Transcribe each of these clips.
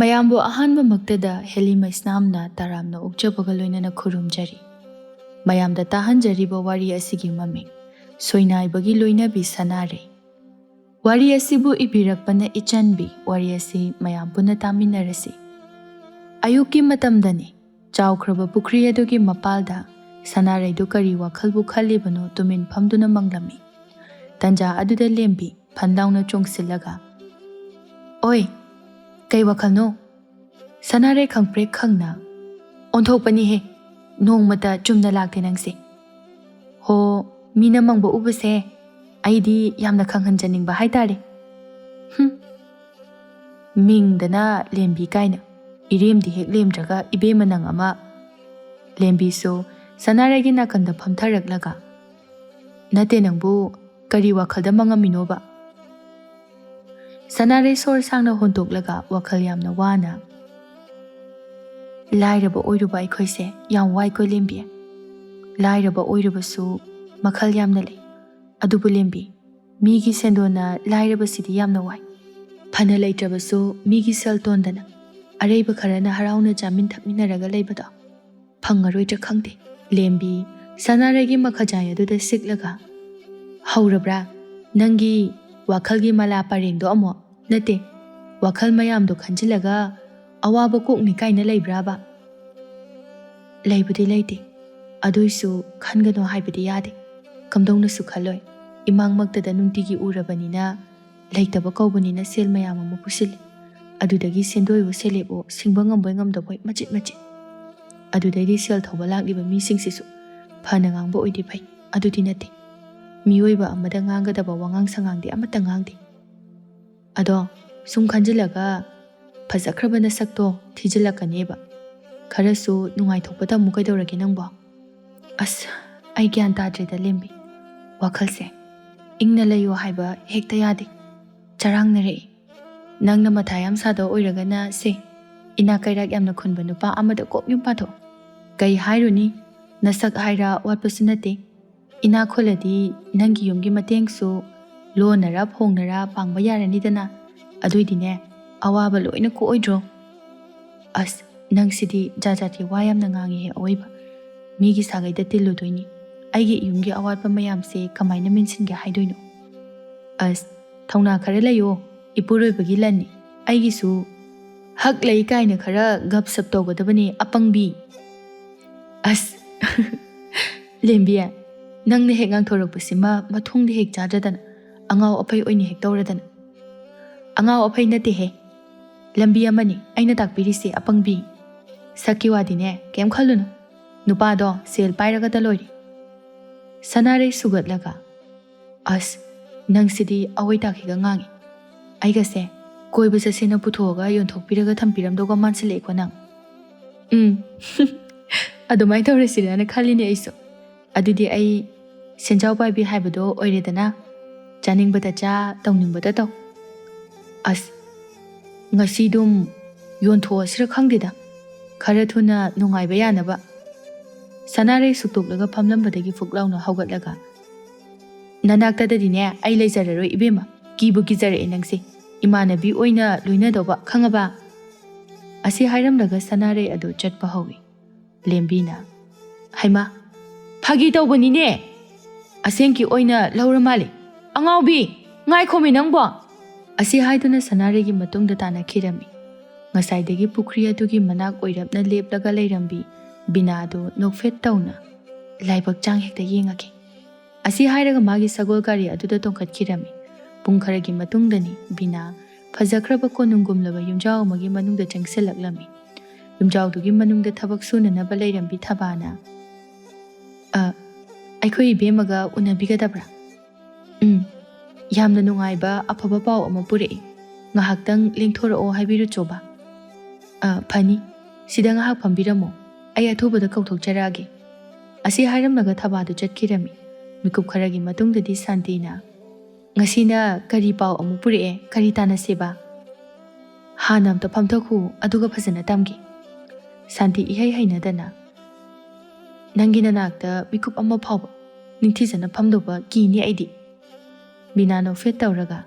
ꯃꯌꯥꯝꯕꯨ ꯑꯍꯥꯟꯕꯃꯛꯇꯗ ꯍꯦꯂꯤ ꯃꯩꯁꯅꯥꯝꯅ ꯇꯔꯥꯝꯅ ꯑꯣꯛꯆꯕꯒ ꯂꯣꯏꯅꯅ ꯈꯨꯔꯨꯝꯖꯔꯤ꯫ ꯃꯌꯥꯝꯗ ꯇꯥꯍꯟꯖꯔꯤꯕ ꯋꯥꯔꯤ ꯑꯁꯤꯒꯤ ꯃꯃꯤꯡ ꯁꯣꯏꯅꯥꯏꯕꯒꯤ ꯂꯣꯏꯅꯕꯤ ꯁꯅꯥꯔꯩ꯫ ꯋꯥꯔꯤ ꯑꯁꯤꯕꯨ ꯏꯕꯤꯔꯛꯄꯅ ꯏꯆꯟꯕꯤ꯫ ꯋꯥꯔꯤ ꯑꯁꯤ ꯃꯌꯥꯝ ꯄꯨꯟꯅ ꯇꯥꯃꯤꯟꯅꯔꯁꯤ꯫ ꯑꯌꯨꯛꯀꯤ ꯃꯇꯝꯗꯅꯤ꯫ ꯆꯥꯎꯈ꯭ꯔꯕ ꯄꯨꯈ꯭ꯔꯤ ꯑꯗꯨꯒꯤ ꯃꯄꯥꯜꯗ ꯁꯅꯥꯔꯩꯗꯨ ꯀꯔꯤ ꯋꯥꯈꯜꯕꯨ ꯈꯜꯂꯤꯕꯅꯣ ꯇꯨꯃꯤꯟ ꯐꯝꯗꯨꯅ ꯃꯪꯂꯝꯃꯤ꯫ ꯇꯟꯖꯥ ꯑꯗꯨꯗ ꯂꯦꯝꯕꯤ ꯐꯟ ꯂꯥꯎꯅ ꯆꯣꯡꯁꯤꯜꯂꯒ "ꯑꯣꯏ, ꯀꯩ ꯋꯥꯈꯜꯅꯣ?" ꯁꯅꯥꯔꯩ ꯈꯪꯄ꯭ꯔꯦꯛ ꯈꯪꯅ "ꯑꯣꯟꯊꯣꯛꯄꯅꯤꯍꯦ, ꯅꯣꯡꯃꯇ ꯆꯨꯝꯅ ꯂꯥꯛꯇꯦ ꯅꯪꯁꯦ꯫ ꯍꯣ, ꯃꯤꯅ ꯃꯪꯕ ꯎꯕꯁꯦ ꯑꯩꯗꯤ ꯌꯥꯝꯅ ꯈꯪꯍꯟꯖꯅꯤꯡꯕ ꯍꯥꯏꯇꯥꯔꯦ꯫ ꯃꯤꯡꯗꯅ ꯂꯦꯝꯕꯤ ꯀꯥꯏꯅ, ꯏꯔꯦꯝꯗꯤ ꯍꯦꯛ ꯂꯦꯝꯗ꯭ꯔꯒ ꯏꯕꯦꯝꯃ ꯅꯪ ꯑꯃ." ꯂꯦꯝꯕꯤꯁꯨ ꯁꯅꯥꯔꯩꯒꯤ ꯅꯥꯀꯟꯗ ꯐꯝꯊꯔꯛꯂꯒ "ꯅꯠꯇꯦ, ꯅꯪꯕꯨ ꯀꯔꯤ ꯋꯥꯈꯜꯗ ꯃꯪꯉꯝꯃꯤꯅꯣꯕ?" ꯁꯅꯥꯔꯩ ꯁꯣꯔ ꯁꯥꯡꯅ ꯍꯣꯟꯇꯣꯛꯂꯒ ꯋꯥꯈꯜ ꯌꯥꯝꯅ ꯋꯥꯅ "ꯂꯥꯏꯔꯕ ꯑꯣꯏꯔꯨꯕ ꯑꯩꯈꯣꯏꯁꯦ ꯌꯥꯝ ꯋꯥꯏꯀꯣ ꯂꯦꯝꯕꯤ꯫ ꯂꯥꯏꯔꯕ ꯑꯣꯏꯔꯕꯁꯨ ꯃꯈꯜ ꯌꯥꯝꯅ ꯂꯩ꯫ ꯑꯗꯨꯕꯨ ꯂꯦꯝꯕꯤ, ꯃꯤꯒꯤ ꯁꯦꯟꯗꯣꯟꯅ ꯂꯥꯏꯔꯕꯁꯤꯗꯤ ꯌꯥꯝꯅ ꯋꯥꯏ꯫ ꯐꯅ ꯂꯩꯇ꯭ꯔꯕꯁꯨ ꯃꯤꯒꯤ ꯁꯦꯜ ꯇꯣꯟꯗꯅ ꯑꯔꯩꯕ ꯈꯔꯅ ꯍꯔꯥꯎꯅ ꯆꯥꯃꯤꯟ ꯊꯛꯃꯤꯟꯅꯔꯒ ꯂꯩꯕꯗꯣ ꯐꯪꯉꯔꯣꯏꯗ꯭ꯔꯥ ꯈꯪꯗꯦ." ꯂꯦꯝꯕꯤ ꯁꯅꯥꯔꯩꯒꯤ ꯃꯈꯖꯥꯏ ꯑꯗꯨꯗ ꯁꯤꯛꯂꯒ "ꯍꯧꯔꯕ꯭ꯔꯥ ꯅꯪꯒꯤ ꯋꯥꯈꯜꯒꯤ ꯃꯂꯥ ꯄꯔꯦꯡꯗꯣ ꯑꯃꯨꯛ? ꯅꯠꯇꯦ, ꯋꯥꯈꯜ ꯃꯌꯥꯝꯗꯣ ꯈꯟꯖꯤꯜꯂꯒ ꯑꯋꯥꯕ ꯀꯣꯛꯅꯤ ꯀꯥꯏꯅ ꯂꯩꯕ꯭ꯔꯥꯕ?" "ꯂꯩꯕꯨꯗꯤ ꯂꯩꯇꯦ, ꯑꯗꯨꯏꯁꯨ ꯈꯟꯒꯅꯣ ꯍꯥꯏꯕꯗꯤ ꯌꯥꯗꯦ꯫ ꯀꯝꯗꯧꯅꯁꯨ ꯈꯜꯂꯣꯏ꯫ ꯏꯃꯥꯡꯃꯛꯇꯗ ꯅꯨꯡꯇꯤꯒꯤ ꯎꯔꯕꯅꯤꯅ ꯂꯩꯇꯕ ꯀꯧꯕꯅꯤꯅ ꯁꯦꯜ ꯃꯌꯥꯝ ꯑꯃ ꯄꯨꯁꯤꯜꯂꯤ꯫ ꯑꯗꯨꯗꯒꯤ ꯁꯦꯟꯗꯣꯏꯋꯣ ꯁꯦꯂꯦꯞꯋꯣ ꯁꯤꯡꯕ ꯉꯝꯕꯣꯏ ꯉꯝꯗꯕꯣꯏ ꯃꯆꯤꯠ ꯃꯆꯤꯠ꯫ ꯑꯗꯨꯗꯩꯗꯤ ꯁꯦꯜ ꯊꯧꯕ ꯂꯥꯛꯂꯤꯕ ꯃꯤꯁꯤꯡꯁꯤꯁꯨ ꯐꯅ ꯉꯥꯡꯕ ꯑꯣꯏꯗꯤ ꯐꯩ, ꯑꯗꯨꯗꯤ ꯅꯠꯇꯦ꯫ ꯃꯤꯑꯣꯏꯕ ꯑꯃꯗ ꯉꯥꯡꯒꯗꯕ ꯋꯥꯉꯥꯡ ꯁꯉꯥꯡꯗꯤ ꯑꯃꯠꯇ ꯉꯥꯡꯗꯦ꯫ ꯑꯗꯣ ꯁꯨꯝ ꯈꯟꯖꯤꯜꯂꯒ ꯐꯖꯈ꯭ꯔꯕ ꯅꯁꯛꯇꯣ ꯊꯤꯖꯤꯜꯂꯛꯀꯅꯦꯕ꯫ ꯈꯔꯁꯨ ꯅꯨꯡꯉꯥꯏꯊꯣꯛꯄ ꯇꯝꯃꯨ ꯀꯩꯗꯧꯔꯒꯦ ꯅꯪꯕꯣ?" "ꯑꯁ, ꯑꯩ ꯒ꯭ꯌꯥꯟ ꯇꯥꯗ꯭ꯔꯦꯗ ꯂꯦꯝꯕꯤ꯫ ꯋꯥꯈꯜꯁꯦ ꯏꯪꯅ ꯂꯩꯌꯣ ꯍꯥꯏꯕ ꯍꯦꯛꯇ ꯌꯥꯗꯦ, ꯆꯔꯥꯡꯅꯔꯛꯏ꯫ ꯅꯪꯅ ꯃꯊꯥ ꯌꯥꯝ ꯁꯥꯗ ꯑꯣꯏꯔꯒꯅ ꯁꯦ, ꯏꯅꯥꯛ ꯀꯩꯔꯥꯛ ꯌꯥꯝꯅ ꯈꯨꯟꯕ ꯅꯨꯄꯥ ꯑꯃꯗ ꯀꯣꯛ ꯌꯨꯝ ꯄꯥꯊꯣꯛ꯫ ꯀꯩ ꯍꯥꯏꯔꯨꯅꯤ, ꯅꯁꯛ ꯍꯥꯏꯔ ꯋꯥꯠꯄꯁꯨ ꯅꯠꯇꯦ꯫ ꯏꯅꯥꯛ ꯈꯨꯜꯂꯗꯤ ꯅꯪꯒꯤ ꯌꯨꯝꯒꯤ ꯃꯇꯦꯡꯁꯨ ꯂꯣꯟꯅꯔ ꯐꯣꯡꯅꯔ ꯄꯥꯡꯕ ꯌꯥꯔꯅꯤꯗꯅ꯫ ꯑꯗꯨꯏꯗꯤꯅꯦ ꯑꯋꯥꯕ ꯂꯣꯏꯅ ꯀꯣꯛꯑꯣꯏꯗ꯭ꯔꯣ?" "ꯑꯁ, ꯅꯪꯁꯤꯗꯤ ꯖꯥꯠ ꯖꯥꯠꯀꯤ ꯋꯥ ꯌꯥꯝꯅ ꯉꯥꯡꯉꯤꯍꯦ ꯑꯋꯣꯏꯕ꯫ ꯃꯤꯒꯤ ꯁꯥꯒꯩꯗ ꯇꯤꯜꯂꯨꯗꯣꯏꯅꯤ, ꯑꯩꯒꯤ ꯏꯌꯨꯝꯒꯤ ꯑꯋꯥꯠꯄ ꯃꯌꯥꯝꯁꯦ ꯀꯃꯥꯏꯅ ꯃꯦꯟꯁꯤꯟꯒꯦ ꯍꯥꯏꯗꯣꯏꯅꯣ?" "ꯑꯁ, ꯊꯧꯅꯥ ꯈꯔ ꯂꯩꯌꯣ, ꯏꯄꯨꯔꯣꯏꯕꯒꯤ ꯂꯟꯅꯤ꯫ ꯑꯩꯒꯤꯁꯨ ꯍꯛ ꯂꯩ ꯀꯥꯏꯅ ꯈꯔ ꯒꯞ ꯁꯞ ꯇꯧꯒꯗꯕꯅꯤ ꯑꯄꯪꯕꯤ." "ꯑꯁ ꯂꯦꯝꯕꯤ, ꯅꯪꯅ ꯍꯦꯛ ꯉꯥꯡꯊꯣꯔꯛꯄꯁꯤꯃ ꯃꯊꯣꯡꯗꯤ ꯍꯦꯛ ꯆꯥꯗ꯭ꯔꯗꯅ ꯑꯉꯥꯎ ꯑꯐꯩ ꯑꯣꯏꯅ ꯍꯦꯛ ꯇꯧꯔꯗꯅ." "ꯑꯉꯥꯎ ꯑꯐꯩ ꯅꯠꯇꯦꯍꯦ, ꯂꯝꯕꯤ ꯑꯃꯅꯤ ꯑꯩꯅ ꯇꯥꯛꯄꯤꯔꯤꯁꯤ ꯑꯄꯪꯕꯤ꯫ ꯁꯛꯀꯤ ꯋꯥꯗꯤꯅꯦ ꯀꯩꯝ ꯈꯜꯂꯨꯅꯨ, ꯅꯨꯄꯥꯗꯣ ꯁꯦꯜ ꯄꯥꯏꯔꯒꯇ ꯂꯣꯏꯔꯦ." ꯁꯅꯥꯔꯩ ꯁꯨꯒꯠꯂꯒ "ꯑꯁ, ꯅꯪꯁꯤꯗꯤ ꯑꯋꯣꯏ ꯇꯥꯈꯤꯒ ꯉꯥꯡꯉꯤ꯫ ꯑꯩꯒꯁꯦ ꯀꯣꯏꯕ ꯆꯠꯁꯦꯅ ꯄꯨꯊꯣꯛꯑꯒ ꯌꯣꯟꯊꯣꯛꯄꯤꯔꯒ ꯊꯝꯕꯤꯔꯝꯗꯧꯒ ꯃꯥꯟꯁꯤꯜꯂꯛꯑꯦꯀꯣ ꯅꯪ." "ꯑꯗꯨꯃꯥꯏꯅ ꯇꯧꯔꯁꯤꯔꯅ ꯈꯜꯂꯤꯅꯦ ꯑꯩꯁꯨ꯫ ꯑꯗꯨꯗꯤ ꯑꯩ ꯁꯦꯟꯖꯥꯎ ꯄꯥꯏꯕꯤ ꯍꯥꯏꯕꯗꯣ ꯑꯣꯏꯔꯦꯗꯅ, ꯆꯥꯅꯤꯡꯕꯗ ꯆꯥ, ꯇꯧꯅꯤꯡꯕꯗ ꯇꯧ." "ꯑꯁ, ꯉꯁꯤꯗꯨꯝ ꯌꯣꯟꯊꯣꯛꯑꯁꯤꯔ ꯈꯪꯗꯦꯗ, ꯈꯔ ꯊꯨꯅ ꯅꯨꯡꯉꯥꯏꯕ ꯌꯥꯅꯕ." ꯁꯅꯥꯔꯩ ꯁꯨꯛꯇꯣꯛꯂꯒ ꯐꯝꯂꯝꯕꯗꯒꯤ ꯐꯨꯛ ꯂꯥꯎꯅ ꯍꯧꯒꯠꯂꯒ "ꯅꯅꯥꯛꯇꯗꯗꯤꯅꯦ ꯑꯩ ꯂꯩꯖꯔꯔꯣꯏ ꯏꯕꯦꯝꯃ, ꯀꯤꯕꯨ ꯀꯤꯖꯔꯛꯑꯦ ꯅꯪꯁꯦ꯫ ꯏꯃꯥꯟꯅꯕꯤ ꯑꯣꯏꯅ ꯂꯣꯏꯅꯗꯧꯕ ꯈꯪꯉꯕ?" ꯑꯁꯤ ꯍꯥꯏꯔꯝꯂꯒ ꯁꯅꯥꯔꯩ ꯑꯗꯨ ꯆꯠꯄ ꯍꯧꯏ꯫ ꯂꯦꯝꯕꯤꯅ "ꯍꯩꯃꯥ, ꯐꯥꯒꯤ ꯇꯧꯕꯅꯤꯅꯦ, ꯑꯁꯦꯡꯀꯤ ꯑꯣꯏꯅ ꯂꯧꯔ ꯃꯥꯜꯂꯦ꯫ ꯑꯉꯥꯎꯕꯤ, ꯉꯥꯏꯈꯣꯃꯤ ꯅꯪꯕꯣ." ꯑꯁꯤ ꯍꯥꯏꯗꯨꯅ ꯁꯅꯥꯔꯩꯒꯤ ꯃꯇꯨꯡꯗ ꯇꯥꯟꯅꯈꯤꯔꯝꯃꯤ꯫ ꯉꯁꯥꯏꯗꯒꯤ ꯄꯨꯈ꯭ꯔꯤ ꯑꯗꯨꯒꯤ ꯃꯅꯥꯛ ꯑꯣꯏꯔꯞꯅ ꯂꯦꯞꯂꯒ ꯂꯩꯔꯝꯕꯤ ꯕꯤꯅꯥꯗꯨ ꯅꯣꯛꯐꯦꯠ ꯇꯧꯅ "ꯂꯥꯏꯕꯛ ꯆꯥꯡ ꯍꯦꯛꯇ ꯌꯦꯡꯉꯒꯦ." ꯑꯁꯤ ꯍꯥꯏꯔꯒ ꯃꯥꯒꯤ ꯁꯒꯣꯜ ꯒꯥꯔꯤ ꯑꯗꯨꯗ ꯇꯣꯡꯈꯠꯈꯤꯔꯝꯃꯤ꯫ ꯄꯨꯡ ꯈꯔꯒꯤ ꯃꯇꯨꯡꯗꯅꯤ ꯕꯤꯅꯥ ꯐꯖꯈ꯭ꯔꯕ ꯀꯣꯅꯨꯡꯒꯨꯝꯂꯕ ꯌꯨꯝꯖꯥꯎ ꯑꯃꯒꯤ ꯃꯅꯨꯡꯗ ꯆꯪꯁꯤꯜꯂꯛꯂꯝꯃꯤ꯫ ꯌꯨꯝꯖꯥꯎꯗꯨꯒꯤ ꯃꯅꯨꯡꯗ ꯊꯕꯛ ꯁꯨꯅꯅꯕ ꯂꯩꯔꯝꯕꯤ ꯊꯕꯥꯅ "ꯑꯩꯈꯣꯏ ꯏꯕꯦꯝꯃꯒ ꯎꯅꯕꯤꯒꯗꯕ꯭ꯔꯥ?" "ꯌꯥꯝꯅ ꯅꯨꯡꯉꯥꯏꯕ ꯑꯐꯕ ꯄꯥꯎ ꯑꯃ ꯄꯨꯔꯛꯏ, ꯉꯥꯏꯍꯥꯛꯇꯪ ꯂꯦꯡꯊꯣꯔꯛꯑꯣ ꯍꯥꯏꯕꯤꯔꯨꯆꯣꯕ." "ꯐꯅꯤ, ꯁꯤꯗ ꯉꯥꯏꯍꯥꯛ ꯐꯝꯕꯤꯔꯝꯃꯣ, ꯑꯩ ꯑꯊꯨꯕꯗ ꯀꯧꯊꯣꯛꯆꯔꯛꯑꯒꯦ." ꯑꯁꯤ ꯍꯥꯏꯔꯝꯂꯒ ꯊꯕꯥꯗꯨ ꯆꯠꯈꯤꯔꯝꯃꯤ꯫ ꯃꯤꯀꯨꯞ ꯈꯔꯒꯤ ꯃꯇꯨꯡꯗꯗꯤ ꯁꯥꯟꯇꯤꯅ "ꯉꯁꯤꯅ ꯀꯔꯤ ꯄꯥꯎ ꯑꯃꯨꯛ ꯄꯨꯔꯛꯑꯦ, ꯀꯔꯤ ꯇꯥꯟꯅꯁꯦꯕ?" "ꯍꯥꯟꯅ ꯑꯝꯇ ꯐꯝꯊꯈꯣ, ꯑꯗꯨꯒ ꯐꯖꯅ ꯇꯝꯒꯦ." ꯁꯥꯟꯇꯤ ꯏꯍꯩ ꯍꯩꯅꯗꯅ "ꯅꯪꯒꯤ ꯅꯅꯥꯛꯇ ꯃꯤꯀꯨꯞ ꯑꯃ ꯐꯥꯎꯕ ꯅꯤꯡꯊꯤꯖꯅ ꯐꯝꯗꯧꯕ ꯀꯤꯅꯤ ꯑꯩꯗꯤ." ꯕꯤꯅꯥ ꯅꯣꯛꯐꯦꯠ ꯇꯧꯔꯒ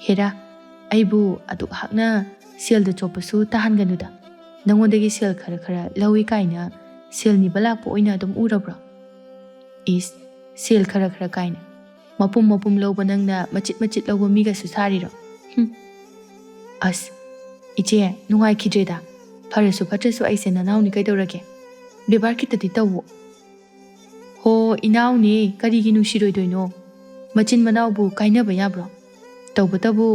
"ꯍꯦꯔꯥ, ꯑꯩꯕꯨ ꯑꯗꯨꯛ ꯍꯥꯛꯅ ꯁꯦꯜꯗ ꯆꯣꯞꯄꯁꯨ ꯇꯥꯍꯟꯒꯅꯨꯗ. ꯅꯪꯉꯣꯟꯗꯒꯤ ꯁꯦꯜ ꯈꯔ ꯈꯔ ꯂꯧꯏ ꯀꯥꯏꯅ ꯁꯦꯜ ꯅꯤꯕ ꯂꯥꯛꯄ ꯑꯣꯏꯅ ꯑꯗꯨꯝ ꯎꯔꯕ꯭ꯔꯣ? ꯏꯁ, ꯁꯦꯜ ꯈꯔ ꯈꯔ ꯀꯥꯏꯅ ꯃꯄꯨꯝ ꯃꯄꯨꯝ ꯂꯧꯕ ꯅꯪꯅ ꯃꯆꯤꯠ ꯃꯆꯤꯠ ꯂꯧꯕ ꯃꯤꯒꯁꯨ ꯁꯥꯔꯤꯔꯣ? ꯑꯁ, ꯏꯆꯦ ꯅꯨꯡꯉꯥꯏꯈꯤꯗ꯭ꯔꯦꯗ. ꯐꯔꯁꯨ ꯐꯠꯇ꯭ꯔꯁꯨ ꯑꯩꯁꯦ ꯅꯅꯥꯎꯅꯤ ꯀꯩꯗꯧꯔꯒꯦ? ꯕꯦꯕꯥꯔ ꯈꯤꯇꯗꯤ ꯇꯧꯋꯣ. ꯍꯣ ꯏꯅꯥꯎꯅꯤ, ꯀꯔꯤꯒꯤ ꯅꯨꯡꯁꯤꯔꯣꯏꯗꯣꯏꯅꯣ? ꯃꯆꯤꯟ ꯃꯅꯥꯎꯕꯨ ꯀꯥꯏꯅꯕ ꯌꯥꯕ꯭ꯔꯣ? ꯇꯧꯕꯇꯕꯨ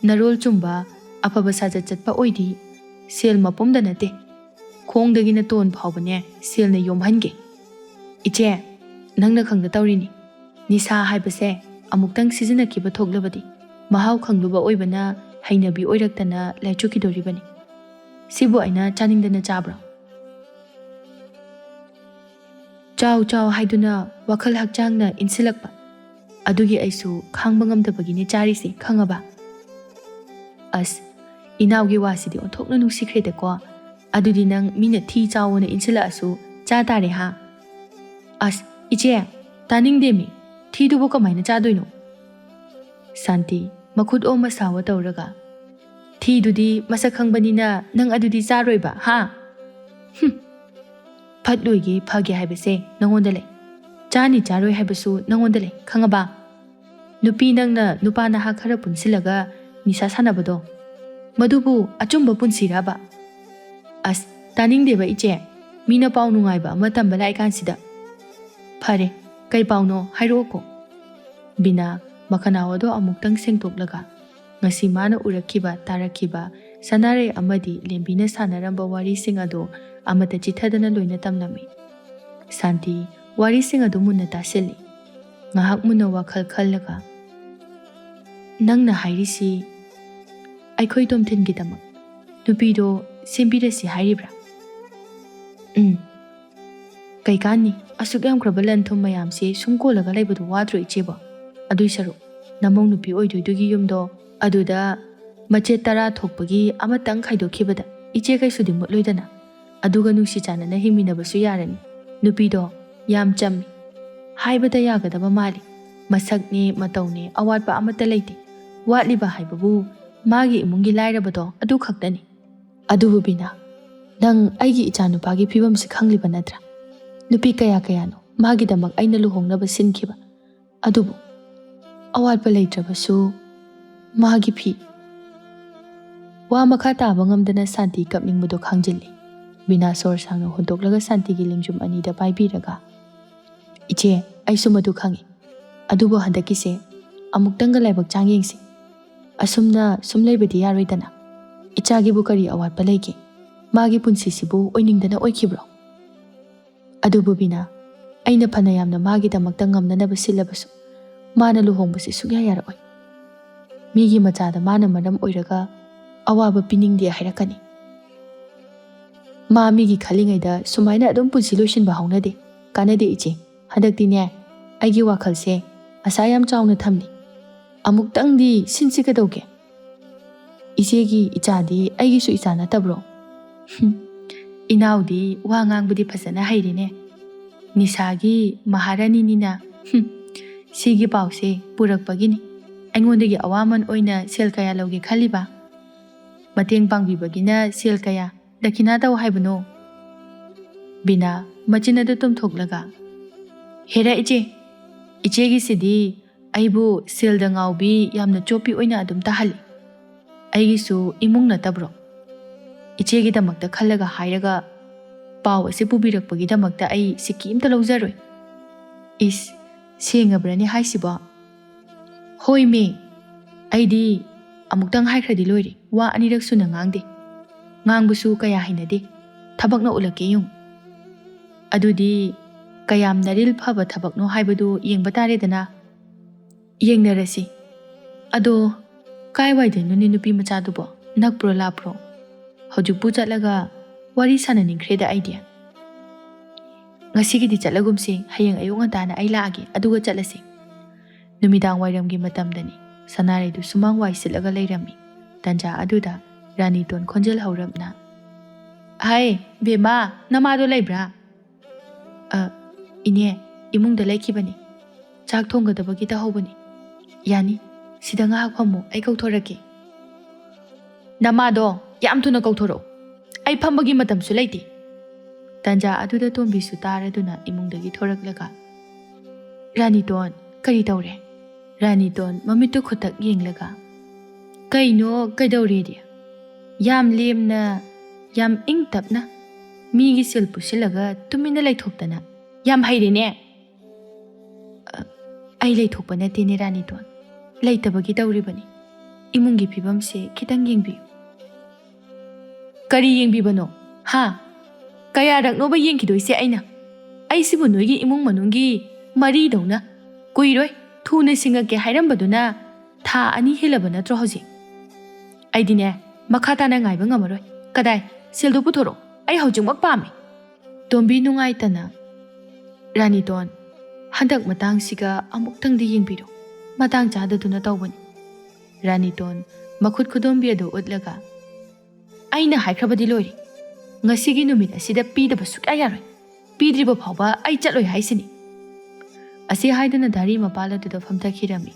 ꯅꯔꯣꯜ ꯆꯨꯝꯕ ꯑꯐꯕ ꯁꯥꯖꯠ ꯆꯠꯄ ꯑꯣꯏꯗꯤ ꯁꯦꯜ ꯃꯄꯨꯝꯗ ꯅꯠꯇꯦ, ꯈꯣꯡꯗꯒꯤꯅ ꯇꯣꯟ ꯐꯥꯎꯕꯅꯦ ꯁꯦꯜꯅ ꯌꯣꯝꯍꯟꯒꯦ. ꯏꯆꯦ, ꯅꯪꯅ ꯈꯪꯗ ꯇꯧꯔꯤꯅꯤ. ꯅꯤꯁꯥ ꯍꯥꯏꯕꯁꯦ ꯑꯃꯨꯛꯇꯪ ꯁꯤꯖꯤꯟꯅꯈꯤꯕ ꯊꯣꯛꯂꯕꯗꯤ ꯃꯍꯥꯎ ꯈꯪꯂꯨꯕ ꯑꯣꯏꯕꯅ ꯍꯩꯅꯕꯤ ꯑꯣꯏꯔꯛꯇꯅ ꯂꯥꯏꯆꯨꯈꯤꯗꯣꯔꯤꯕꯅꯤ. ꯁꯤꯕꯨ ꯑꯩꯅ ꯆꯥꯅꯤꯡꯗꯅ ꯆꯥꯕ꯭ꯔꯣ? ꯆꯥꯎ ꯆꯥꯎ ꯍꯥꯏꯗꯨꯅ ꯋꯥꯈꯜ ꯍꯛꯆꯥꯡꯅ ꯏꯟꯁꯤꯜꯂꯛꯄ, ꯑꯗꯨꯒꯤ ꯑꯩꯁꯨ ꯈꯥꯡꯕ ꯉꯝꯗꯕꯒꯤꯅꯦ ꯆꯥꯔꯤꯁꯦ, ꯈꯪꯉꯕ? ꯑꯁ, ꯏꯅꯥꯎꯒꯤ ꯋꯥꯁꯤꯗꯤ ꯑꯣꯟꯊꯣꯛꯅ ꯅꯨꯡꯁꯤꯈ꯭ꯔꯦꯗꯀꯣ. ꯑꯗꯨꯗꯤ ꯅꯪ ꯃꯤꯅ ꯊꯤ ꯆꯥꯎꯅ ꯏꯟꯁꯤꯜꯂꯛꯑꯁꯨ ꯆꯥ ꯇꯥꯔꯦ ꯍꯥ? ꯑꯁ ꯏꯆꯦ, ꯇꯥꯅꯤꯡꯗꯦꯃꯤ. ꯊꯤꯗꯨꯕꯨ ꯀꯃꯥꯏꯅ ꯆꯥꯗꯣꯏꯅꯣ? ꯁꯥꯟꯇꯤ ꯃꯈꯨꯠ ꯑꯣꯝꯃ ꯁꯥꯋ ꯇꯧꯔꯒ, ꯊꯤꯗꯨꯗꯤ ꯃꯁꯛ ꯈꯪꯕꯅꯤꯅ ꯅꯪ ꯑꯗꯨꯗꯤ ꯆꯥꯔꯣꯏꯕ ꯍꯥ? ꯐꯠꯂꯣꯏꯒꯦ ꯐꯒꯦ ꯍꯥꯏꯕꯁꯦ ꯅꯪꯉꯣꯟꯗ ꯂꯩ, ꯆꯥꯅꯤ ꯆꯥꯔꯣꯏ ꯍꯥꯏꯕꯁꯨ ꯅꯪꯉꯣꯟꯗ ꯂꯩ, ꯈꯪꯉꯕ? ꯅꯨꯄꯤ ꯅꯪꯅ ꯅꯨꯄꯥ ꯅꯍꯥ ꯈꯔ ꯄꯨꯟꯁꯤꯜꯂꯒ ꯅꯤꯁꯥ ꯁꯥꯟꯅꯕꯗꯣ, ꯃꯗꯨꯕꯨ ꯑꯆꯨꯝꯕ ꯄꯨꯟꯁꯤꯔꯕ? ꯑꯁ ꯇꯥꯅꯤꯡꯗꯦꯕ ꯏꯆꯦ, ꯃꯤꯅ ꯄꯥꯎ ꯅꯨꯡꯉꯥꯏꯕ ꯑꯃ ꯇꯝꯕ ꯂꯥꯛꯏꯀꯥꯟꯁꯤꯗ. ꯐꯔꯦ, ꯀꯩ ꯄꯥꯎꯅꯣ ꯍꯥꯏꯔꯛꯑꯣꯀꯣ. ꯕꯤꯅꯥ ꯃꯈꯅꯥꯎ ꯑꯗꯣ ꯑꯃꯨꯛꯇꯪ ꯁꯦꯡꯗꯣꯛꯂꯒ ꯉꯁꯤ ꯃꯥꯅ ꯎꯔꯛꯈꯤꯕ ꯇꯥꯔꯛꯈꯤꯕ ꯁꯅꯥꯔꯩ ꯑꯃꯗꯤ ꯂꯦꯝꯕꯤꯅ ꯁꯥꯟꯅꯔꯝꯕ ꯋꯥꯔꯤꯁꯤꯡ ꯑꯗꯣ ꯑꯃꯠꯇ ꯆꯤꯊꯗꯅ ꯂꯣꯏꯅ ꯇꯝꯂꯝꯃꯤ. ꯁꯥꯟꯇꯤ ꯋꯥꯔꯤꯁꯤꯡ ꯑꯗꯨ ꯃꯨꯟꯅ ꯇꯥꯁꯤꯜꯂꯤ. ꯉꯥꯏꯍꯥꯛ ꯃꯨꯟꯅ ꯋꯥꯈꯜ ꯈꯜꯂꯒ, ꯅꯪꯅ ꯍꯥꯏꯔꯤꯁꯤ ꯑꯩꯈꯣꯏ ꯇꯣꯝꯊꯤꯟꯒꯤꯗꯃꯛ ꯅꯨꯄꯤꯗꯣ ꯁꯦꯝꯕꯤꯔꯁꯤ ꯍꯥꯏꯔꯤꯕ꯭ꯔꯥ? ꯀꯩꯀꯥꯟꯅꯤ ꯑꯁꯨꯛ ꯌꯥꯝꯈ꯭ꯔꯕ ꯂꯟ ꯊꯨꯝ ꯃꯌꯥꯝꯁꯦ ꯁꯨꯝ ꯀꯣꯜꯂꯒ ꯂꯩꯕꯗꯣ ꯋꯥꯗ꯭ꯔꯣ ꯏꯆꯦꯕꯣ? ꯑꯗꯨꯏ ꯁꯔꯨꯛ ꯅꯃꯧ ꯅꯨꯄꯤ ꯑꯣꯏꯗꯣꯏꯗꯨꯒꯤ ꯌꯨꯝꯗꯣ ꯑꯗꯨꯗ ꯃꯆꯦꯠ 10 ꯊꯣꯛꯄꯒꯤ ꯑꯃꯇꯪ ꯈꯥꯏꯗꯣꯛꯈꯤꯕꯗ ꯏꯆꯦ ꯀꯩꯁꯨꯗꯤ ꯃꯨꯠꯂꯣꯏꯗꯅ, ꯑꯗꯨꯒ ꯅꯨꯡꯁꯤ ꯆꯥꯟꯅꯅ ꯍꯤꯡꯃꯤꯟꯅꯕꯁꯨ ꯌꯥꯔꯅꯤ. ꯅꯨꯄꯤꯗꯣ ꯌꯥꯝ ꯆꯝꯃꯤ, ꯍꯥꯏꯕꯗ ꯌꯥꯒꯗꯕ ꯃꯥꯜꯂꯤ. ꯃꯁꯛꯅꯦ ꯃꯇꯧꯅꯦ ꯑꯋꯥꯠꯄ ꯑꯃꯠꯇ ꯂꯩꯇꯦ. ꯋꯥꯠꯂꯤꯕ ꯍꯥꯏꯕꯕꯨ ꯃꯥꯒꯤ ꯏꯃꯨꯡꯒꯤ ꯂꯥꯏꯔꯕꯗꯣ ꯑꯗꯨ ꯈꯛꯇꯅꯤ. ꯑꯗꯨꯕꯨ ꯕꯤꯅꯥ, ꯅꯪ ꯑꯩꯒꯤ ꯏꯆꯥꯅꯨꯄꯥꯒꯤ ꯐꯤꯕꯝꯁꯤ ꯈꯪꯂꯤꯕ ꯅꯠꯇ꯭ꯔꯥ? ꯅꯨꯄꯤ ꯀꯌꯥꯅꯣ ꯃꯥꯒꯤꯗꯃꯛ ꯑꯩꯅ ꯂꯨꯍꯣꯡꯅꯕ ꯁꯤꯟꯈꯤꯕ, ꯑꯗꯨꯕꯨ ꯑꯋꯥꯠꯄ ꯂꯩꯇ꯭ꯔꯕꯁꯨ ꯃꯥꯒꯤ ꯐꯤ. ꯋꯥ ꯃꯈꯥ ꯇꯥꯕ ꯉꯝꯗꯅ ꯁꯥꯟꯇꯤ ꯀꯞꯅꯤꯡꯕꯗꯣ ꯈꯥꯡꯖꯤꯜꯂꯤ. ꯕꯤꯅꯥ ꯁꯣꯔ ꯁꯥꯡꯅ ꯍꯣꯟꯗꯣꯛꯂꯒ ꯁꯥꯟꯇꯤꯒꯤ ꯂꯦꯡꯖꯨꯝ ꯑꯅꯤꯗ ꯄꯥꯏꯕꯤꯔꯒ, ꯏꯆꯦ ꯑꯩꯁꯨ ꯃꯗꯨ ꯈꯪꯏ. ꯑꯗꯨꯕꯨ ꯍꯟꯗꯛꯀꯤꯁꯦ ꯑꯃꯨꯛꯇꯪꯒ ꯂꯥꯏꯕꯛ ꯆꯥꯡ ꯌꯦꯡꯁꯤ. ꯑꯁꯨꯝꯅ ꯁꯨꯝ ꯂꯩꯕꯗꯤ ꯌꯥꯔꯣꯏꯗꯅ. ꯏꯆꯥꯒꯤꯕꯨ ꯀꯔꯤ ꯑꯋꯥꯠꯄ ꯂꯩꯒꯦ? ꯃꯥꯒꯤ ꯄꯨꯟꯁꯤꯁꯤꯕꯨ ꯑꯣꯏꯅꯤꯡꯗꯅ ꯑꯣꯏꯈꯤꯕ꯭ꯔꯣ? ꯑꯗꯨꯕꯨ ꯕꯤꯅꯥ, ꯑꯩꯅ ꯐꯅ ꯌꯥꯝꯅ ꯃꯥꯒꯤꯗꯃꯛꯇ ꯉꯝꯅꯅꯕ ꯁꯤꯜꯂꯕꯁꯨ ꯃꯥꯅ ꯂꯨꯍꯣꯡꯕꯁꯤ ꯁꯨꯛꯌꯥ ꯌꯥꯔꯛꯑꯣꯏ. ꯃꯤꯒꯤ ꯃꯆꯥꯗ ꯃꯥꯅ ꯃꯔꯝ ꯑꯣꯏꯔꯒ ꯑꯋꯥꯕ ꯄꯤꯅꯤꯡꯗꯦ ꯍꯥꯏꯔꯛꯀꯅꯤ. ꯃꯥ ꯃꯤꯒꯤ ꯈꯜꯂꯤꯉꯩꯗ ꯁꯨꯃꯥꯏꯅ ꯑꯗꯨꯝ ꯄꯨꯟꯁꯤ ꯂꯣꯏꯁꯤꯟꯕ ꯍꯧꯅꯗꯦ. ꯀꯥꯟꯅꯗꯦ ꯏꯆꯦ. ꯍꯟꯗꯛꯇꯤꯅꯦ ꯑꯩꯒꯤ ꯋꯥꯈꯜꯁꯦ ꯑꯁꯥ ꯌꯥꯝ ꯆꯥꯎꯅ ꯊꯝꯂꯤ. ꯑꯃꯨꯛꯇꯪꯗꯤ ꯁꯤꯟꯁꯤ ꯀꯩꯗꯧꯒꯦ? ꯏꯆꯦꯒꯤ ꯏꯆꯥꯗꯤ ꯑꯩꯒꯤꯁꯨ ꯏꯆꯥ ꯅꯠꯇꯕ꯭ꯔꯣ? ꯏꯅꯥꯎꯗꯤ ꯋꯥ ꯉꯥꯡꯕꯗꯤ ꯐꯖꯅ ꯍꯩꯔꯦꯅꯦ. ꯅꯤꯁꯥꯒꯤ ꯃꯍꯥꯔꯥꯅꯤꯅꯤꯅ. ꯁꯤꯒꯤ ꯄꯥꯎꯁꯦ ꯄꯨꯔꯛꯄꯒꯤꯅꯤ. ꯑꯩꯉꯣꯟꯗꯒꯤ ꯑꯋꯥꯃꯟ ꯑꯣꯏꯅ ꯁꯦꯜ ꯀꯌా ꯂꯧꯒꯦ ꯈꯜꯂꯤꯕ? ꯃꯇꯦꯡ ꯄꯥꯡꯕꯤꯕꯒꯤꯅ ꯁꯦꯜ ꯀꯌꯥ ꯗꯈꯤꯅꯥ ꯇꯧ ꯍꯥꯏꯕꯅꯣ? ꯕꯤꯅꯥ ꯃꯆꯤꯟ ꯑꯗꯨ ꯇꯨꯝꯊꯣꯛꯂꯒ, ꯍꯦꯔꯥ ꯏꯆꯦ, ꯏꯆꯦꯒꯤꯁꯤꯗꯤ ꯑꯩꯕꯨ ꯁꯦꯜꯗ ꯉꯥꯎꯕꯤ ꯌꯥꯝꯅ ꯆꯣꯞꯄꯤ ꯑꯣꯏꯅ ꯑꯗꯨꯝ ꯇꯥꯍꯜꯂꯤ. ꯑꯩꯒꯤꯁꯨ ꯏꯃꯨꯡ ꯅꯠꯇꯕ꯭ꯔꯣ? ꯏꯆꯦꯒꯤꯗꯃꯛꯇ ꯈꯜꯂꯒ ꯍꯥꯏꯔꯒ ꯄꯥꯎ ꯑꯁꯤ ꯄꯨꯕꯤꯔꯛꯄꯒꯤꯗꯃꯛꯇ ꯑꯩ ꯁꯤꯀꯤꯝꯇ ꯂꯧꯖꯔꯣꯏ. ꯏꯁ, ꯁꯦꯡꯉꯕ꯭ꯔꯅꯦ ꯍꯥꯏꯁꯤꯕꯣ? ꯍꯣꯏ ꯃꯦ, ꯑꯩꯗꯤ ꯑꯃꯨꯛꯇꯪ ꯍꯥꯏꯈ꯭ꯔꯗꯤ ꯂꯣꯏꯔꯦ. ꯋꯥ ꯑꯅꯤꯔꯛ ꯁꯨꯅ ꯉꯥꯡꯗꯦ. ꯉꯥꯡꯕꯁꯨ ꯀꯌꯥ ꯍꯩꯅꯗꯦ. ꯊꯕꯛꯅ ꯎꯠꯂꯛꯀꯦ ꯌꯦꯡꯉꯨ. ꯑꯗꯨꯗꯤ ꯀꯌꯥꯝ ꯅꯔꯤꯜ ꯐꯕ ꯊꯕꯛꯅꯣ ꯍꯥꯏꯕꯗꯨ ꯌꯦꯡꯕ ꯇꯥꯔꯦꯗꯅ. ꯌꯦꯡꯅꯔꯁꯤ. ꯑꯗꯣ ꯀꯥꯏꯋꯥꯏꯗꯅꯣꯅꯦ ꯅꯨꯄꯤ ꯃꯆꯥꯗꯨꯕꯣ? ꯅꯛꯄ꯭ꯔꯣ ꯂꯥꯞꯄ꯭ꯔꯣ? ꯍꯧꯖꯤꯛꯄꯨ ꯆꯠꯂꯒ ꯋꯥꯔꯤ ꯁꯥꯟꯅꯅꯤꯡꯈ꯭ꯔꯦꯗ ꯑꯩꯗꯤ. ꯉꯁꯤꯒꯤꯗꯤ ꯆꯠꯂꯒꯨꯝꯁꯤ. ꯍꯌꯦꯡ ꯑꯌꯨꯛ ꯉꯟꯇꯥꯅ ꯑꯩ ꯂꯥꯛꯑꯒꯦ, ꯑꯗꯨꯒ ꯆꯠꯂꯁꯤ. ꯅꯨꯃꯤꯗꯥꯡ ꯋꯥꯏꯔꯝꯒꯤ ꯃꯇꯝꯗꯅꯤ. ꯁꯅꯥꯔꯩꯗꯨ ꯁꯨꯃꯥꯡ ꯋꯥꯏ ꯁꯤꯠꯂꯒ ꯂꯩꯔꯝꯃꯤ. ꯇꯟꯖꯥ ꯑꯗꯨꯗ ꯔꯥꯅꯤꯇꯣꯟ ꯈꯣꯟꯖꯦꯜ ꯍꯧꯔꯞꯅ, ꯍꯥꯏ ꯕꯦꯃꯥ, ꯅꯃꯥꯗꯣ ꯂꯩꯕ꯭ꯔꯥ? ꯏꯅꯦ, ꯏꯃꯨꯡꯗ ꯂꯩꯈꯤꯕꯅꯤ. ꯆꯥꯛ ꯊꯣꯡꯒꯗꯕꯒꯤ ꯇꯧꯍꯧꯕꯅꯤ. ꯌꯥꯅꯤ, ꯁꯤꯗ ꯉꯥꯏꯍꯥꯛ ꯐꯝꯃꯨ, ꯑꯩ ꯀꯧꯊꯣꯔꯛꯀꯦ. ꯅꯃꯥꯗꯣ ꯌꯥꯝ ꯊꯨꯅ ꯀꯧꯊꯣꯔꯛꯎ ꯑꯩ ꯐꯝꯕꯒꯤ ꯃꯇꯝꯁꯨ ꯂꯩꯇꯦ ꯇꯟꯖꯥ ꯑꯗꯨꯗ ꯇꯣꯝꯕꯤꯁꯨ ꯇꯥꯔꯗꯨꯅ ꯏꯃꯨꯡꯗꯒꯤ ꯊꯣꯔꯛꯂꯒ ꯔꯥꯅꯤꯇꯣꯟ ꯀꯔꯤ ꯇꯧꯔꯦ ꯔꯥꯅꯤꯇꯣꯟ ꯃꯃꯤꯠꯇꯨ ꯈꯨꯠꯇꯛ ꯌꯦꯡꯂꯒ ꯀꯩꯅꯣ ꯀꯩꯗꯧꯔꯦꯗꯤ ꯌꯥꯝ ꯂꯦꯝꯅ ꯌꯥꯝ ꯏꯪ ꯇꯞꯅ ꯃꯤꯒꯤ ꯁꯤꯜ ꯄꯨꯁꯤꯜꯂꯒ ꯇꯨꯃꯤꯟꯅ ꯂꯩꯊꯣꯛꯇꯅ ꯌꯥꯝ ꯍꯩꯔꯦꯅꯦ ꯑꯩ ꯂꯩꯊꯣꯛꯄ ꯅꯠꯇꯦꯅꯦ ꯔꯥꯅꯤꯇꯣꯟ ꯂꯩꯇꯕꯒꯤ ꯇꯧꯔꯤꯕꯅꯤ 이문기 비범씨 기당 ꯌꯦꯡꯕꯤꯌꯨ ꯀꯔꯤ ꯌꯦꯡꯕꯤꯕꯅꯣ ꯍꯥ ꯀꯌꯥꯔꯛꯅꯣꯕ ꯌꯦꯡꯈꯤꯗꯣꯏꯁꯦ ꯑꯩꯁꯤꯕꯨ ꯅꯣꯏꯒꯤ ꯏꯃꯨꯡ ꯃꯅꯨꯡꯒꯤ ꯃꯔꯤꯗꯧꯅ ꯀꯨꯏꯔꯣꯏ ꯊꯨꯅ ꯁꯤꯡꯉꯛꯀꯦ ꯍꯥꯏꯔꯝꯕꯗꯨꯅ ꯊꯥ 2 ꯍꯦꯜꯂꯕ ꯅꯠꯇ꯭ꯔꯣ ꯍꯧꯖꯤꯛ ꯑꯩꯗꯤꯅꯦ ꯃꯈꯥ ꯇꯥꯅ ꯉꯥꯏꯕ ꯉꯝꯃꯔꯣꯏ ꯀꯗꯥꯏ ꯁꯦꯜꯗꯨ ꯄꯨꯊꯣꯔꯛꯑꯣ ꯑꯩ ꯍꯧꯖꯤꯛꯃꯛ ꯄꯥꯝꯃꯤ ꯇꯣꯝꯕꯤ ꯅꯨꯡꯉꯥꯏꯇꯅ ꯔꯥꯅꯤꯇꯣꯟ ꯍꯟꯗꯛ ꯃꯇꯥꯡꯁꯤꯒ ꯑꯃꯨꯛꯇꯪꯗꯤ ꯌꯦꯡꯕꯤꯔꯣ ꯃꯇꯥꯡ ꯆꯥꯗꯗꯨꯅ ꯇꯧꯕꯅꯤ ꯔꯥꯅꯤꯇꯣꯟ ꯃꯈꯨꯠ ꯈꯨꯗꯣꯝꯕꯤ ꯑꯗꯨ ꯎꯠꯂꯒ ꯑꯩꯅ ꯍꯥꯏꯈ꯭ꯔꯕꯗꯤ ꯂꯣꯏꯔꯦ ꯉꯁꯤꯒꯤ ꯅꯨꯃꯤꯠ ꯑꯁꯤꯗ ꯄꯤꯗꯕ ꯁꯨꯛꯌꯥ ꯌꯥꯔꯣꯏ ꯄꯤꯗ꯭ꯔꯤꯕ ꯐꯥꯎꯕ ꯑꯩ ꯆꯠꯂꯣꯏ ꯍꯥꯏꯁꯤꯅꯤ ꯑꯁꯤ ꯍꯥꯏꯗꯨꯅ ꯙꯥꯔꯤ ꯃꯄꯥꯜ ꯑꯗꯨꯗ ꯐꯝꯊꯈꯤꯔꯝꯃꯤ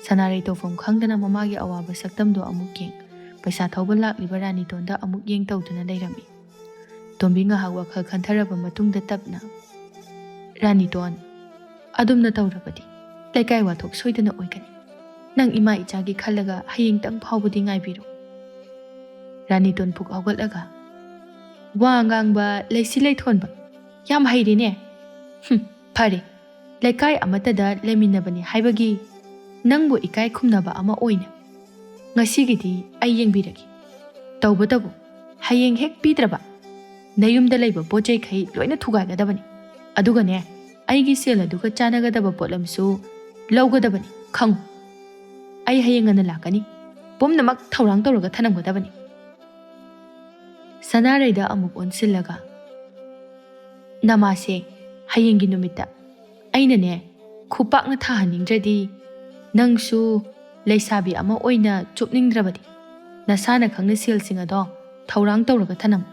ꯁꯅꯥꯔꯩ ꯇꯧꯐꯝ ꯈꯪꯗꯅ ꯃꯃꯥꯒꯤ ꯑꯋꯥꯕ ꯁꯛꯇꯝꯗꯣ ꯑꯃꯨꯛ ꯌꯦꯡ ꯄꯩꯁꯥ ꯊꯧꯕ ꯂꯥꯛꯂꯤꯕ ꯔꯥꯅꯤꯇꯣꯟꯗ ꯑꯃꯨꯛ ꯌꯦꯡ ꯇꯧꯗꯨꯅ ꯂꯩꯔꯝꯃꯤ ꯇꯣꯝꯕꯤ ꯉꯥꯏꯍꯥꯛ ꯋꯥꯈꯜ ꯈꯟꯊꯔꯕ ꯃꯇꯨꯡꯗ ꯇꯞꯅ ꯔꯥꯅꯤꯇꯣꯟ ꯑꯗꯨꯝꯅ ꯇꯧꯔꯕꯗꯤ ꯂꯩꯀꯥꯏ ꯋꯥꯊꯣꯛ ꯁꯣꯏꯗꯅ ꯑꯣꯏꯒꯅꯤ ꯅꯪ ꯏꯃꯥ ꯏꯆꯥꯒꯤ ꯈꯜꯂꯒ ꯍꯌꯦꯡꯇꯪ ꯐꯥꯎꯕꯗꯤ ꯉꯥꯏꯕꯤꯔꯣ ꯔꯥꯅꯤꯇꯣꯟ ꯄꯨꯛ ꯍꯧꯒꯠꯂꯒ ꯋꯥ ꯉꯥꯡꯕ ꯂꯩꯁꯤ ꯂꯩꯊꯣꯟꯕ ꯌꯥꯝ ꯍꯩꯔꯦꯅꯦ ꯐꯔꯦ ꯂꯩꯀꯥꯏ ꯑꯃꯠꯇꯗ ꯂꯩꯃꯤꯟꯅꯕꯅꯤ ꯍꯥꯏꯕꯒꯤ ꯅꯪꯕꯨ ꯏꯀꯥꯏ ꯈꯨꯝꯅꯕ ꯑꯃ ꯑꯣꯏꯅ ꯉꯁꯤꯒꯤꯗꯤ ꯑꯩ ꯌꯦꯡꯕꯤꯔꯒꯦ ꯇꯧꯕꯇꯕꯨ ꯍꯌꯦꯡ ꯍꯦꯛ ꯄꯤꯗ꯭ꯔꯕ ꯅꯌꯨꯝꯗ ꯂꯩꯕ ꯄꯣꯠꯆꯩꯈꯩ ꯂꯣꯏꯅ ꯊꯨꯒꯥꯏꯒꯗꯕꯅꯤ ꯑꯗꯨꯒꯅꯦ ꯑꯩꯒꯤ ꯁꯦꯜ ꯑꯗꯨꯒ ꯆꯥꯟꯅꯒꯗꯕ ꯄꯣꯠꯂꯝꯁꯨ ꯂꯧꯒꯗꯕꯅꯤ ꯈꯪꯉꯨ ꯑꯩ ꯍꯌꯦꯡ ꯉꯟꯅ ꯂꯥꯛꯀꯅꯤ ꯄꯨꯝꯅꯃꯛ ꯊꯧꯔꯥꯡ ꯇꯧꯔꯒ ꯊꯅꯝꯒꯗꯕꯅꯤ ꯁꯅꯥꯔꯩꯗ ꯑꯃꯨꯛ ꯑꯣꯟꯁꯤꯜꯂꯒ ꯅꯃꯥꯁꯦ ꯍꯌꯦꯡꯒꯤ ꯅꯨꯃꯤꯠꯇ ꯑꯩꯅꯅꯦ ꯈꯨꯄꯥꯛꯅ ꯊꯥꯍꯟꯅꯤꯡꯗ꯭ꯔꯗꯤ ꯅꯪꯁꯨ ꯂꯩꯁꯥꯕꯤ ꯑꯃ ꯑꯣꯏꯅ ꯆꯨꯞꯅꯤꯡꯗ꯭ꯔꯕꯗꯤ ꯅꯁꯥꯅ ꯈꯪꯅ ꯁꯦꯜꯁꯤꯡ ꯑꯗꯣ ꯊꯧꯔꯥꯡ ꯇꯧꯔꯒ ꯊꯅꯝꯃꯨ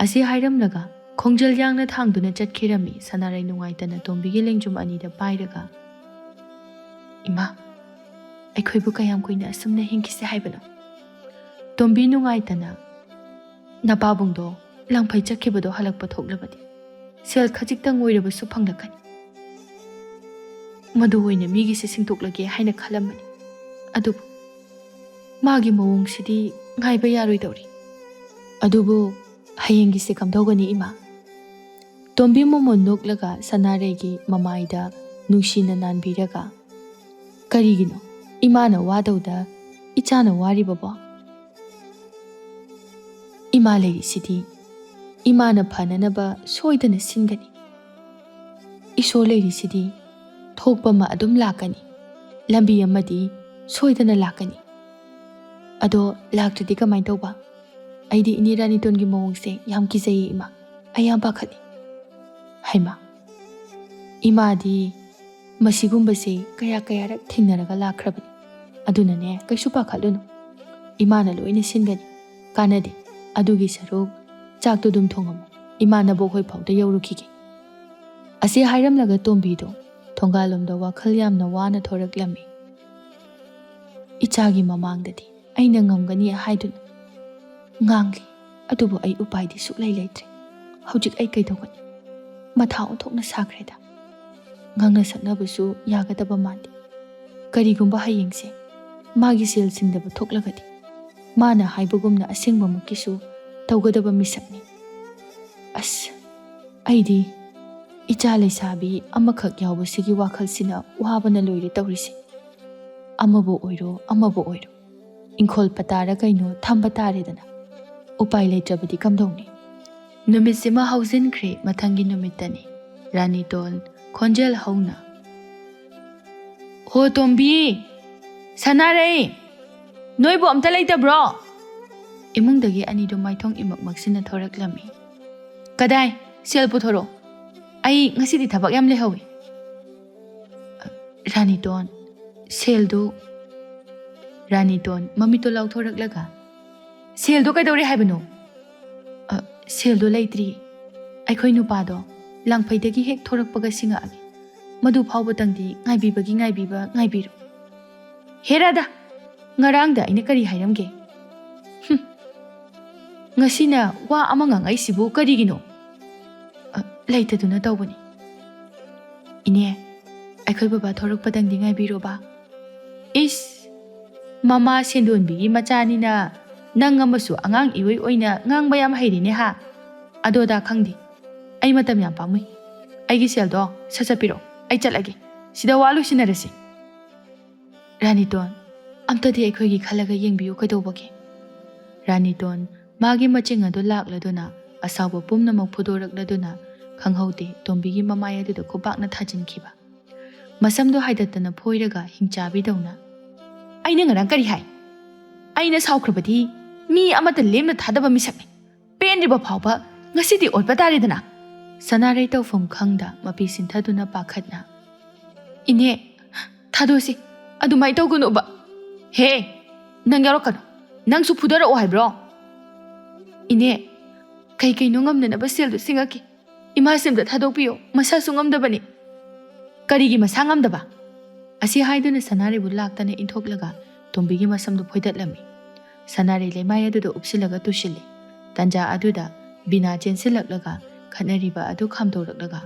ꯑꯁꯤ ꯍꯥꯏꯔꯝꯂꯒ ꯈꯣꯡꯖꯦꯜ ꯌꯥꯡꯅ ꯊꯥꯡꯗꯨꯅ ꯆꯠꯈꯤꯔꯝꯃꯤ ꯁꯅꯥꯔꯩ ꯅꯨꯡꯉꯥꯏꯇꯅ ꯇꯣꯝꯕꯤꯒꯤ ꯂꯦꯡꯖꯨꯝ ꯑꯅꯤꯗ ꯄꯥꯏꯔꯒ ꯏꯃꯥ ꯑꯩꯈꯣꯏꯕꯨ ꯀꯌꯥꯝ ꯀꯨꯏꯅ ꯑꯁꯨꯝꯅ ꯍꯤꯡꯈꯤꯁꯦ ꯍꯥꯏꯕꯅꯣ ꯇꯣꯝꯕꯤ ꯅꯨꯡꯉꯥꯏꯇꯅ ꯅꯄꯥꯕꯨꯡꯗꯣ ꯂꯪꯐꯩ ꯆꯠꯈꯤꯕꯗꯣ ꯍꯜꯂꯛꯄ ꯊꯣꯛꯂꯕꯗꯤ ꯁꯦꯜ ꯈꯖꯤꯛꯇꯪ ꯑꯣꯏꯔꯕꯁꯨ ꯐꯪꯂꯛꯀꯅꯤ ꯃꯗꯨ ꯑꯣꯏꯅ ꯃꯤꯒꯤꯁꯦ ꯁꯤꯡꯇꯣꯛꯂꯒꯦ ꯍꯥꯏꯅ ꯈꯜꯂꯝꯕꯅꯤ ꯑꯗꯨꯕꯨ ꯃꯥꯒꯤ ꯃꯑꯣꯡꯁꯤꯗꯤ ꯉꯥꯏꯕ ꯌꯥꯔꯣꯏꯗꯧꯔꯤ ꯑꯗꯨꯕꯨ ꯍꯌꯦꯡꯒꯤꯁꯦ ꯀꯝꯗꯧꯒꯅꯤ ꯏꯃꯥ ꯇꯣꯝꯕꯤ ꯃꯣꯃꯣꯟ ꯅꯣꯛꯂꯒ ꯁꯅꯥꯔꯩꯒꯤ ꯃꯃꯥꯏꯗ ꯅꯨꯡꯁꯤꯅ ꯅꯥꯟꯕꯤꯔꯒ ꯀꯔꯤꯒꯤꯅꯣ 이마나 와도다 이자나 와리버버 이마 레리시디 이마나 파나나바 소이드나 신가니 이소 레리시디 ꯊꯣꯛꯄꯃ ꯑꯗꯨꯝ ꯂꯥꯛꯀꯅꯤ ꯂꯝꯕꯤ ꯑꯃꯗꯤ ꯁꯣꯏꯗꯅ ꯂꯥꯛꯀꯅꯤ ꯑꯗꯣ ꯂꯥꯛꯇ꯭ꯔꯗꯤ ꯀꯃꯥꯏ ꯇꯧꯕ ꯑꯩꯗꯤ ꯏꯅꯦ ꯔꯥꯅꯤꯇꯣꯟꯒꯤ ꯃꯑꯣꯡꯁꯦ ꯌꯥꯝ ꯀꯤꯖꯩꯌꯦ ꯏꯃꯥ ꯑꯩ ꯌꯥꯝ ꯄꯥꯈꯠꯂꯤ ꯍꯩꯃꯥ 이마ꯗꯤ ꯃꯁꯤꯒꯨꯝꯕꯁꯦ ꯀꯌꯥꯔꯛ ꯊꯦꯡꯅꯔꯒ ꯂꯥꯛꯈ꯭ꯔꯕꯅꯤ ꯑꯗꯨꯅꯅꯦ ꯀꯩꯁꯨ ꯄꯥꯈꯠꯂꯨꯅꯨ ꯏꯃꯥꯅ ꯂꯣꯏꯅ ꯁꯤꯟꯒꯅꯤ ꯀꯥꯟꯅꯗꯦ ꯑꯗꯨꯒꯤ ꯁꯔꯨꯛ ꯆꯥꯛꯇꯨ ꯑꯗꯨꯝ ꯊꯣꯡꯉꯝꯃꯨ ꯏꯃꯥꯅꯕꯣꯛ ꯍꯣꯏ ꯐꯥꯎꯗ ꯌꯧꯔꯨꯈꯤꯒꯦ ꯑꯁꯤ ꯍꯥꯏꯔꯝꯂꯒ ꯇꯣꯝꯕꯤꯗꯣ ꯊꯣꯡꯒꯥꯜꯂꯣꯝꯗ ꯋꯥꯈꯜ ꯌꯥꯝꯅ ꯋꯥꯅ ꯊꯣꯔꯛꯂꯝꯃꯤ ꯏꯆꯥꯒꯤ ꯃꯃꯥꯡꯗꯗꯤ ꯑꯩꯅ ꯉꯝꯒꯅꯤ ꯍꯥꯏꯗꯨꯅ ꯉꯥꯡꯂꯤ ꯑꯗꯨꯕꯨ ꯑꯩ ꯎꯄꯥꯏꯗꯤ ꯁꯨꯛꯂꯩ ꯂꯩꯇ꯭ꯔꯦ ꯍꯧꯖꯤꯛ ꯑꯩ ꯀꯩꯗꯧꯒꯅꯤ ꯃꯊꯥ ꯑꯣꯟꯊꯣꯛꯅ ꯁꯥꯈ꯭ꯔꯦꯗ ꯉꯥꯡꯅ ꯁꯛꯅꯕꯁꯨ ꯌꯥꯒꯗꯕ ꯃꯥꯟꯗꯦ ꯀꯔꯤꯒꯨꯝꯕ ꯍꯌꯦꯡꯁꯦ ꯃꯥꯒꯤ ꯁꯦꯜ ꯁꯤꯡꯗꯕ ꯊꯣꯛꯂꯒꯗꯤ ꯃꯥꯅ ꯍꯥꯏꯕꯒꯨꯝꯅ ꯑꯁꯦꯡꯕꯃꯛꯀꯤꯁꯨ ꯇꯧꯒꯗꯕ ꯃꯤꯁꯛꯅꯤ ꯑꯁ ꯑꯩꯗꯤ ꯏꯆꯥ ꯂꯩꯁꯥꯕꯤ ꯑꯃꯈꯛ ꯌꯥꯎꯕꯁꯤꯒꯤ ꯋꯥꯈꯜꯁꯤꯅ ꯋꯥꯕꯅ ꯂꯣꯏꯔꯦ ꯇꯧꯔꯤꯁꯦ ꯑꯃꯕꯨ ꯑꯣꯏꯔꯣ ꯏꯪꯈꯣꯜ ꯄꯇꯥꯔ ꯀꯩꯅꯣ ꯊꯝꯕ ꯇꯥꯔꯦꯗꯅ ꯎꯄꯥꯏ ꯂꯩꯇ꯭ꯔꯕꯗꯤ ꯀꯝꯗꯧꯅꯤ ꯅꯨꯃꯤꯠꯁꯤꯃ ꯍꯧꯖꯤꯟꯈ꯭ꯔꯦ ꯃꯊꯪꯒꯤ ꯅꯨꯃꯤꯠꯇꯅꯤ ꯔꯥꯅꯤꯇꯣꯟ ꯈꯣꯟꯖꯦꯜ ꯍꯧꯅ ꯍꯣ ꯇꯣꯝꯕꯤ ꯁꯅꯥꯔꯩ ꯅꯣꯏꯕꯨ ꯑꯝꯇ ꯂꯩꯇꯕ꯭ꯔꯣ ꯏꯃꯨꯡꯗꯒꯤ ꯑꯅꯤꯗꯨ ꯃꯥꯏꯊꯣꯡ ꯏꯃꯛꯃꯛꯁꯤꯅ ꯊꯣꯔꯛꯂꯝꯃꯤ ꯀꯗꯥꯏ ꯁꯦꯜ ꯄꯨꯊꯣꯔꯛꯑꯣ ꯑꯩ ꯉꯁꯤꯗꯤ ꯊꯕꯛ ꯌꯥꯝ ꯂꯩꯍꯧꯏ ꯔꯥꯅꯤꯇꯣꯟ ꯁꯦꯜꯗꯨ ꯔꯥꯅꯤꯇꯣꯟ ꯃꯃꯤꯠꯇꯣ ꯂꯥꯎꯊꯣꯔꯛꯂꯒ ꯁꯦꯜꯗꯣ ꯀꯩꯗꯧꯔꯦ ꯍꯥꯏꯕꯅꯣ ꯁꯦꯜꯗꯣ ꯂꯩꯇ꯭ꯔꯤ ꯑꯩꯈꯣꯏ ꯅꯨꯄꯥꯗꯣ ꯂꯥꯡꯐꯩꯗꯒꯤ ꯍꯦꯛ ꯊꯣꯔꯛꯄꯒ ꯁꯤꯡꯉꯛꯑꯒꯦ ꯃꯗꯨ ꯐꯥꯎꯕꯇꯪꯗꯤ ꯉꯥꯏꯕꯤꯔꯣ ꯍꯦꯔꯥꯗ ꯉꯔꯥꯡꯗ ꯑꯩꯅ ꯀꯔꯤ ꯍꯥꯏꯔꯝꯒꯦ ngasina wa ama ngangai sibu karigino leitaduna tawbani ine aikhoi baba thorok padang dingai biro ba is mama sendon bigi machani na nang amasu angang iwoi oina ngang bayam hairine ha adoda khangdi ai matam yam pamui aigi seldo sachapiro ai chalage sida walu sinarasi Raniton amtadi aikhoi gi khalaga yengbiu kaidobagi Raniton magi maching adu lakladuna asawba pumnamak phudorakladuna khanghaude tombigi mamai aduda khobakna thajinkiba masamdo haidatana phoiraga hingchabi dauna aina ngarang kari hai aina saukrabadi mi amata lemna thadaba misakni penriba phawba ngasidi olpa taridana sanarai tawfam khangda mapi sinthaduna pakhatna ine thadosi adumai tawguno ba he nang yarokano nang su phudara o haibro ine kai no ngamna ba sel du singaki ima semda thadokpiyo masa su ngamdabani karigi masa ngamdaba asi haiduna sanare bu laktana inthoklaga tombigi masamdu phoidatlami sanare lemai aduda upsilaga tushili tanja aduda bina chensilaklaga khanariba adu khamdoraklaga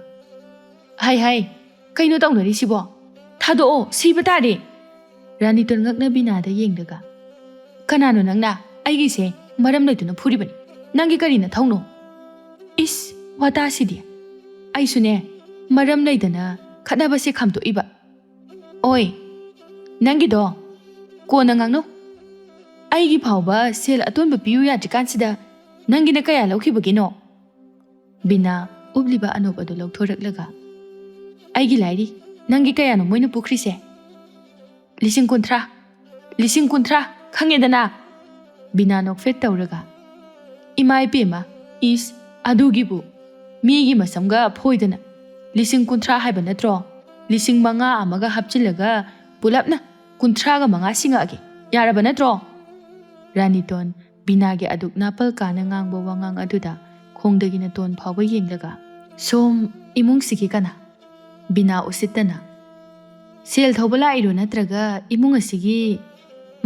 hai kaino tawnari sibo thado siba tari Raniton ngakna bina da yengdaga kanano nangna aigi se maram leituna phuribani nangi karina thauno is wata sidi aisune maram leidana khadaba se khamto iba oi nangi do kona ngangno aigi phawba sel atonba piu ya jikansida nangi na kaya laukhibagino bina ubliba anob adu lauthoraklaga aigi lairi nangi kaya no moina pukrise lising kuntra khangedana bina nokfet tawraga imai pema is adugibu migi masamga phoidana lising kuntra haiba natro lising manga amaga hapchilaga pulapna kuntra ga manga singagi yaraba natro Raniton binagi aduk napal kana ngangbo wangang aduda khongdagi na ton phawba yenglaga som imung sigi kana bina usitana sel thobala iro natraga imung asigi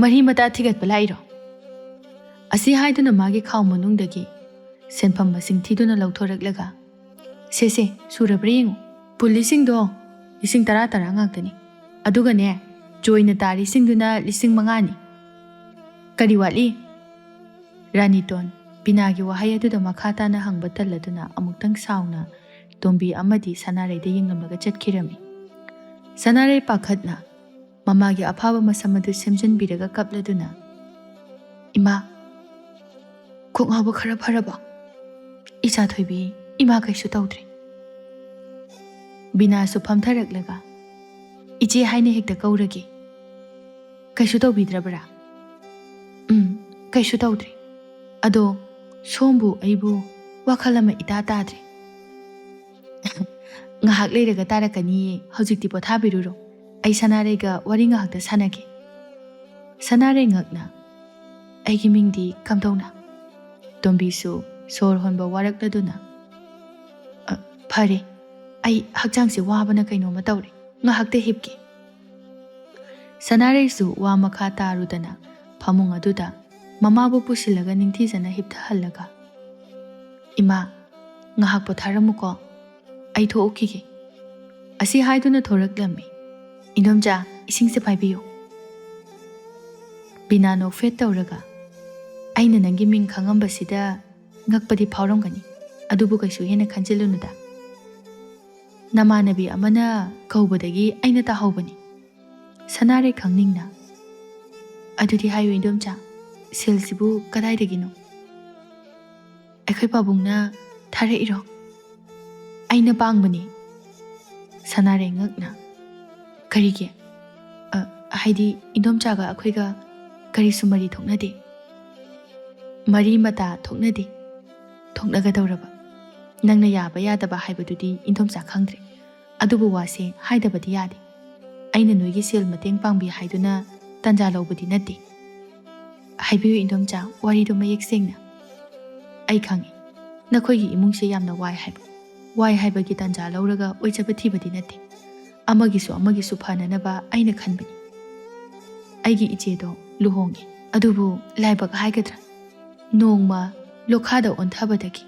mari mata thigat bala iro asi haiduna magi khaw manungdagi senpham masing thiduna lauthoraklaga se surabringu pulising do lising tara ngaktani aduga ne joina tari singduna lising mangani kari wali Raniton binagi wahai aduda makhata na hangba talladuna amuktang sauna tombi amadi sanare de yenglamlaga chatkirami sanare pakhatna mamagi aphaba masamadu semjan biraga kapladuna ima kokngaba khara pharaba icha thoibi ima kaisu tawdre bina su phamtharaklaga ije haine hekta kauragi kaisu tawbidrabra kaisu tawdre ado sombu aibu wakhalama ita tadre ngahak leiraga tarakani hojikti pothabiruro ai sanarega wari ngahakta sanage sanare ngakna aigi mingdi kamdona tombisu sor honba warakladuna phare ai hakjangse wabana kaino ma tawre ngahakte hipki sanare su wa makha tarudana phamung aduda mamabu pusilaga ningthijana hiptha hallaga ima ngahak potharamuko ai thookige asi haiduna thoraklami inomja isingse paibiyo bina no fet tawraga aina nangi ming khangamba sida ngakpadi phawramgani adubu kaisu hena khanjilunuda namanabi amana kaubadagi aina ta hawbani sanare khangningna adudi hayo indomja selsibu kadai dagino akhoi pabungna thare iro aina bangbani sanare ngakna karige haidi indomjaga akhoiga kari sumari thoknade mari mata thoknade thoknaga dawraba nangna yaba yadaba haibadudi indomja khangdre adubu wase haidabadi yade aina noigi sel mateng pangbi haiduna tanja lobadi nate haibiyu indomja wari do mayek sengna ai khangi nakhoigi imungse yamna wai haibagi tanja lawraga oijaba thibadi nate amagisu phananaba aina khanbani aigi iche do luhongi adubu laibak haigadra nongma ꯂꯣꯈꯥꯗ ꯑꯣꯟꯊꯕꯗꯒꯤ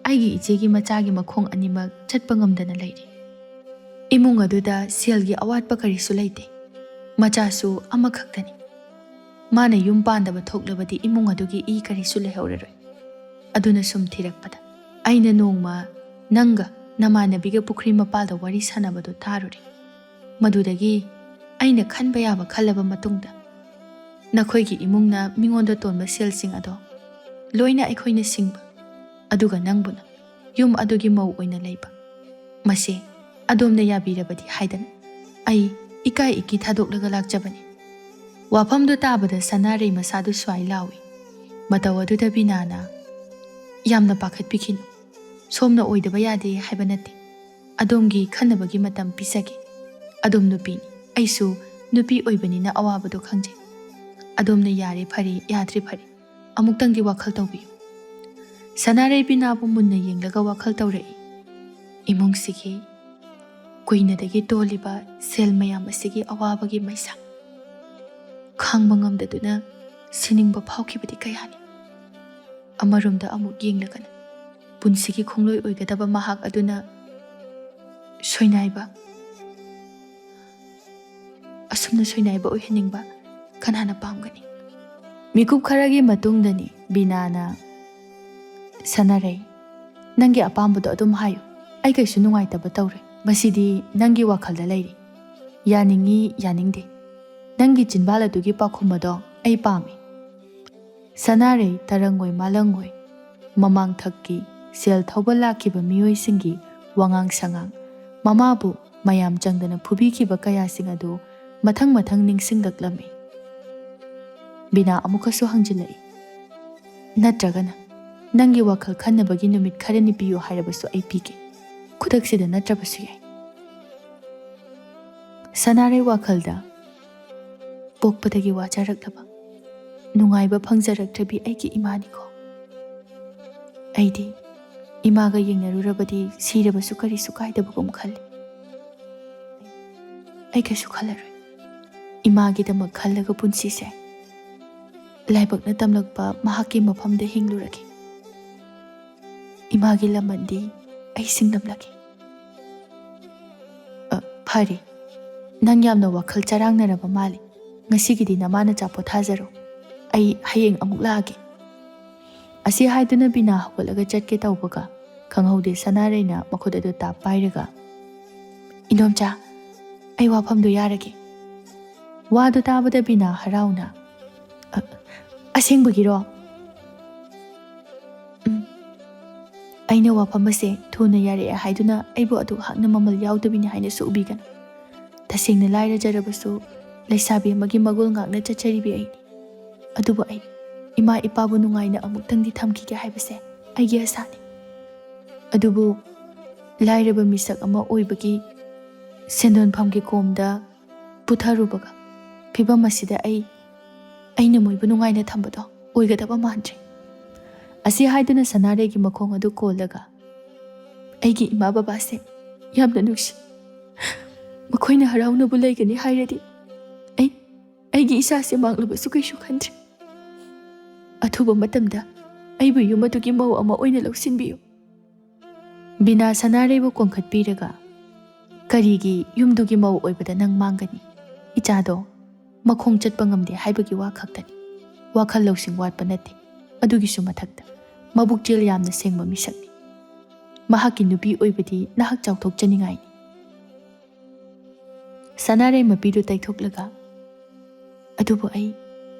ꯑꯩꯒꯤ ꯏꯆꯦꯒꯤ ꯃꯆꯥꯒꯤ ꯃꯈꯣꯡ ꯑꯅꯤꯃꯛ ꯆꯠꯄ ꯉꯝꯗꯅ ꯂꯩꯔꯤ꯫ ꯏꯃꯨꯡ ꯑꯗꯨꯗ ꯁꯦꯜꯒꯤ ꯑꯋꯥꯠꯄ ꯀꯔꯤꯁꯨ ꯂꯩꯇꯦ꯫ ꯃꯆꯥꯁꯨ ꯑꯃꯈꯛꯇꯅꯤ꯫ ꯃꯥꯅ ꯌꯨꯝ ꯄꯥꯟꯗꯕ ꯊꯣꯛꯂꯕꯗꯤ ꯏꯃꯨꯡ ꯑꯗꯨꯒꯤ ꯏ ꯀꯔꯤꯁꯨ ꯂꯩꯍꯧꯔꯔꯣꯏ꯫ ꯑꯗꯨꯅ ꯁꯨꯝ ꯊꯤꯔꯛꯄꯗ ꯑꯩꯅ ꯅꯣꯡꯃ ꯅꯪꯒ ꯅꯃꯥꯟꯅꯕꯤꯒ ꯄꯨꯈ꯭ꯔꯤ ꯃꯄꯥꯜꯗ ꯋꯥꯔꯤ ꯁꯥꯟꯅꯕꯗꯨ ꯇꯥꯔꯨꯔꯦ꯫ ꯃꯗꯨꯗꯒꯤ ꯑꯩꯅ ꯈꯟꯕ ꯌꯥꯕ ꯈꯜꯂꯕ ꯃꯇꯨꯡꯗ ꯅꯈꯣꯏꯒꯤ ꯏꯃꯨꯡꯅ ꯃꯤꯉꯣꯟꯗ ꯇꯣꯟꯕ ꯁꯦꯜꯁꯤꯡ ꯑꯗꯣ ꯂꯣꯏꯅ ꯑꯩꯈꯣꯏꯅ ꯁꯤꯡꯕ, ꯑꯗꯨꯒ ꯅꯪꯕꯨꯅ ꯌꯨꯝ ꯑꯗꯨꯒꯤ ꯃꯧ ꯑꯣꯏꯅ ꯂꯩꯕ, ꯃꯁꯤ ꯑꯗꯣꯝꯅ ꯌꯥꯕꯤꯔꯕꯗꯤ ꯍꯥꯏꯗꯅ ꯑꯩ ꯏꯀꯥꯏ ꯏꯀꯤ ꯊꯥꯗꯣꯛꯂꯒ ꯂꯥꯛꯆꯕꯅꯤ꯫ ꯋꯥꯐꯝꯗꯨ ꯇꯥꯕꯗ ꯁꯅꯥꯔꯩ ꯃꯁꯥꯗꯨ ꯁ꯭ꯋꯥꯏ ꯂꯥꯎꯏ꯫ ꯃꯇꯧ ꯑꯗꯨꯗ ꯕꯤꯅꯥꯅ "ꯌꯥꯝꯅ ꯄꯥꯈꯠꯄꯤꯈꯤꯅꯨ꯫ ꯁꯣꯝꯅ ꯑꯣꯏꯗꯕ ꯌꯥꯗꯦ ꯍꯥꯏꯕ ꯅꯠꯇꯦ꯫ ꯑꯗꯣꯝꯒꯤ ꯈꯟꯅꯕꯒꯤ ꯃꯇꯝ ꯄꯤꯖꯒꯦ꯫ ꯑꯗꯣꯝ ꯅꯨꯄꯤꯅꯤ, ꯑꯩꯁꯨ ꯅꯨꯄꯤ ꯑꯣꯏꯕꯅꯤꯅ ꯑꯋꯥꯕꯗꯣ ꯈꯪꯖꯩ꯫ ꯑꯗꯣꯝꯅ ꯌꯥꯔꯦ ꯐꯔꯦ, ꯌꯥꯗ꯭ꯔꯦ ꯐꯔꯦ, ꯑꯃꯨꯛꯇꯪꯗꯤ ꯋꯥꯈꯜ ꯇꯧꯕꯤꯌꯨ"꯫ ꯁꯅꯥꯔꯩ ꯕꯤꯅꯥꯕꯨ ꯃꯨꯟꯅ ꯌꯦꯡꯂꯒ ꯋꯥꯈꯜ ꯇꯧꯔꯛꯏ꯫ ꯏꯃꯨꯡꯁꯤꯒꯤ ꯀꯨꯏꯅꯗꯒꯤ ꯇꯣꯜꯂꯤꯕ ꯁꯦꯜ ꯃꯌꯥꯝ ꯑꯁꯤꯒꯤ ꯑꯋꯥꯕꯒꯤ ꯃꯩꯁꯥ ꯈꯥꯡꯕ ꯉꯝꯗꯗꯨꯅ ꯁꯤꯅꯤꯡꯕ ꯐꯥꯎꯈꯤꯕꯗꯤ ꯀꯌꯥꯅꯤ꯫ ꯑꯃꯔꯣꯝꯗ ꯑꯃꯨꯛ ꯌꯦꯡꯂꯒꯅ ꯄꯨꯟꯁꯤꯒꯤ ꯈꯣꯡꯂꯣꯏ ꯑꯣꯏꯒꯗꯕ ꯃꯍꯥꯛ ꯑꯗꯨꯅ ꯁꯣꯏꯅꯥꯏꯕ, ꯑꯁꯨꯝꯅ ꯁꯣꯏꯅꯥꯏꯕ ꯑꯣꯏꯍꯟꯅꯤꯡꯕ ꯀꯅꯥꯅ ꯄꯥꯝꯒꯅꯤ? ꯃꯤꯀꯨꯞ ꯈꯔꯒꯤ ꯃꯇꯨꯡꯗꯅꯤ ꯕꯤꯅꯥꯅ "ꯁꯅꯥꯔꯩ, ꯅꯪꯒꯤ ꯑꯄꯥꯝꯕꯗꯣ ꯑꯗꯨꯝ ꯍꯥꯏꯌꯨ꯫ ꯑꯩ ꯀꯩꯁꯨ ꯅꯨꯡꯉꯥꯏꯇꯕ ꯇꯧꯔꯣꯏ꯫ ꯃꯁꯤꯗꯤ ꯅꯪꯒꯤ ꯋꯥꯈꯜꯗ ꯂꯩꯔꯤ꯫ ꯌꯥꯅꯤꯡꯏ, ꯌꯥꯅꯤꯡꯗꯦ, ꯅꯪꯒꯤ ꯆꯤꯟꯕꯥꯜ ꯑꯗꯨꯒꯤ ꯄꯥꯎꯈꯨꯝ ꯑꯗꯣ ꯑꯩ ꯄꯥꯝꯃꯤ"꯫ ꯁꯅꯥꯔꯩ ꯇꯔꯪꯑꯣꯏ ꯃꯥꯂꯪꯑꯣꯏ ꯃꯃꯥꯡꯊꯛꯀꯤ ꯁꯦꯜ ꯊꯧꯕ ꯂꯥꯛꯈꯤꯕ ꯃꯤꯑꯣꯏꯁꯤꯡꯒꯤ ꯋꯥꯉꯥꯡ ꯁꯉꯥꯡ, ꯃꯃꯥꯕꯨ ꯃꯌꯥꯝ ꯆꯪꯗꯅ ꯐꯨꯕꯤꯈꯤꯕ ꯀꯌꯥꯁꯤꯡ ꯑꯗꯨ ꯃꯊꯪ ꯃꯊꯪ ꯅꯤꯡꯁꯤꯡꯂꯛꯂꯝꯃꯤ꯫ ꯕꯤꯅꯥ ꯑꯃꯨꯛꯀꯁꯨ ꯍꯪꯖꯤꯜꯂꯛꯏ꯫ "ꯅꯠꯇ꯭ꯔꯒꯅ ꯅꯪꯒꯤ ꯋꯥꯈꯜ ꯈꯟꯅꯕꯒꯤ ꯅꯨꯃꯤꯠ ꯈꯔꯅꯤ ꯄꯤꯌꯨ ꯍꯥꯏꯔꯕꯁꯨ ꯑꯩ ꯄꯤꯒꯦ꯫ ꯈꯨꯗꯛꯁꯤꯗ ꯅꯠꯇ꯭ꯔꯕꯁꯨ ꯌꯥꯏ"꯫ ꯁꯅꯥꯔꯩ ꯋꯥꯈꯜꯗ ꯄꯣꯛꯄꯗꯒꯤ ꯋꯥꯖꯔꯛꯂꯕ, ꯅꯨꯡꯉꯥꯏꯕ ꯐꯪꯖꯔꯛꯇ꯭ꯔꯕꯤ ꯑꯩꯒꯤ ꯏꯃꯥꯅꯤꯀꯣ꯫ ꯑꯩꯗꯤ ꯏꯃꯥꯒ ꯌꯦꯡꯅꯔꯨꯔꯕꯗꯤ ꯁꯤꯔꯕꯁꯨ ꯀꯔꯤꯁꯨ ꯀꯥꯏꯗꯕꯒꯨꯝ ꯈꯜꯂꯤ꯫ ꯑꯩ ꯀꯩꯁꯨ ꯈꯜꯂꯔꯣꯏ꯫ ꯏꯃꯥꯒꯤꯗꯃꯛ ꯈꯜꯂꯒ ꯄꯨꯟꯁꯤꯁꯦ ꯂꯥꯏꯕꯛꯅ ꯇꯝꯂꯛꯄ ꯃꯍꯥꯛꯀꯤ ꯃꯐꯝꯗ ꯍꯤꯡꯂꯨꯔꯒꯦ꯫ ꯏꯃꯥꯒꯤ ꯂꯃꯟꯗꯤ ꯑꯩ ꯁꯤꯡꯅꯝꯂꯒꯦ꯫ ꯐꯔꯦ, ꯅꯪ ꯌꯥꯝꯅ ꯋꯥꯈꯜ ꯆꯔꯥꯡꯅꯔꯕ ꯃꯥꯜꯂꯤ꯫ ꯉꯁꯤꯒꯤꯗꯤ ꯅꯃꯥꯅꯆꯥ ꯄꯣꯊꯥꯖꯔꯣ꯫ ꯑꯩ ꯍꯌꯦꯡ ꯑꯃꯨꯛ ꯂꯥꯛꯑꯒꯦ"꯫ ꯑꯁꯤ ꯍꯥꯏꯗꯨꯅ ꯕꯤꯅꯥ ꯍꯧꯒꯠꯂꯒ ꯆꯠꯀꯦ ꯇꯧꯕꯒ ꯈꯪꯍꯧꯗꯦ ꯁꯅꯥꯔꯩꯅ ꯃꯈꯨꯠ ꯑꯗꯨ ꯇꯥꯞ ꯄꯥꯏꯔꯒ "ꯏꯟꯗꯣꯝꯆꯥ, ꯑꯩ ꯋꯥꯐꯝꯗꯨ ꯌꯥꯔꯒꯦ"꯫ ꯋꯥꯗꯨ ꯇꯥꯕꯗ ꯕꯤꯅꯥ ꯍꯔꯥꯎꯅ "ꯑꯁꯦꯡꯕꯒꯤꯔꯣ?" "ꯑꯩꯅ ꯋꯥꯐꯝ ꯑꯁꯦ ꯊꯨꯅ ꯌꯥꯔꯛꯑꯦ ꯍꯥꯏꯗꯨꯅ ꯑꯩꯕꯨ ꯑꯗꯨꯛ ꯃꯃꯜ ꯌꯥꯎꯗꯕꯤꯅꯤ ꯍꯥꯏꯅꯁꯨ ꯎꯕꯤꯒꯅꯨ꯫ ꯇꯁꯦꯡꯅ ꯂꯥꯏꯔꯖꯔꯕꯁꯨ ꯂꯩꯁꯥꯕꯤ ꯑꯃꯒꯤ ꯃꯒꯨꯜ ꯉꯥꯛꯅ ꯆꯠꯆꯔꯤꯕꯤ ꯑꯩꯅꯤ꯫ ꯑꯗꯨꯕꯨ ꯑꯩ ꯏꯃꯥ ꯏꯄꯥꯕꯨ ꯅꯨꯡꯉꯥꯏꯅ ꯑꯃꯨꯛꯇꯪꯗꯤ ꯊꯝꯈꯤꯒꯦ ꯍꯥꯏꯕꯁꯦ ꯑꯩꯒꯤ ꯑꯁꯥꯅꯤ꯫ ꯑꯗꯨꯕꯨ ꯂꯥꯏꯔꯕ ꯃꯤꯁꯛ ꯑꯃ ꯑꯣꯏꯕꯒꯤ ꯁꯦꯟꯗꯣꯟꯐꯝꯒꯤ ꯀꯣꯝꯗ ꯄꯨꯊꯔꯨꯕꯒ ꯐꯤꯚꯝ ꯑꯁꯤꯗ ꯑꯩꯅ ꯃꯣꯏꯕꯨ ꯅꯨꯡꯉꯥꯏꯅ ꯊꯝꯕꯗꯣ ꯑꯣꯏꯒꯗꯕ ꯃꯥꯟꯗ꯭ꯔꯦ"꯫ ꯑꯁꯤ ꯍꯥꯏꯗꯨꯅ ꯁꯅꯥꯔꯩꯒꯤ ꯃꯈꯣꯡ ꯑꯗꯨ ꯀꯣꯜꯂꯒ "ꯑꯩꯒꯤ ꯏꯃꯥ ꯕꯕꯥꯁꯦ ꯌꯥꯝꯅ ꯅꯨꯡꯁꯤ꯫ ꯃꯈꯣꯏꯅ ꯍꯔꯥꯎꯅꯕꯨ ꯂꯩꯒꯅꯤ ꯍꯥꯏꯔꯗꯤ ꯑꯩꯒꯤ ꯏꯆꯥꯁꯦ ꯃꯥꯡꯂꯕꯁꯨ ꯀꯩꯁꯨ ꯈꯟꯗ꯭ꯔꯦ꯫ ꯑꯊꯨꯕ ꯃꯇꯝꯗ ꯑꯩꯕꯨ ꯌꯨꯝ ꯑꯗꯨꯒꯤ ꯃꯧ ꯑꯃ ꯑꯣꯏꯅ ꯂꯧꯁꯤꯟꯕꯤꯌꯨ"꯫ ꯕꯤꯅꯥ ꯁꯅꯥꯔꯩꯕꯨ ꯀꯣꯟꯈꯠꯄꯤꯔꯒ "ꯀꯔꯤꯒꯤ ꯌꯨꯝꯗꯨꯒꯤ ꯃꯧ ꯑꯣꯏꯕꯗ ꯅꯪ ꯃꯥꯡꯒꯅꯤ? ꯏꯆꯥꯗꯣ ꯃꯈꯣꯡ ꯆꯠꯄ ꯉꯝꯗꯦ ꯍꯥꯏꯕꯒꯤ ꯋꯥ ꯈꯛꯇꯅꯤ꯫ ꯋꯥꯈꯜ ꯂꯧꯁꯤꯡ ꯋꯥꯠꯄ ꯅꯠꯇꯦ꯫ ꯑꯗꯨꯒꯤꯁꯨ ꯃꯊꯛꯇ ꯃꯕꯨꯛꯆꯦꯜ ꯌꯥꯝꯅ ꯁꯦꯡꯕ ꯃꯤꯁꯛꯅꯤ꯫ ꯃꯍꯥꯛꯀꯤ ꯅꯨꯄꯤ ꯑꯣꯏꯕꯗꯤ ꯅꯍꯥꯛ ꯆꯥꯎꯊꯣꯛꯆꯅꯤꯡꯉꯥꯏꯅꯤ"꯫ ꯁꯅꯥꯔꯩ ꯃꯄꯤꯗꯨ ꯇꯩꯊꯣꯛꯂꯒ "ꯑꯗꯨꯕꯨ ꯑꯩ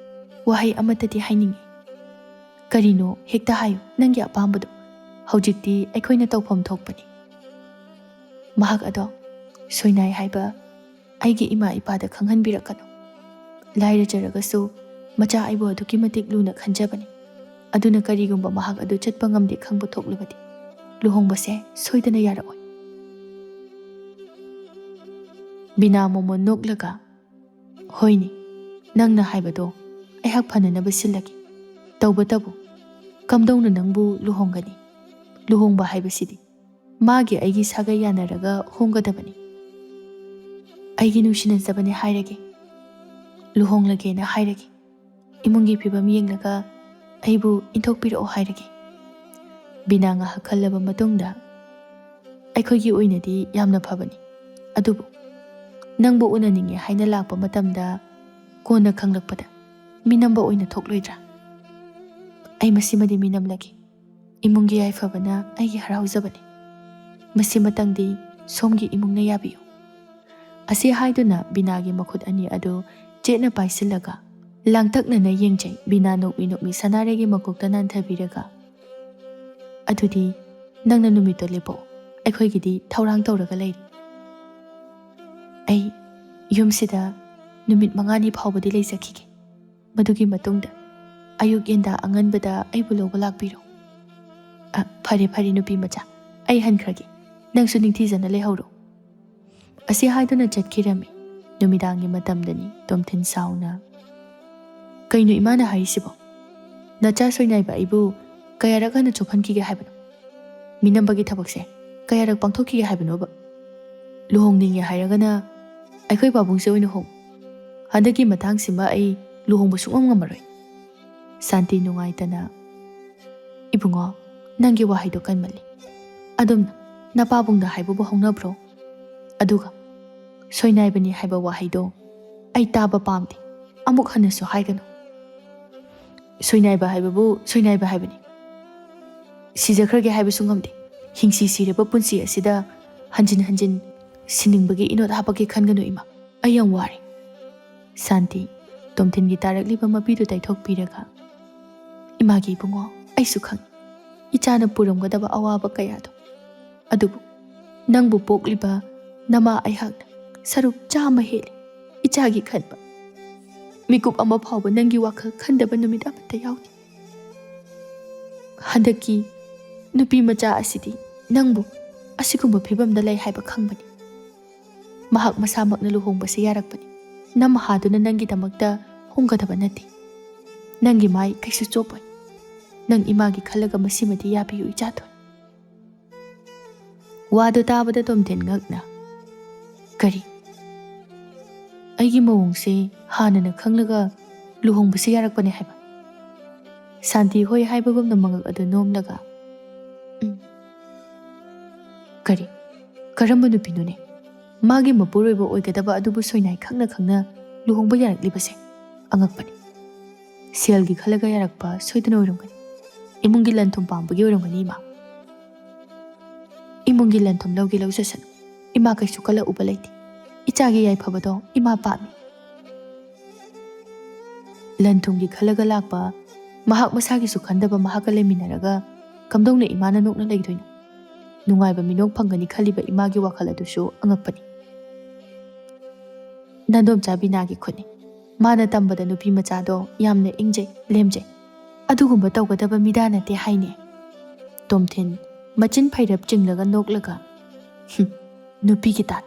ꯋꯥꯍꯩ ꯑꯃꯠꯇꯗꯤ ꯍꯥꯏꯅꯤꯡꯉꯤ"꯫ "ꯀꯔꯤꯅꯣ ꯍꯦꯛꯇ ꯍꯥꯏꯌꯨ, ꯅꯪꯒꯤ ꯑꯄꯥꯝꯕꯗꯣ꯫ ꯍꯧꯖꯤꯛꯇꯤ ꯑꯩꯈꯣꯏꯅ ꯇꯧꯐꯝ ꯊꯣꯛꯄꯅꯤ꯫ ꯃꯍꯥꯛ ꯑꯗꯣ ꯁꯣꯏꯅꯥꯏ ꯍꯥꯏꯕ ꯑꯩꯒꯤ ꯏꯃꯥ ꯏꯄꯥꯗ ꯈꯪꯍꯟꯕꯤꯔꯛꯀꯅꯨ꯫ ꯂꯥꯏꯔꯖꯔꯒꯁꯨ ꯃꯆꯥ ꯑꯩꯕꯨ ꯑꯗꯨꯛꯀꯤ ꯃꯇꯤꯛ ꯂꯨꯅ ꯈꯟꯖꯕꯅꯤ꯫ ꯑꯗꯨꯅ ꯀꯔꯤꯒꯨꯝꯕ ꯃꯍꯥꯛ ꯑꯗꯨ ꯆꯠꯄ ꯉꯝꯗꯦ ꯈꯪꯕ ꯊꯣꯛꯂꯕꯗꯤ ꯂꯨꯍꯣꯡꯕꯁꯦ ꯁꯣꯏꯗꯅ ꯌꯥꯔꯛꯑꯣꯏ"꯫ ꯕꯤꯅꯥ ꯃꯣꯃꯣꯟ ꯅꯣꯛꯂꯒ "ꯍꯣꯏꯅꯦ, ꯅꯪꯅ ꯍꯥꯏꯕꯗꯣ ꯑꯩꯍꯥꯛ ꯐꯅꯅꯕ ꯁꯤꯜꯂꯒꯦ꯫ ꯇꯧꯕꯇꯕꯨ ꯀꯝꯗꯧꯅ ꯅꯪꯕꯨ ꯂꯨꯍꯣꯡꯒꯅꯤ? ꯂꯨꯍꯣꯡꯕ ꯍꯥꯏꯕꯁꯤꯗꯤ ꯃꯥꯒꯤ ꯑꯩꯒꯤ ꯁꯥꯒꯩ ꯌꯥꯅꯔꯒ ꯍꯣꯡꯒꯗꯕꯅꯤ꯫ ꯑꯩꯒꯤ ꯅꯨꯡꯁꯤꯅꯖꯕꯅꯦ ꯍꯥꯏꯔꯒꯦ, ꯂꯨꯍꯣꯡꯂꯒꯦꯅ ꯍꯥꯏꯔꯒꯦ꯫ ꯏꯃꯨꯡꯒꯤ ꯐꯤꯕꯝ ꯌꯦꯡꯂꯒ ꯑꯩꯕꯨ ꯏꯟꯊꯣꯛꯄꯤꯔꯛꯑꯣ ꯍꯥꯏꯔꯒꯦ? ꯕꯤꯅꯥ ꯉꯥꯏꯍꯥꯛ ꯈꯜꯂꯕ ꯃꯇꯨꯡꯗ ꯑꯩꯈꯣꯏꯒꯤ ꯑꯣꯏꯅꯗꯤ ꯌꯥꯝꯅ ꯐꯕꯅꯤ, ꯑꯗꯨꯕꯨ ꯅꯪꯕꯨ ꯎꯅꯅꯤꯡꯉꯦ ꯍꯥꯏꯅ ꯂꯥꯛꯄ ꯃꯇꯝꯗ ꯀꯣꯟꯅ ꯈꯪꯂꯛꯄꯗ ꯃꯤꯅꯝꯕ ꯑꯣꯏꯅ ꯊꯣꯛꯂꯣꯏꯗ꯭ꯔꯥ? ꯑꯩ ꯃꯁꯤꯃꯗꯤ ꯃꯤꯅꯝꯂꯒꯦ꯫ ꯏꯃꯨꯡꯒꯤ ꯌꯥꯏꯐꯕꯅ ꯑꯩꯒꯤ ꯍꯔꯥꯎꯖꯕꯅꯤ, ꯃꯁꯤꯃꯇꯪꯗꯤ ꯁꯣꯝꯒꯤ ꯏꯃꯨꯡꯅ ꯌꯥꯕꯤꯌꯨ꯫ ꯑꯁꯤ ꯍꯥꯏꯗꯨꯅ ꯕꯤꯅꯥꯒꯤ ꯃꯈꯨꯠ ꯑꯅꯤ ꯑꯗꯨ ꯆꯦꯠꯅ ꯄꯥꯏꯁꯤꯜꯂꯒ ꯂꯥꯡꯇꯛꯅꯅ ꯌꯦꯡꯖꯩ꯫ ꯕꯤꯅꯥ ꯅꯣꯛꯃꯤ ꯅꯣꯛꯃꯤ ꯁꯅꯥꯔꯩꯒꯤ ꯃꯀꯣꯛꯇ ꯅꯥꯟꯊꯕꯤꯔꯒ, ꯑꯗꯨꯗꯤ ꯅꯪꯅ ꯅꯨꯃꯤꯠꯇꯣ ꯂꯦꯞꯄꯛꯑꯣ, ꯑꯩꯈꯣꯏꯒꯤꯗꯤ ꯊꯧꯔꯥꯡ ꯇꯧꯔꯒ ꯂꯩꯔꯤ꯫ ꯑꯩ ꯌꯨꯝꯁꯤꯗ ꯅꯨꯃꯤꯠ 5ꯅꯤ ꯐꯥꯎꯕꯗꯤ ꯂꯩꯖꯈꯤꯒꯦ, ꯃꯗꯨꯒꯤ ꯃꯇꯨꯡꯗ ꯑꯌꯨꯛ ꯌꯦꯟꯗꯥ ꯑꯉꯟꯕꯗ ꯑꯩꯕꯨ ꯂꯧꯕ ꯂꯥꯛꯄꯤꯔꯣ꯫ ꯐꯔꯦ ꯐꯔꯦ ꯅꯨꯄꯤ ꯃꯆꯥ, ꯑꯩ ꯍꯟꯈ꯭ꯔꯒꯦ, ꯅꯪꯁꯨ ꯅꯤꯡꯊꯤꯖꯅ ꯂꯩꯍꯧꯔꯣ꯫ ꯑꯁꯤ ꯍꯥꯏꯗꯨꯅ ꯆꯠꯈꯤꯔꯝꯃꯤ꯫ ꯅꯨꯃꯤꯗꯥꯡꯒꯤ ꯃꯇꯝꯗꯅꯤ ꯇꯣꯝꯊꯤꯟ ꯁꯥꯎꯅ, ꯀꯩꯅꯣ ꯏꯃꯥꯅ ꯍꯥꯏꯔꯤꯁꯤꯕꯣ? ꯅꯆꯥ ꯁꯣꯏꯅꯥꯏꯕ ꯑꯩꯕꯨ ꯀꯌꯥꯔꯛ ꯍꯟꯅ ꯆꯣꯞꯍꯟꯈꯤꯒꯦ ꯍꯥꯏꯕꯅꯣ? ꯃꯤꯅꯝꯕꯒꯤ ꯊꯕꯛꯁꯦ ꯀꯌꯥꯔꯛ ꯄꯥꯡꯊꯣꯛꯈꯤꯒꯦ ꯍꯥꯏꯕꯅꯣꯕ? ꯂꯨꯍꯣꯡꯅꯤꯡꯉꯦ ꯍꯥꯏꯔꯒꯅ ꯑꯩꯈꯣꯏ ꯄꯥꯕꯨꯡꯁꯦ ꯑꯣꯏꯅ ꯍꯣꯡꯉꯨ꯫ ꯍꯟꯗꯛꯀꯤ ꯃꯇꯥꯡꯁꯤꯃ ꯑꯩ ꯂꯨꯍꯣꯡꯕ ꯁꯨꯡꯉꯝ ꯉꯝꯃꯔꯣꯏ꯫ ꯁꯥꯟꯇꯤ ꯅꯨꯡꯉꯥꯏꯇꯅ, ꯏꯕꯨꯡꯉꯣ, ꯅꯪꯒꯤ ꯋꯥꯍꯩꯗꯣ ꯀꯟꯃꯜꯂꯤ, ꯑꯗꯨꯝꯅ ꯅꯄꯥꯕꯨꯡꯗ ꯍꯥꯏꯕꯕꯨ ꯍꯧꯅꯕ꯭ꯔꯣ? ꯑꯗꯨꯒ ꯁꯣꯏꯅꯥꯏꯕꯅꯤ ꯍꯥꯏꯕ ꯋꯥꯍꯩꯗꯣ ꯑꯩ ꯇꯥꯕ ꯄꯥꯝꯗꯦ, ꯑꯃꯨꯛ ꯍꯟꯅꯁꯨ ꯍꯥꯏꯒꯅꯨ꯫ ꯁꯣꯏꯅꯥꯏꯕ ꯍꯥꯏꯕꯕꯨ ꯁꯣꯏꯅꯥꯏꯕ ꯍꯥꯏꯕꯅꯤ, ꯁꯤꯖꯈ꯭ꯔꯒꯦ ꯍꯥꯏꯕꯁꯨ ꯉꯝꯗꯦ꯫ ꯍꯤꯡꯁꯤ ꯁꯤꯔꯕ ꯄꯨꯟꯁꯤ ꯑꯁꯤꯗ ꯍꯟꯖꯤꯟ ꯍꯟꯖꯤꯟ ꯁꯤꯅꯤꯡꯕꯒꯤ ꯏꯅꯣꯠ ꯍꯥꯞꯄꯛꯀꯦ ꯈꯟꯒꯅꯨ ꯏꯃꯥ, ꯑꯩ ꯌꯥꯝ ꯋꯥꯔꯦ꯫ ꯁꯥꯟꯇꯤ ꯇꯣꯝꯊꯤꯟꯒꯤ ꯇꯥꯔꯛꯂꯤꯕ ꯃꯄꯤꯗꯨ ꯇꯩꯊꯣꯛꯄꯤꯔꯒ, ꯏꯃꯥꯒꯤ ꯏꯕꯨꯡꯉꯣ, ꯑꯩꯁꯨ ꯈꯪꯏ ꯏꯆꯥꯅ ꯄꯨꯔꯝꯒꯗꯕ ꯑꯋꯥꯕ ꯀꯌꯥꯗꯣ, ꯑꯗꯨꯕꯨ ꯅꯪꯕꯨ ꯄꯣꯛꯂꯤꯕ ꯅꯃꯥ ꯑꯩꯍꯥꯛꯅ ꯁꯔꯨꯛ 100 ꯍꯦꯜꯂꯤ ꯏꯆꯥꯒꯤ ꯈꯟꯕ꯫ ꯃꯤꯀꯨꯞ ꯑꯃ ꯐꯥꯎꯕ ꯅꯪꯒꯤ ꯋꯥꯈꯜ ꯈꯟꯗꯕ ꯅꯨꯃꯤꯠ ꯑꯃꯠꯇ ꯌꯥꯎꯗꯦ꯫ ꯍꯟꯗꯛꯀꯤ ꯅꯨꯄꯤ ꯃꯆꯥ ꯑꯁꯤꯗꯤ ꯅꯪꯕꯨ ꯑꯁꯤꯒꯨꯝꯕ ꯐꯤꯕꯝꯗ ꯂꯩ ꯍꯥꯏꯕ ꯈꯪꯕꯅꯤ꯫ ꯃꯍꯥꯛ ꯃꯁꯥꯃꯛꯅ ꯂꯨꯍꯣꯡꯕꯁꯦ ꯌꯥꯔꯛꯄꯅꯤ, ꯅꯝꯍꯥꯗꯨꯅ ꯅꯪꯒꯤꯗꯃꯛꯇ ꯍꯣꯡꯒꯗꯕ ꯅꯠꯇꯦ꯫ ꯅꯪꯒꯤ ꯃꯥꯏ ꯀꯩꯁꯨ ꯆꯣꯞꯄꯣꯏ꯫ ꯅꯪ ꯏꯃꯥꯒꯤ ꯈꯜꯂꯒ ꯃꯁꯤꯃꯗꯤ ꯌꯥꯕꯤꯌꯨ ꯏꯆꯥꯊꯣꯏ꯫ ꯋꯥꯗꯨ ꯇꯥꯕꯗ ꯇꯣꯝꯊꯤꯟ ꯉꯛꯅ, ꯀꯔꯤ? ꯑꯩꯒꯤ ꯃꯑꯣꯡꯁꯦ ꯍꯥꯟꯅꯅ ꯈꯪꯂꯒ ꯂꯨꯍꯣꯡꯕꯁꯦ ꯌꯥꯔꯛꯄꯅꯦ ꯍꯥꯏꯕ? ꯁꯥꯟꯇꯤ ꯍꯣꯏ ꯍꯥꯏꯕꯒꯨꯝꯅ ꯃꯉꯛ ꯑꯗꯨ ꯅꯣꯝꯂꯒ, ꯀꯔꯤ? ꯀꯔꯝꯕ ꯅꯨꯄꯤꯅꯣꯅꯦ? ꯃꯥꯒꯤ ꯃꯄꯨꯔꯣꯏꯕ ꯑꯣꯏꯒꯗꯕ ꯑꯗꯨꯕꯨ ꯁꯣꯏꯅꯥꯏ ꯈꯪꯅ ꯈꯪꯅ ꯂꯨꯍꯣꯡꯕ ꯌꯥꯔꯛꯂꯤꯕꯁꯦ ꯑꯉꯛꯄꯅꯤ꯫ ꯁꯦꯜꯒꯤ ꯈꯜꯂꯒ ꯌꯥꯔꯛꯄ ꯁꯣꯏꯗꯅ ꯑꯣꯏꯔꯝꯒꯅꯤ, ꯏꯃꯨꯡꯒꯤ ꯂꯟ ꯊꯨꯝ ꯄꯥꯝꯕꯒꯤ ꯑꯣꯏꯔꯝꯒꯅꯤ ꯏꯃꯥ꯫ ꯏꯃꯨꯡꯒꯤ ꯂꯟ ꯊꯨꯝ ꯂꯧꯒꯦ ꯂꯧꯖꯁꯅꯨ, ꯏꯃꯥ ꯀꯩꯁꯨ ꯀꯜꯂꯛꯎꯕ ꯂꯩꯇꯦ꯫ ꯏꯆꯥꯒꯤ ꯌꯥꯏꯐꯕꯗꯣ ꯏꯃꯥ ꯄꯥꯝꯃꯤ꯫ ꯂꯟ ꯊꯨꯝꯒꯤ ꯈꯜꯂꯒ ꯂꯥꯛꯄ ꯃꯍꯥꯛ ꯃꯁꯥꯒꯤꯁꯨ ꯈꯟꯗꯕ ꯃꯍꯥꯛꯀ ꯂꯩꯃꯤꯟꯅꯔꯒ ꯀꯝꯗꯧꯅ ꯏꯃꯥꯅ ꯅꯣꯛꯅ ꯂꯩꯗꯣꯏꯅꯣ? ꯅꯨꯡꯉꯥꯏꯕ ꯃꯤꯅꯣꯛ ꯐꯪꯒꯅꯤ ꯈꯜꯂꯤꯕ ꯏꯃꯥꯒꯤ ꯋꯥꯈꯜ ꯑꯗꯨꯁꯨ ꯑꯉꯛꯄꯅꯤ꯫ ꯅꯥꯗꯣꯝꯆꯥ ꯕꯤꯅꯥꯒꯤ ꯈꯨꯠꯅꯤ, ꯃꯥꯅ ꯇꯝꯕꯗ ꯅꯨꯄꯤ ꯃꯆꯥꯗꯣ ꯌꯥꯝꯅ ꯏꯪꯖꯩ ꯂꯦꯝꯖꯩ, ꯑꯗꯨꯒꯨꯝꯕ ꯇꯧꯒꯗꯕ ꯃꯤꯗꯥ ꯅꯠꯇꯦ ꯍꯥꯏꯅꯦ꯫ ꯇꯣꯝꯊꯤꯟ ꯃꯆꯤꯟ ꯐꯩꯔꯞ ꯆꯤꯡꯂꯒ ꯅꯣꯛꯂꯒ, ꯅꯨꯄꯤꯒꯤ ꯇꯥꯠ꯫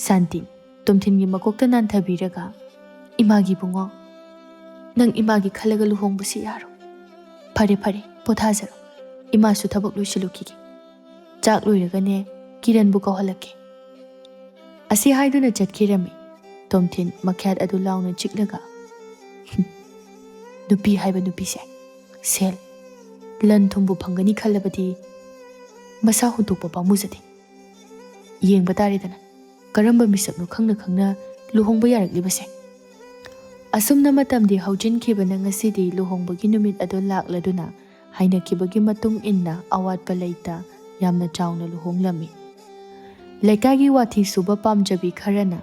ꯁꯥꯟꯇꯤ ꯇꯣꯝꯊꯤꯟꯒꯤ ꯃꯀꯣꯛꯇ ꯅꯥꯟꯊꯕꯤꯔꯒ, ꯏꯃꯥꯒꯤ ꯏꯕꯨꯡꯉꯣ, ꯅꯪ ꯏꯃꯥꯒꯤ ꯈꯜꯂꯒ ꯂꯨꯍꯣꯡꯕꯁꯤ ꯌꯥꯔꯣ꯫ ꯐꯔꯦ ꯐꯔꯦ, ꯄꯣꯊꯥꯖꯔꯣ, ꯏꯃꯥꯁꯨ ꯊꯕꯛ ꯂꯣꯏꯁꯤꯜꯂꯨꯈꯤꯒꯦ꯫ ꯆꯥꯛ ꯂꯣꯏꯔꯒꯅꯦ ꯀꯤꯔꯟꯕꯨ ꯀꯧꯍꯜꯂꯛꯀꯦ꯫ ꯑꯁꯤ ꯍꯥꯏꯗꯨꯅ ꯆꯠꯈꯤꯔꯝꯃꯤ꯫ ꯇꯣꯝꯊꯤꯟ ꯃꯈ꯭ꯌꯥꯠ ꯑꯗꯨ ꯂꯥꯎꯅ ꯆꯤꯛꯂꯒ, ꯅꯨꯄꯤ ꯍꯥꯏꯕ ꯅꯨꯄꯤꯁꯦ ꯁꯦꯜ, ꯂꯟ ꯊꯨꯝꯕꯨ ꯐꯪꯒꯅꯤ ꯈꯜꯂꯕꯗꯤ ꯃꯁꯥ ꯍꯨꯟꯇꯣꯛꯄ ꯄꯥꯝꯃꯨꯖꯗꯦ꯫ ꯌꯦꯡꯕ ꯇꯥꯔꯦꯗꯅ ꯀꯔꯝꯕ ꯃꯤꯁꯛꯅꯣ ꯈꯪꯅ ꯈꯪꯅ ꯂꯨꯍꯣꯡꯕ ꯌꯥꯔꯛꯂꯤꯕꯁꯦ꯫ ꯑꯁꯨꯝꯅ ꯃꯇꯝꯗꯤ ꯍꯧꯖꯤꯟꯈꯤꯕꯅ ꯉꯁꯤꯗꯤ ꯂꯨꯍꯣꯡꯕꯒꯤ ꯅꯨꯃꯤꯠ ꯑꯗꯨ ꯂꯥꯛꯂꯗꯨꯅ ꯍꯥꯏꯅꯈꯤꯕꯒꯤ ꯃꯇꯨꯡ ꯏꯟꯅ ꯑꯋꯥꯠꯄ ꯂꯩꯇ ꯌꯥꯝꯅ ꯆꯥꯎꯅ ꯂꯨꯍꯣꯡꯂꯝꯃꯤ꯫ ꯂꯩꯀꯥꯏꯒꯤ ꯋꯥꯊꯤ ꯁꯨꯕ ꯄꯥꯝꯖꯕꯤ ꯈꯔꯅ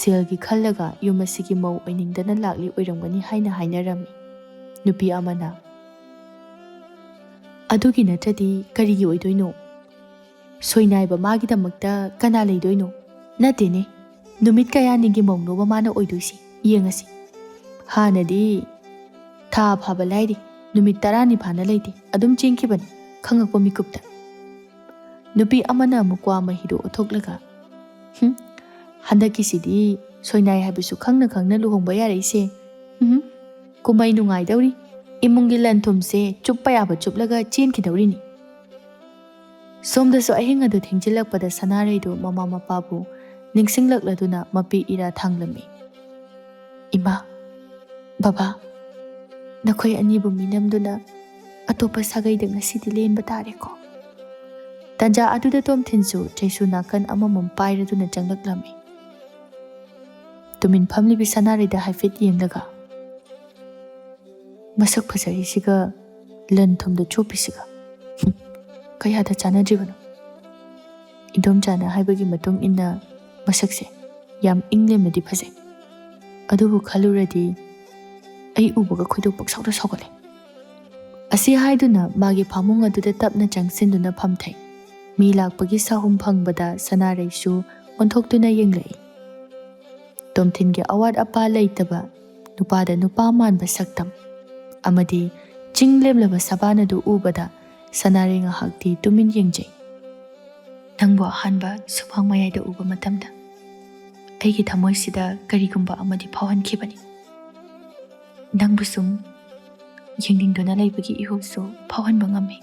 ꯁꯦꯜꯒꯤ ꯈꯜꯂꯒ ꯌꯨꯝ ꯑꯁꯤꯒꯤ ꯃꯧ ꯑꯣꯏꯅꯤꯡꯗꯅ ꯂꯥꯛꯂꯤ ꯑꯣꯏꯔꯝꯒꯅꯤ ꯍꯥꯏꯅ ꯍꯥꯏꯅꯔꯝꯃꯤ꯫ ꯅꯨꯄꯤ ꯑꯃꯅ, ꯑꯗꯨꯒꯤ ꯅꯠꯇ꯭ꯔꯗꯤ ꯀꯔꯤꯒꯤ ꯑꯣꯏꯗꯣꯏꯅꯣ? ꯁꯣꯏꯅꯥꯏꯕ ꯃꯥꯒꯤꯗꯃꯛꯇ ꯀꯅꯥ ꯂꯩꯗꯣꯏꯅꯣ? ꯅꯠꯇꯦꯅꯦ, ꯅꯨꯃꯤꯠ ꯀꯌꯥꯅꯤꯒꯤ ꯃꯧꯅꯣꯕ ꯃꯥꯅ ꯑꯣꯏꯗꯣꯏꯁꯤ? ꯌꯦꯡꯉꯁꯤ꯫ ꯍꯥꯟꯅꯗꯤ ꯊꯥ ꯐꯥꯕ ꯂꯥꯏꯔꯤ, ꯅꯨꯃꯤꯠ 10ꯅꯤ ꯐꯥꯅ ꯂꯩꯇꯦ, ꯑꯗꯨꯝ ꯆꯦꯟꯈꯤꯕꯅꯤ ꯈꯪꯉꯛꯄ ꯃꯤꯀꯨꯞꯇ꯫ ꯅꯨꯄꯤ ꯑꯃꯅ ꯑꯃꯨꯛ ꯀ꯭ꯋꯥ ꯃꯍꯤꯗꯨ ꯑꯣꯠꯊꯣꯛꯂꯒ, ꯍꯟꯗꯛꯀꯤꯁꯤꯗꯤ ꯁꯣꯏꯅꯥꯏ ꯍꯥꯏꯕꯁꯨ ꯈꯪꯅ ꯈꯪꯅ ꯂꯨꯍꯣꯡꯕ ꯌꯥꯔꯛꯏꯁꯦ, ꯀꯨꯝꯍꯩ ꯅꯨꯡꯉꯥꯏꯗꯧꯔꯤ, ꯏꯃꯨꯡꯒꯤ ꯂꯟ ꯊꯨꯝꯁꯦ ꯆꯨꯞꯄ ꯌꯥꯕ ꯆꯨꯞꯂꯒ ꯆꯦꯟꯈꯤꯗꯧꯔꯤꯅꯤ꯫ ꯁꯣꯝꯗꯁꯨ ꯑꯍꯤꯡ ꯑꯗꯨ ꯊꯦꯡꯖꯤꯜꯂꯛꯄꯗ ꯁꯅꯥꯔꯩꯗꯨ ꯃꯃꯥ ꯃꯄꯥꯕꯨ ꯅꯤꯡꯁꯤꯡꯂꯛꯂꯗꯨꯅ ꯃꯄꯤ ꯏꯔꯥ ꯊꯥꯡꯂꯝꯃꯤ꯫ ꯏꯃꯥ, ꯕꯕꯥ, Nakhoi anibu minamduna atopa sagayda ngasidi lenba tareko. Tanja aduda Tomthinsu Jaisu nakan amamam pairaduna changlaklami. Tumin phamli bi Sanarida haifet yenglaga. Masak phasarisiga lan thumda chopisiga. Kayada chanadribano. Indomchana haibagi matung inna masakse yam inglemnadi phasai. Adubu khaluradi ai ubaga khoidok paksawda sawgale. Asi haiduna magi phamung aduda tapna changsinduna phamthai. Mi lakpagi sahum phangbada Sanaraisu onthoktuna yenglai. Tomthingi awad apa laitaba nupada nupa manba saktam. Amadi chinglemlaba sabanadu ubada Sanarai ngahakti tumin yengjai. Nangbo ahanba subhang mayayda uba matamda. Aigi thamoisida karigumba amadi phawhankibani. Nangbusung yengdingduna laibagi ihobsu phawhanba ngame.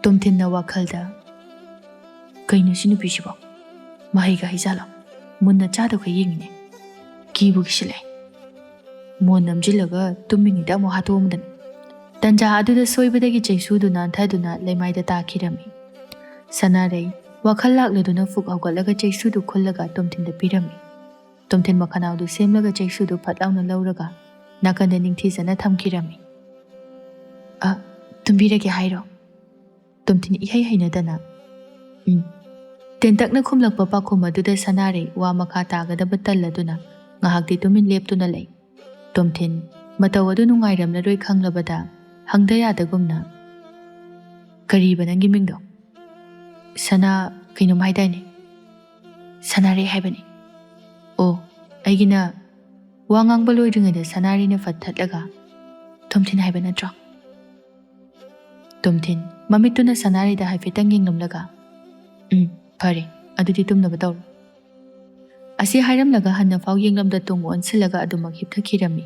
Tomthinna wakhalda kaino sinu bisibo mahaiga hijalo munna chado ka yengine kibu gisile mon namjilaga tummingida mo hatomdan tanja aduda soibadagi Jaisu nanthaduna leimaida takhirami. Sanarai wakhal lakladuna fuk hawgalaga Jaisu khullaga Tomthinda pirami. Tomthin makhanawdu semlaga Jaisu phatlawna lawraga nakanda ningthijana thamkirami. Tumbirage hairo. Tomthin ihai hainadana. Tentakna khumlakpa pakhum aduda Sanarai wa makha tagadaba talladuna ngahakti tumin leptuna lei. Tomthin mataw adu nungairamlaroi khanglabada hangda yadagumna. Kariba nangi mingdo? Sana kainum haidayne. Sanarai haibani. O aigina wa ngangbal oidringada Sanarai na fathatlaga Tomthin haiba natro. Tomthin mamituna Sanarai da haifetang yenglamlaga. Pare adudi tumnaba tawro. Asi hairamlaga hanna faw yenglamda tung onsilaga adumak hipthakirami.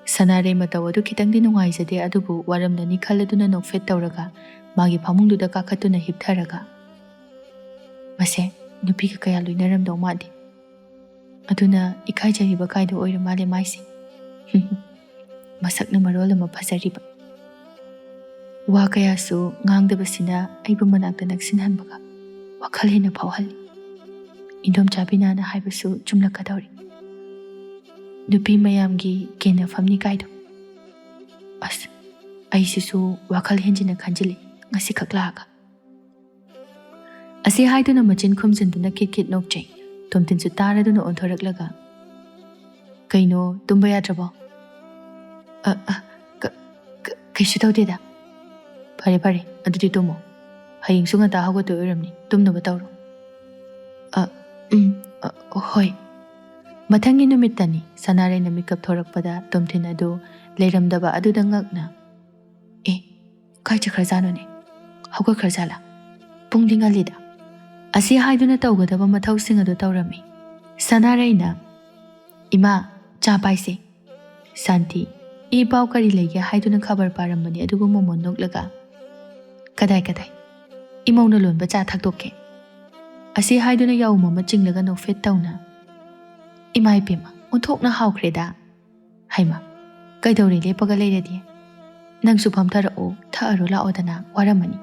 Sanarai mataw adu khitangdi nungaizade adubu waramdani khalladuna nokfet tawraga magi phamungduda kakhatuna hiptharaga. Mase nupiga kaya loinaramdaw madi. Aduna ikaijariba kaido oira male maisi. Masakna marol ama phazariba. Wa kayasu ngangdabasina aibu manakta naksinhanbaga wakhal hena phawhali. Indomchabinana haibasu chumlakadawri. Nupi mayamgi kena famni kaido. As aisisu wakhal henjina khanjili ngasi khaklaga. Asi haiduna machin khumjinduna kit nokjai. Tomthinsu taraduna onthoraklaga. Kaino tumba yadrabo? Kaisu tawdeda. Pare adudi tumo. Haying sunga ta hago to oiramni tumnaba tawro. Hoi. Mathangi numittani Sanarai na mikap thorakpada Tomthin adu leiramdaba aduda ngakna. Kai chakhrajano ne. Hago kharjala. Pungdinga lida. Asi haiduna tawgadaba mathawsing adu tawrami. Sanarai na Ima cha paise. Santi pau kari lege haiduna khabar parambani adugu momon noklaga. Kadai imauna lonba cha thaktoke. Asi haiduna yauma machinglaga nokfet tawna. Ima ipema onthokna hawkreda. Haima kaidawri lepaga leiradi. Nangsu phamtharao thaaro laodana waramani.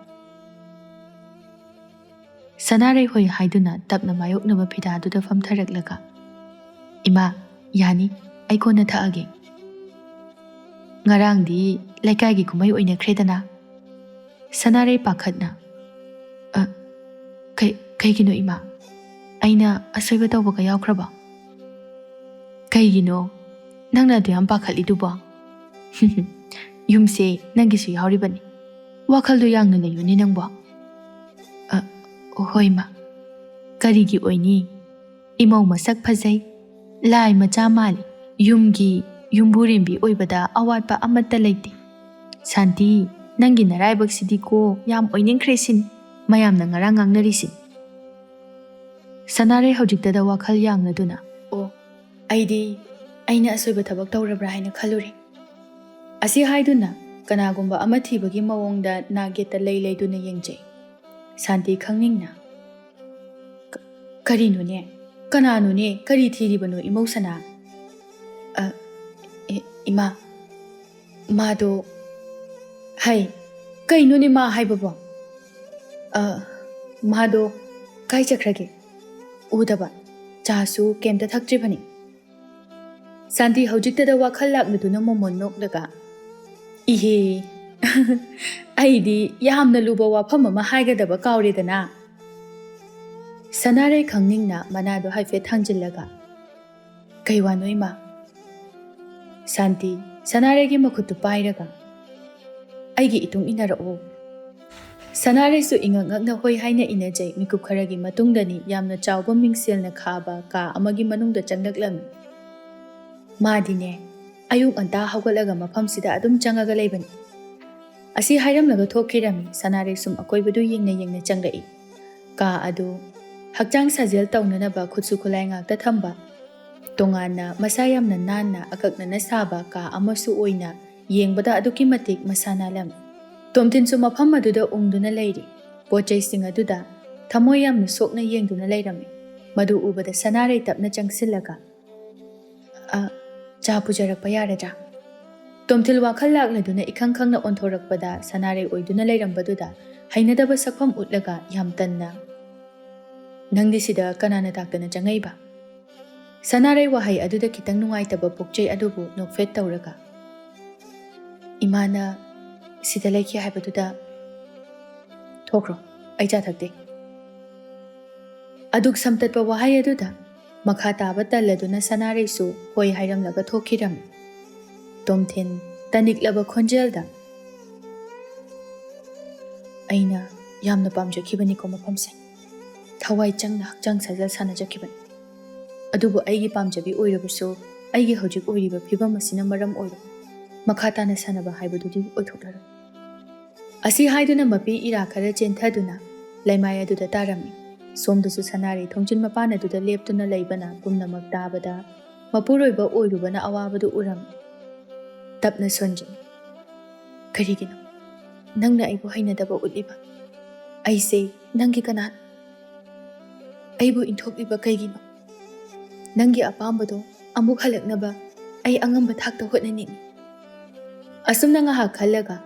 Sanarai hoi haiduna tapna mayoknaba phidaduda phamtharaklaga. Ima yani aikona thaage. Ngarangdi laikai gi kumai oina khredana. Sanarai pakhatna. Kaigino ima. Aina asoiba tawbaga yawkraba. Kaigino nangna adu yam pakhatliduba. Yumse nangisu yawribani. Wakhaldo yangna layuni nangba. Hoi ma. Karigi oini. Imau masak phazai. Lai macha mali. Yumburimbi oibada awatpa amatta laiti. Santi nangi naraibak sidiko yam oining kresin mayam na ngarang ngangnarisin. Sanarai hojiktada wakhal yangladuna. Aina asoiba thabak tawrabra haina khaluri. Asi haiduna kanagumba ama thibagi mawongda nageta leiduna yengjai. Santi khangningna. Karino ne? Kanano ne? Kari thiribano imosana? ꯏꯃꯥ, ꯃꯥꯗꯣ ꯍꯩ ꯀꯩꯅꯣꯅꯦ ꯃꯥ ꯍꯥꯏꯕꯕꯣ? ꯃꯥꯗꯣ ꯀꯥꯏ ꯆꯠꯈ꯭ꯔꯒꯦ? ꯎꯗꯕ, ꯆꯥꯁꯨ ꯀꯩꯝꯇ ꯊꯛꯇ꯭ꯔꯤꯕꯅꯤ꯫ ꯁꯥꯟꯇꯤ ꯍꯧꯖꯤꯛꯇꯗ ꯋꯥꯈꯜ ꯂꯥꯛꯂꯗꯨꯅ ꯃꯣꯃꯣꯟ ꯅꯣꯛꯂꯒ, ꯏꯍꯦ ꯑꯩꯗꯤ ꯌꯥꯝꯅ ꯂꯨꯕ ꯋꯥꯐꯝ ꯑꯃ ꯍꯥꯏꯒꯗꯕ ꯀꯥꯎꯔꯦꯗꯅ꯫ ꯁꯅꯥꯔꯩ ꯈꯪꯅꯤꯡꯅ ꯃꯅꯥꯗꯣ ꯍꯥꯏꯐꯦꯠ ꯊꯥꯡꯖꯤꯜꯂꯒ, ꯀꯩ ꯋꯥꯅꯣ ꯏꯃꯥ? ꯁꯥꯟꯇꯤ ꯁꯅꯥꯔꯩꯒꯤ ꯃꯈꯨꯠꯇꯨ ꯄꯥꯏꯔꯒ, ꯑꯩꯒꯤ ꯏꯇꯨꯡ ꯏꯟꯅꯔꯛꯑꯣ꯫ ꯁꯅꯥꯔꯩꯁꯨꯏꯉꯛ ꯉꯛꯅ ꯍꯣꯏ ꯍꯥꯏꯅ ꯏꯟꯅꯖꯩ꯫ ꯃꯤꯀꯨꯞ ꯈꯔꯒꯤ ꯃꯇꯨꯡꯗꯅꯤ ꯌꯥꯝꯅ ꯆꯥꯎꯕ ꯃꯤꯡꯁꯦꯜꯅ ꯈꯥꯕ ꯀꯥ ꯑꯃꯒꯤ ꯃꯅꯨꯡꯗ ꯆꯪꯂꯛꯂꯝꯃꯤ꯫ ꯃꯥꯗꯤꯅꯦ ꯑꯌꯨꯛ ꯉꯟꯇꯥ ꯍꯧꯒꯠꯂꯒ ꯃꯐꯝꯁꯤꯗ ꯑꯗꯨꯝ ꯆꯪꯉꯒ ꯂꯩꯕꯅꯤ꯫ ꯑꯁꯤ ꯍꯥꯏꯔꯝꯂꯒ ꯊꯣꯛꯈꯤꯔꯝꯃꯤ꯫ ꯁꯅꯥꯔꯩ ꯁꯨꯝ ꯑꯀꯣꯏꯕꯗꯨ ꯌꯦꯡꯅ ꯌꯦꯡꯅ ꯆꯪꯂꯛꯏ꯫ ꯀꯥ ꯑꯗꯨ ꯍꯛꯆꯥꯡ ꯁꯥꯖꯦꯜ ꯇꯧꯅꯅꯕ ꯈꯨꯠꯁꯨ ꯈꯨꯠꯂꯥꯏ ꯉꯥꯛꯇ ꯊꯝꯕ, ꯇꯣꯉꯥꯟꯅ ꯃꯁꯥ ꯌꯥꯝꯅ ꯅꯥꯟꯅ ꯑꯀꯛꯅꯅ ꯁꯥꯕ ꯀꯥ ꯑꯃꯁꯨ ꯑꯣꯏꯅ ꯌꯦꯡꯕꯗ ꯑꯗꯨꯛꯀꯤ ꯃꯇꯤꯛ ꯃꯁꯥ ꯅꯥꯜꯂꯝꯃꯤ꯫ ꯇꯣꯝꯊꯤꯟꯁꯨ ꯃꯐꯝ ꯑꯗꯨꯗ ꯎꯪꯗꯨꯅ ꯂꯩꯔꯤ꯫ ꯄꯣꯠꯆꯩꯁꯤꯡ ꯑꯗꯨꯗ ꯊꯃꯣꯏ ꯌꯥꯝꯅ ꯁꯣꯛꯅ ꯌꯦꯡꯗꯨꯅ ꯂꯩꯔꯝꯃꯤ꯫ ꯃꯗꯨ ꯎꯕꯗ ꯁꯅꯥꯔꯩ ꯇꯞꯅ ꯆꯪꯁꯤꯜꯂꯒ, ꯆꯥ ꯄꯨꯖꯔꯛꯄ ꯌꯥꯔꯗ꯭ꯔꯥ? ꯇꯣꯝꯊꯤꯜ ꯋꯥꯈꯜ ꯂꯥꯛꯂꯗꯨꯅ ꯏꯈꯪ ꯈꯪꯅ ꯑꯣꯟꯊꯣꯔꯛꯄꯗ ꯁꯅꯥꯔꯩ ꯑꯣꯏꯗꯨꯅ ꯂꯩꯔꯝꯕꯗꯨꯗ ꯍꯩꯅꯗꯕ ꯁꯛꯐꯝ ꯎꯠꯂꯒ ꯌꯥꯝ ꯇꯟꯅ, ꯅꯪꯗꯤ ꯁꯤꯗ ꯀꯅꯥꯅ ꯇꯥꯛꯇꯅ ꯆꯪꯉꯛꯏꯕ? ꯁꯅꯥꯔꯩ ꯋꯥꯍꯩ ꯑꯗꯨꯗ ꯈꯤꯇꯪ ꯅꯨꯡꯉꯥꯏꯇꯕ ꯄꯣꯛꯆꯩ ꯑꯗꯨꯕꯨ ꯅꯣꯛꯐꯦꯠ ꯇꯧꯔꯒ, ꯏꯃꯥꯅ ꯁꯤꯗ ꯂꯩꯈꯤ ꯍꯥꯏꯕꯗꯨꯗ ꯊꯣꯛꯈ꯭ꯔꯣ, ꯑꯩ ꯆꯥ ꯊꯛꯇꯦ꯫ ꯑꯗꯨꯛ ꯁꯝꯇꯠꯄ ꯋꯥꯍꯩ ꯑꯗꯨꯗ ꯃꯈꯥ ꯇꯥꯕ ꯇꯜꯂꯗꯨꯅ ꯁꯅꯥꯔꯩꯁꯨ ꯍꯣꯏ ꯍꯥꯏꯔꯝꯂꯒ ꯊꯣꯛꯈꯤꯔꯝꯃꯤ꯫ ꯇꯣꯝꯊꯤꯟ ꯇꯅꯤꯛꯂꯕ ꯈꯣꯟꯖꯦꯜꯗ, ꯑꯩꯅ ꯌꯥꯝꯅ ꯄꯥꯝꯖꯈꯤꯕꯅꯤꯀꯣ ꯃꯐꯝꯁꯦ, ꯊꯋꯥꯏ ꯆꯪꯅ ꯍꯛꯆꯥꯡ ꯁꯥꯖꯦꯜ ꯁꯥꯟꯅꯖꯈꯤꯕꯅꯤ꯫ ꯑꯗꯨꯕꯨ ꯑꯩꯒꯤ ꯄꯥꯝꯖꯕꯤ ꯑꯣꯏꯔꯕꯁꯨ ꯑꯩꯒꯤ ꯍꯧꯖꯤꯛ ꯑꯣꯏꯔꯤꯕ ꯐꯤꯕꯝ ꯑꯁꯤꯅ ꯃꯔꯝ ꯑꯣꯏꯔꯒ ꯃꯈꯥ ꯇꯥꯅ ꯁꯥꯟꯅꯕ ꯍꯥꯏꯕꯗꯨꯗꯤ ꯑꯣꯏꯊꯣꯛꯂꯔꯣꯏ꯫ ꯑꯁꯤ ꯍꯥꯏꯗꯨꯅ ꯃꯄꯤ ꯏꯔꯥ ꯈꯔ ꯆꯦꯟꯊꯗꯨꯅ ꯂꯩꯃꯥꯏ ꯑꯗꯨꯗ ꯇꯥꯔꯝꯃꯤ꯫ ꯁꯣꯝꯗꯁꯨ ꯁꯅꯥꯔꯩ ꯊꯣꯡꯖꯤꯟ ꯃꯄꯥꯟ ꯑꯗꯨꯗ ꯂꯦꯞꯇꯨꯅ ꯂꯩꯕꯅ ꯄꯨꯝꯅꯃꯛ ꯇꯥꯕꯗ ꯃꯄꯨꯔꯣꯏꯕ ꯑꯣꯏꯔꯨꯕꯅ ꯑꯋꯥꯕꯗꯨ ꯎꯔꯝꯃꯤ꯫ ꯇꯞꯅ ꯁꯣꯟꯖꯩ, ꯀꯔꯤꯒꯤꯅꯣ ꯅꯪꯅ ꯑꯩꯕꯨ ꯍꯩꯅꯗꯕ ꯎꯠꯂꯤꯕ? ꯑꯩꯁꯦ ꯅꯪꯒꯤ ꯀꯅꯥꯅꯣ? ꯑꯩꯕꯨ ꯏꯟꯊꯣꯛꯂꯤꯕ ꯀꯩꯒꯤꯅꯣ? ꯅꯪꯒꯤ ꯑꯄꯥꯝꯕꯗꯣ ꯑꯃꯨꯛ ꯍꯜꯂꯛꯅꯕ ꯑꯩ ꯑꯉꯝꯕ ꯊꯥꯛꯇ ꯍꯣꯠꯅꯅꯤꯡꯉꯤ꯫ ꯑꯁꯨꯝꯅ ꯉꯥꯏꯍꯥꯛ ꯈꯜꯂꯒ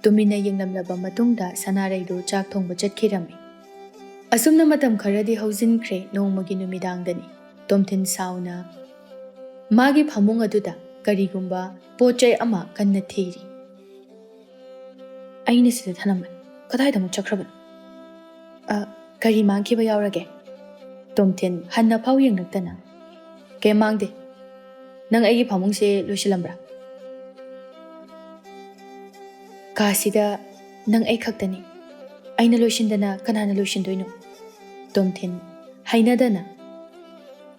ꯇꯨꯃꯤꯟꯅ ꯌꯦꯡꯂꯝꯂꯕ ꯃꯇꯨꯡꯗ ꯁꯅꯥꯔꯩꯗꯨ ꯆꯥꯛ ꯊꯣꯡꯕ ꯆꯠꯈꯤꯔꯝꯃꯤ꯫ ꯑꯁꯨꯝꯅ ꯃꯇꯝ ꯈꯔꯗꯤ ꯍꯧꯖꯤꯟꯈ꯭ꯔꯦ꯫ ꯅꯣꯡꯃꯒꯤ ꯅꯨꯃꯤꯗꯥꯡꯗꯅꯤ꯫ ꯇꯣꯝꯊꯤꯟ ꯁꯥꯎꯅ ꯃꯥꯒꯤ ꯐꯃꯨꯡ ꯑꯗꯨꯗ ꯀꯔꯤꯒꯨꯝꯕ ꯄꯣꯠ ꯆꯩ ꯑꯃ ꯀꯟꯅ ꯊꯤꯔꯤ꯫ ꯑꯩꯅ ꯁꯤꯗ ꯊꯅꯝꯕꯅꯤ, ꯀꯗꯥꯏꯗ ꯑꯃꯨꯛ ꯆꯠꯈ꯭ꯔꯕꯅꯣ? ꯀꯔꯤ ꯃꯥꯡꯈꯤꯕ ꯌꯥꯎꯔꯒꯦ? ꯇꯣꯝꯊꯤꯟ ꯍꯟꯅ ꯐꯥꯎ ꯌꯦꯡꯂꯛꯇꯅ, ꯀꯩꯝ ꯃꯥꯡꯗꯦ꯫ ꯅꯪ ꯑꯩꯒꯤ ꯐꯃꯨꯡꯁꯦ ꯂꯣꯏꯁꯤꯜꯂꯝꯕ꯭ꯔꯥ? ꯀꯥꯁꯤꯗ ꯅꯪ ꯑꯩ ꯈꯛꯇꯅꯤ, ꯑꯩꯅ ꯂꯣꯏꯁꯤꯟꯗꯅ ꯀꯅꯥꯅ ꯂꯣꯏꯁꯤꯟꯗꯣꯏꯅꯣ? ꯇꯣꯝꯊꯤꯟ ꯍꯩꯅꯗꯅ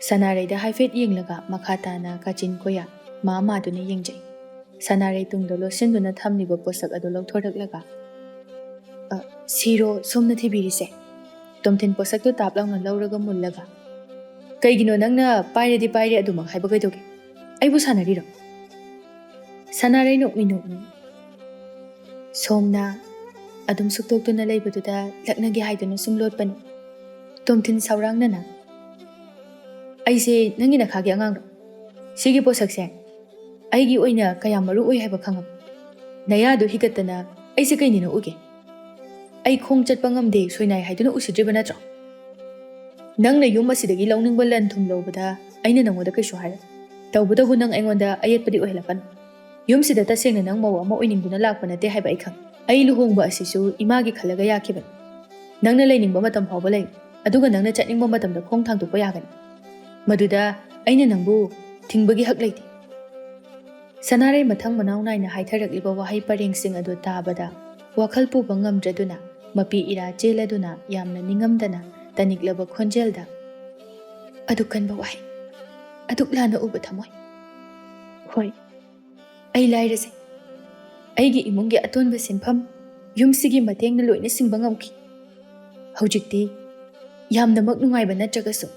ꯁꯅꯥꯔꯩꯗ ꯍꯥꯏꯐꯦꯠ ꯌꯦꯡꯂꯒ ꯃꯈꯥ ꯇꯥꯅ ꯀꯥꯆꯤꯟ ꯀꯣꯌꯥ ꯃꯥꯗꯨꯅ ꯌꯦꯡꯖꯩ꯫ ꯁꯅꯥꯔꯩ ꯇꯨꯡꯗ ꯂꯣꯠꯁꯤꯟꯗꯨꯅ ꯊꯝꯂꯤꯕ ꯄꯣꯠꯁꯛ ꯑꯗꯨ ꯂꯧꯊꯣꯔꯛꯂꯒ, ꯁꯤꯔꯣ ꯁꯣꯝꯅ ꯊꯤꯕꯤꯔꯤꯁꯦ? ꯇꯣꯝꯊꯤꯟ ꯄꯣꯠꯁꯛꯇꯨ ꯇꯥꯞ ꯂꯥꯎꯅ ꯂꯧꯔꯒ ꯃꯨꯜꯂꯒ, ꯀꯩꯒꯤꯅꯣ ꯅꯪꯅ ꯄꯥꯏꯔꯗꯤ ꯄꯥꯏꯔꯦ ꯑꯗꯨꯃꯛ ꯍꯥꯏꯕ ꯀꯩꯗꯧꯒꯦ? ꯑꯩꯕꯨ ꯁꯥꯟꯅꯔꯤꯔꯣ? ꯁꯅꯥꯔꯩ ꯅꯣꯛꯃꯤ ꯅꯣꯛꯃꯤ, ꯁꯣꯝꯅ ꯑꯗꯨꯝ ꯁꯨꯛꯇꯣꯛꯇꯨꯅ ꯂꯩꯕꯗꯨꯗ ꯂꯛꯅꯒꯦ ꯍꯥꯏꯗꯨꯅ ꯁꯨꯝ ꯂꯣꯠꯄꯅꯤ꯫ ꯇꯣꯝꯊꯤꯟ ꯁꯥꯎꯔꯥꯡꯅꯅ, ꯑꯩꯁꯦ ꯅꯪꯒꯤ ꯅꯈꯥꯒꯤ ꯑꯉꯥꯡꯔꯣ? ꯁꯤꯒꯤ ꯄꯣꯠꯁꯛꯁꯦ ꯑꯩꯒꯤ ꯑꯣꯏꯅ ꯀꯌꯥꯝ ꯃꯔꯨ ꯑꯣꯏ ꯍꯥꯏꯕ ꯈꯪꯉꯕ? ꯅꯌꯥꯗꯨ ꯍꯤꯒꯠꯇꯅ ꯑꯩꯁꯦ ꯀꯩꯅꯤꯅ ꯎꯒꯦ? ꯑꯩ ꯈꯣꯡ ꯆꯠꯄ ꯉꯝꯗꯦ ꯁꯣꯏꯅꯥꯏ ꯍꯥꯏꯗꯨꯅ ꯎꯁꯤꯗ꯭ꯔꯤꯕ ꯅꯠꯇ꯭ꯔꯣ? ꯅꯪꯅ ꯌꯨꯝ ꯑꯁꯤꯗꯒꯤ ꯂꯧꯅꯤꯡꯕ ꯂꯟ ꯊꯨꯝ ꯂꯧꯕꯗ ꯑꯩꯅ ꯅꯪꯉꯣꯟꯗ ꯀꯩꯁꯨ ꯍꯥꯏꯔꯣꯏ꯫ ꯇꯧꯕꯇꯕꯨ ꯅꯪ ꯑꯩꯉꯣꯟꯗ ꯑꯌꯦꯠꯄꯗꯤ ꯑꯣꯏꯍꯜꯂꯛꯀꯅꯨ꯫ ꯌꯨꯝꯁꯤꯗ ꯇꯁꯦꯡꯅ ꯅꯪ ꯃꯧ ꯑꯃ ꯑꯣꯏꯅꯤꯡꯗꯨꯅ ꯂꯥꯛꯄ ꯅꯠꯇꯦ ꯍꯥꯏꯕ ꯑꯩ ꯈꯪꯏ꯫ ꯑꯩ ꯂꯨꯍꯣꯡꯕ ꯑꯁꯤꯁꯨ ꯏꯃꯥꯒꯤ ꯈꯜꯂꯒ ꯌꯥꯈꯤꯕꯅꯤ꯫ ꯅꯪꯅ ꯂꯩꯅꯤꯡꯕ ꯃꯇꯝ ꯐꯥꯎꯕ ꯂꯩ, ꯑꯗꯨꯒ ꯅꯪꯅ ꯆꯠꯅꯤꯡꯕ ꯃꯇꯝꯗ ꯈꯣꯡ ꯊꯥꯡꯗꯣꯛꯄ ꯌꯥꯒꯅꯤ꯫ ꯃꯗꯨꯗ ꯑꯩꯅ ꯅꯪꯕꯨ ꯊꯤꯡꯕꯒꯤ ꯍꯛ ꯂꯩꯇꯦ꯫ ꯁꯅꯥꯔꯩ ꯃꯊꯪ ꯃꯅꯥꯎ ナꯏꯅ ꯍꯥꯏꯊꯔꯛꯂꯤꯕ ꯋꯥꯍꯩ ꯄꯔꯦꯡꯁꯤꯡ ꯑꯗꯨ ꯇꯥꯕꯗ ꯋꯥꯈꯜ ꯄꯨꯕ ꯉꯝꯗ꯭ꯔꯗꯨꯅ ꯃꯄꯤ ꯏꯔꯥ ꯆꯦꯜꯂꯗꯨꯅ ꯌꯥꯝꯅ ꯅꯤꯡꯉꯝꯗꯅ ꯇꯅꯤꯛꯂꯕ ꯈꯣꯟꯖꯦꯜꯗ, ꯑꯗꯨꯛ ꯀꯟꯕ ꯋꯥꯍꯩ, ꯑꯗꯨꯛ ꯂꯥꯟꯅ ꯎꯕ ꯊꯃꯣꯏ, ꯍꯣꯏ ꯑꯩ ꯂꯥꯏꯔꯖꯩ꯫ ꯑꯩꯒꯤ ꯏꯃꯨꯡꯒꯤ ꯑꯇꯣꯟꯕ ꯁꯤꯟꯐꯝ ꯌꯨꯝꯁꯤꯒꯤ ꯃꯇꯦꯡꯅ ꯂꯣꯏꯅ ꯁꯤꯡꯕ ꯉꯝꯈꯤ꯫ ꯍꯧꯖꯤꯛꯇꯤ ꯌꯥꯝꯅꯃꯛ ꯅꯨꯡꯉꯥꯏꯕ ꯅꯠꯇ꯭ꯔꯒꯁꯨ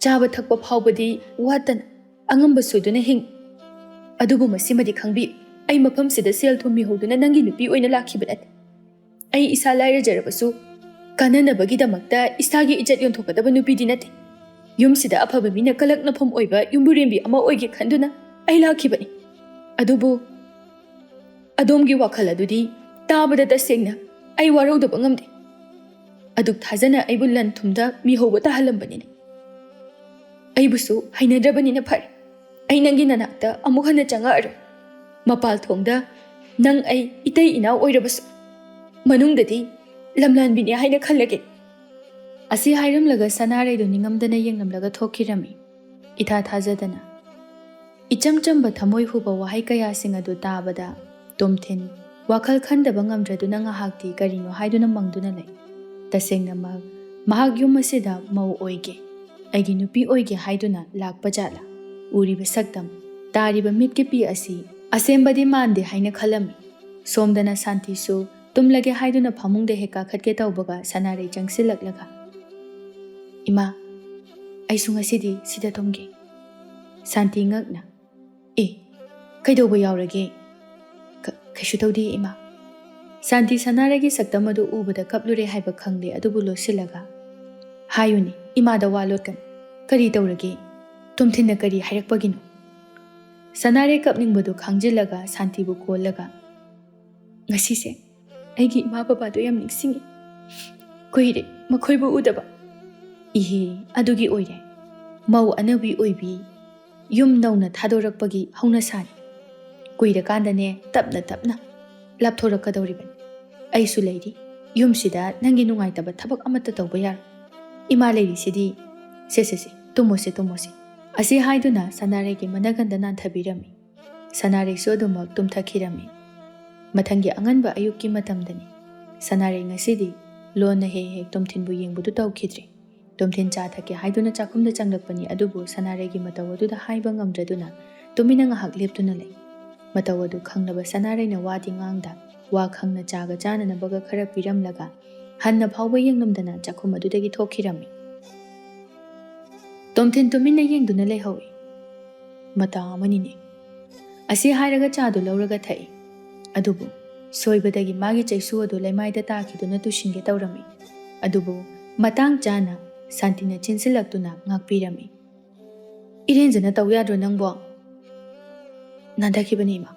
ꯆꯥꯕ ꯊꯛꯄ ꯐꯥꯎꯕꯗꯤ ꯋꯥꯠꯇꯅ ꯑꯉꯝꯕ ꯁꯣꯏꯗꯨꯅ ꯍꯤꯡ꯫ ꯑꯗꯨꯕꯨ ꯃꯁꯤꯃꯗꯤ ꯈꯪꯕꯤꯌꯨ, ꯑꯩ ꯃꯐꯝꯁꯤꯗ ꯁꯦꯜ ꯊꯨꯝ ꯃꯤꯍꯧꯗꯨꯅ ꯅꯪꯒꯤ ꯅꯨꯄꯤ ꯑꯣꯏꯅ ꯂꯥꯛꯈꯤꯕ ꯅꯠꯇꯦ꯫ ꯑꯩ ꯏꯁꯥ ꯂꯥꯏꯔꯖꯔꯕꯁꯨ ꯀꯥꯟꯅꯅꯕꯒꯤꯗꯃꯛꯇ ꯏꯁꯥꯒꯤ ꯏꯖꯠ ꯌꯣꯟꯊꯣꯛꯀꯗꯕ ꯅꯨꯄꯤꯗꯤ ꯅꯠꯇꯦ꯫ ꯌꯨꯝꯁꯤꯗ ꯑꯐꯕ ꯃꯤꯅ ꯀꯂꯛꯅꯐꯝ ꯑꯣꯏꯕ ꯌꯨꯝꯕꯨꯔꯦꯝꯕꯤ ꯑꯃ ꯑꯣꯏꯒꯦ ꯈꯟꯗꯨꯅ ꯑꯩ ꯂꯥꯛꯈꯤꯕꯅꯤ꯫ ꯑꯗꯨꯕꯨ ꯑꯗꯣꯝꯒꯤ ꯋꯥꯈꯜ ꯑꯗꯨꯗꯤ ꯇꯥꯕꯗ ꯇꯁꯦꯡꯅ ꯑꯩ ꯋꯥꯔꯧꯗꯕ ꯉꯝꯗꯦ꯫ ꯑꯗꯨꯛ ꯊꯥꯖꯅ ꯑꯩꯕꯨ ꯂꯟ ꯊꯨꯝꯗ ꯃꯤꯍꯧꯕ ꯇꯥꯍꯜꯂꯝꯕꯅꯤꯅ ꯑꯩꯕꯨꯁꯨ ꯍꯩꯅꯗ꯭ꯔꯕꯅꯤꯅ ꯐꯔꯦ꯫ ꯑꯩ ꯅꯪꯒꯤ ꯅꯅꯥꯛꯇ ꯑꯃꯨꯛ ꯍꯟꯅ ꯆꯪꯉꯛꯑꯔꯣꯏ꯫ ꯃꯄꯥꯜ ꯊꯣꯡꯗ ꯅꯪ ꯑꯩ ꯏꯇꯩ ꯏꯅꯥꯎ ꯑꯣꯏꯔꯕꯁꯨ ꯃꯅꯨꯡꯗꯗꯤ ꯂꯝꯂꯥꯟꯕꯤꯅꯤ ꯍꯥꯏꯅ ꯈꯜꯂꯒꯦ꯫ ꯑꯁꯤ ꯍꯥꯏꯔꯝꯂꯒ ꯁꯅꯥꯔꯩꯗꯨ ꯅꯤꯡꯉꯝꯗꯅ ꯌꯦꯡꯂꯝꯂꯒ ꯊꯣꯛꯈꯤꯔꯝꯃꯤ꯫ ꯏꯊꯥ ꯊꯥꯖꯗꯅ ꯏꯆꯝ ꯆꯝꯕ ꯊꯃꯣꯏ ꯍꯨꯕ ꯋꯥꯍꯩ ꯀꯌꯥꯁꯤꯡ ꯑꯗꯨ ꯇꯥꯕꯗ ꯇꯣꯝꯊꯤꯟ ꯋꯥꯈꯜ ꯈꯟꯗꯕ ꯉꯝꯗ꯭ꯔꯗꯨꯅ ꯉꯥꯏꯍꯥꯛꯇꯤ ꯀꯔꯤꯅꯣ ꯍꯥꯏꯗꯨꯅ ꯃꯪꯗꯨꯅ ꯂꯩ꯫ ꯇꯁꯦꯡꯅꯃꯛ ꯃꯍꯥꯛ ꯌꯨꯝ ꯑꯁꯤꯗ ꯃꯧ ꯑꯣꯏꯒꯦ, ꯑꯩꯒꯤ ꯅꯨꯄꯤ ꯑꯣꯏꯒꯦ ꯍꯥꯏꯗꯨꯅ ꯂꯥꯛꯄ ꯖꯥꯠꯂꯥ? ꯎꯔꯤꯕ ꯁꯛꯇꯝ, ꯇꯥꯔꯤꯕ ꯃꯤꯠꯀꯤꯄꯤ ꯑꯁꯤ ꯑꯁꯦꯡꯕꯗꯤ ꯃꯥꯟꯗꯦ ꯍꯥꯏꯅ ꯈꯜꯂꯝꯃꯤ꯫ ꯁꯣꯝꯗꯅ ꯁꯥꯟꯇꯤꯁꯨ ꯇꯨꯝꯂꯒꯦ ꯍꯥꯏꯗꯨꯅ ꯐꯃꯨꯡꯗ ꯍꯦꯛ ꯀꯥꯈꯠꯀꯦ ꯇꯧꯕꯒ ꯁꯅꯥꯔꯩ ꯆꯪꯁꯤꯜꯂꯛꯂꯒ, "ꯏꯃꯥ, ꯑꯩꯁꯨ ꯉꯁꯤꯗꯤ ꯁꯤꯗ ꯇꯨꯝꯒꯦ." ꯁꯥꯟꯇꯤ ꯉꯛꯅ, "ꯑꯦ, ꯀꯩꯗꯧꯕ ꯌꯥꯎꯔꯒꯦ?" "ꯀꯩꯁꯨ ꯇꯧꯗꯦ ꯏꯃꯥ." ꯁꯥꯟꯇꯤ ꯁꯅꯥꯔꯩꯒꯤ ꯁꯛꯇꯝ ꯑꯗꯨ ꯎꯕꯗ ꯀꯞꯂꯨꯔꯦ ꯍꯥꯏꯕ ꯈꯪꯂꯦ, ꯑꯗꯨꯕꯨ ꯂꯣꯠꯁꯤꯜꯂꯒ, "ꯍꯥꯏꯌꯨꯅꯦ, ꯏꯃꯥꯗ ꯋꯥ ꯂꯣꯠꯀꯅꯨ꯫ ꯀꯔꯤ ꯇꯧꯔꯒꯦ? ꯇꯣꯝꯊꯤꯟꯅ ꯀꯔꯤ ꯍꯥꯏꯔꯛꯄꯒꯤꯅꯣ?" ꯁꯅꯥꯔꯩ ꯀꯞꯅꯤꯡꯕꯗꯨ ꯈꯥꯡꯖꯤꯜꯂꯒ ꯁꯥꯟꯇꯤꯕꯨ ꯀꯣꯜꯂꯒ, "ꯉꯁꯤꯁꯦ ꯑꯩꯒꯤ ꯏꯃꯥ ꯕꯕꯥꯗꯣ ꯌꯥꯝ ꯅꯤꯡꯁꯤꯡꯉꯤ꯫ ꯀꯨꯏꯔꯦ ꯃꯈꯣꯏꯕꯨ ꯎꯗꯕ." "ꯏꯍꯦ, ꯑꯗꯨꯒꯤ ꯑꯣꯏꯔꯦ꯫ ꯃꯧ ꯑꯅꯧꯕꯤ ꯑꯣꯏꯕꯤ ꯌꯨꯝ ꯅꯧꯅ ꯊꯥꯗꯣꯔꯛꯄꯒꯤ ꯍꯧꯅꯁꯥꯅꯤ꯫ ꯀꯨꯏꯔꯀꯥꯟꯗꯅꯦ ꯇꯞꯅ ꯇꯞꯅ ꯂꯥꯞꯊꯣꯔꯛꯀꯗꯧꯔꯤꯕꯅꯤ꯫ ꯑꯩꯁꯨ ꯂꯩꯔꯤ ꯌꯨꯝꯁꯤꯗ, ꯅꯪꯒꯤ ꯅꯨꯡꯉꯥꯏꯇꯕ ꯊꯕꯛ ꯑꯃꯠꯇ ꯇꯧꯕ ꯌꯥꯔꯣꯏ꯫ ꯏꯃꯥ ꯂꯩꯔꯤꯁꯤꯗꯤ, ꯁꯦ ꯇꯨꯝꯃꯣꯁꯦ ꯇꯨꯝꯃꯣꯁꯦ." ꯑꯁꯤ ꯍꯥꯏꯗꯨꯅ ꯁꯅꯥꯔꯩꯒꯤ ꯃꯅꯒꯟꯗ ꯅꯥꯟꯊꯕꯤꯔꯝꯃꯤ꯫ ꯁꯅꯥꯔꯩꯁꯨ ꯑꯗꯨꯃꯛ ꯇꯨꯝꯊꯈꯤꯔꯝꯃꯤ꯫ ꯃꯊꯪꯒꯤ ꯑꯉꯟꯕ ꯑꯌꯨꯛꯀꯤ ꯃꯇꯝꯗꯅꯤ꯫ ꯁꯅꯥꯔꯩ ꯉꯁꯤꯗꯤ ꯂꯣꯟꯅ ꯍꯦꯛ ꯍꯦꯛ ꯇꯣꯝꯊꯤꯟꯕꯨ ꯌꯦꯡꯕꯗꯨ ꯇꯧꯈꯤꯗ꯭ꯔꯦ꯫ ꯇꯣꯝꯊꯤꯟ ꯆꯥ ꯊꯛꯀꯦ ꯍꯥꯏꯗꯨꯅ ꯆꯥꯛꯈꯨꯝꯗ ꯆꯪꯂꯛꯄꯅꯤ, ꯑꯗꯨꯕꯨ ꯁꯅꯥꯔꯩꯒꯤ ꯃꯇꯧ ꯑꯗꯨꯗ ꯍꯥꯏꯕ ꯉꯝꯗ꯭ꯔꯗꯨꯅ ꯇꯨꯃꯤꯟꯅ ꯉꯥꯏꯍꯥꯛ ꯂꯦꯞꯇꯨꯅ ꯂꯩ꯫ ꯃꯇꯧ ꯑꯗꯨ ꯈꯪꯂꯕ ꯁꯅꯥꯔꯩꯅ ꯋꯥꯗꯤ ꯉꯥꯡꯗ, ꯋꯥ ꯈꯪꯅ ꯆꯥꯒ ꯆꯥꯅꯅꯕꯒ ꯈꯔ ꯄꯤꯔꯝꯂꯒ ꯍꯟꯅ ꯐꯥꯎꯕ ꯌꯦꯡꯂꯝꯗꯅ ꯆꯥꯛꯈꯨꯝ ꯑꯗꯨꯗꯒꯤ ꯊꯣꯛꯈꯤꯔꯝꯃꯤ꯫ ꯇꯣꯝꯊꯤꯟ ꯇꯨꯃꯤꯟꯅ ꯌꯦꯡꯗꯨꯅ ꯂꯩꯍꯧꯏ꯫ "ꯃꯇꯥ ꯑꯃꯅꯤꯅꯦ." ꯑꯁꯤ ꯍꯥꯏꯔꯒ ꯆꯥꯗꯨ ꯂꯧꯔꯒ ꯊꯛꯏ꯫ ꯑꯗꯨꯕꯨ ꯁꯣꯏꯕꯗꯒꯤ ꯃꯥꯒꯤ ꯆꯩꯁꯨ ꯑꯗꯨ ꯂꯩꯃꯥꯏꯗ ꯇꯥꯈꯤꯗꯨꯅ ꯇꯨꯁꯤꯟꯒꯦ ꯇꯧꯔꯝꯃꯤ꯫ ꯑꯗꯨꯕꯨ ꯃꯇꯥꯡ ꯆꯥꯅ ꯁꯥꯟꯇꯤꯅ ꯆꯦꯟꯁꯤꯜꯂꯛꯇꯨꯅ ꯉꯥꯛꯄꯤꯔꯝꯃꯤ꯫ "ꯏꯔꯦꯟꯖꯅ ꯇꯧ ꯌꯥꯗ꯭ꯔꯣ ꯅꯪꯕꯣ?" "ꯅꯥꯟꯊꯈꯤꯕꯅꯤ ꯏꯃꯥ."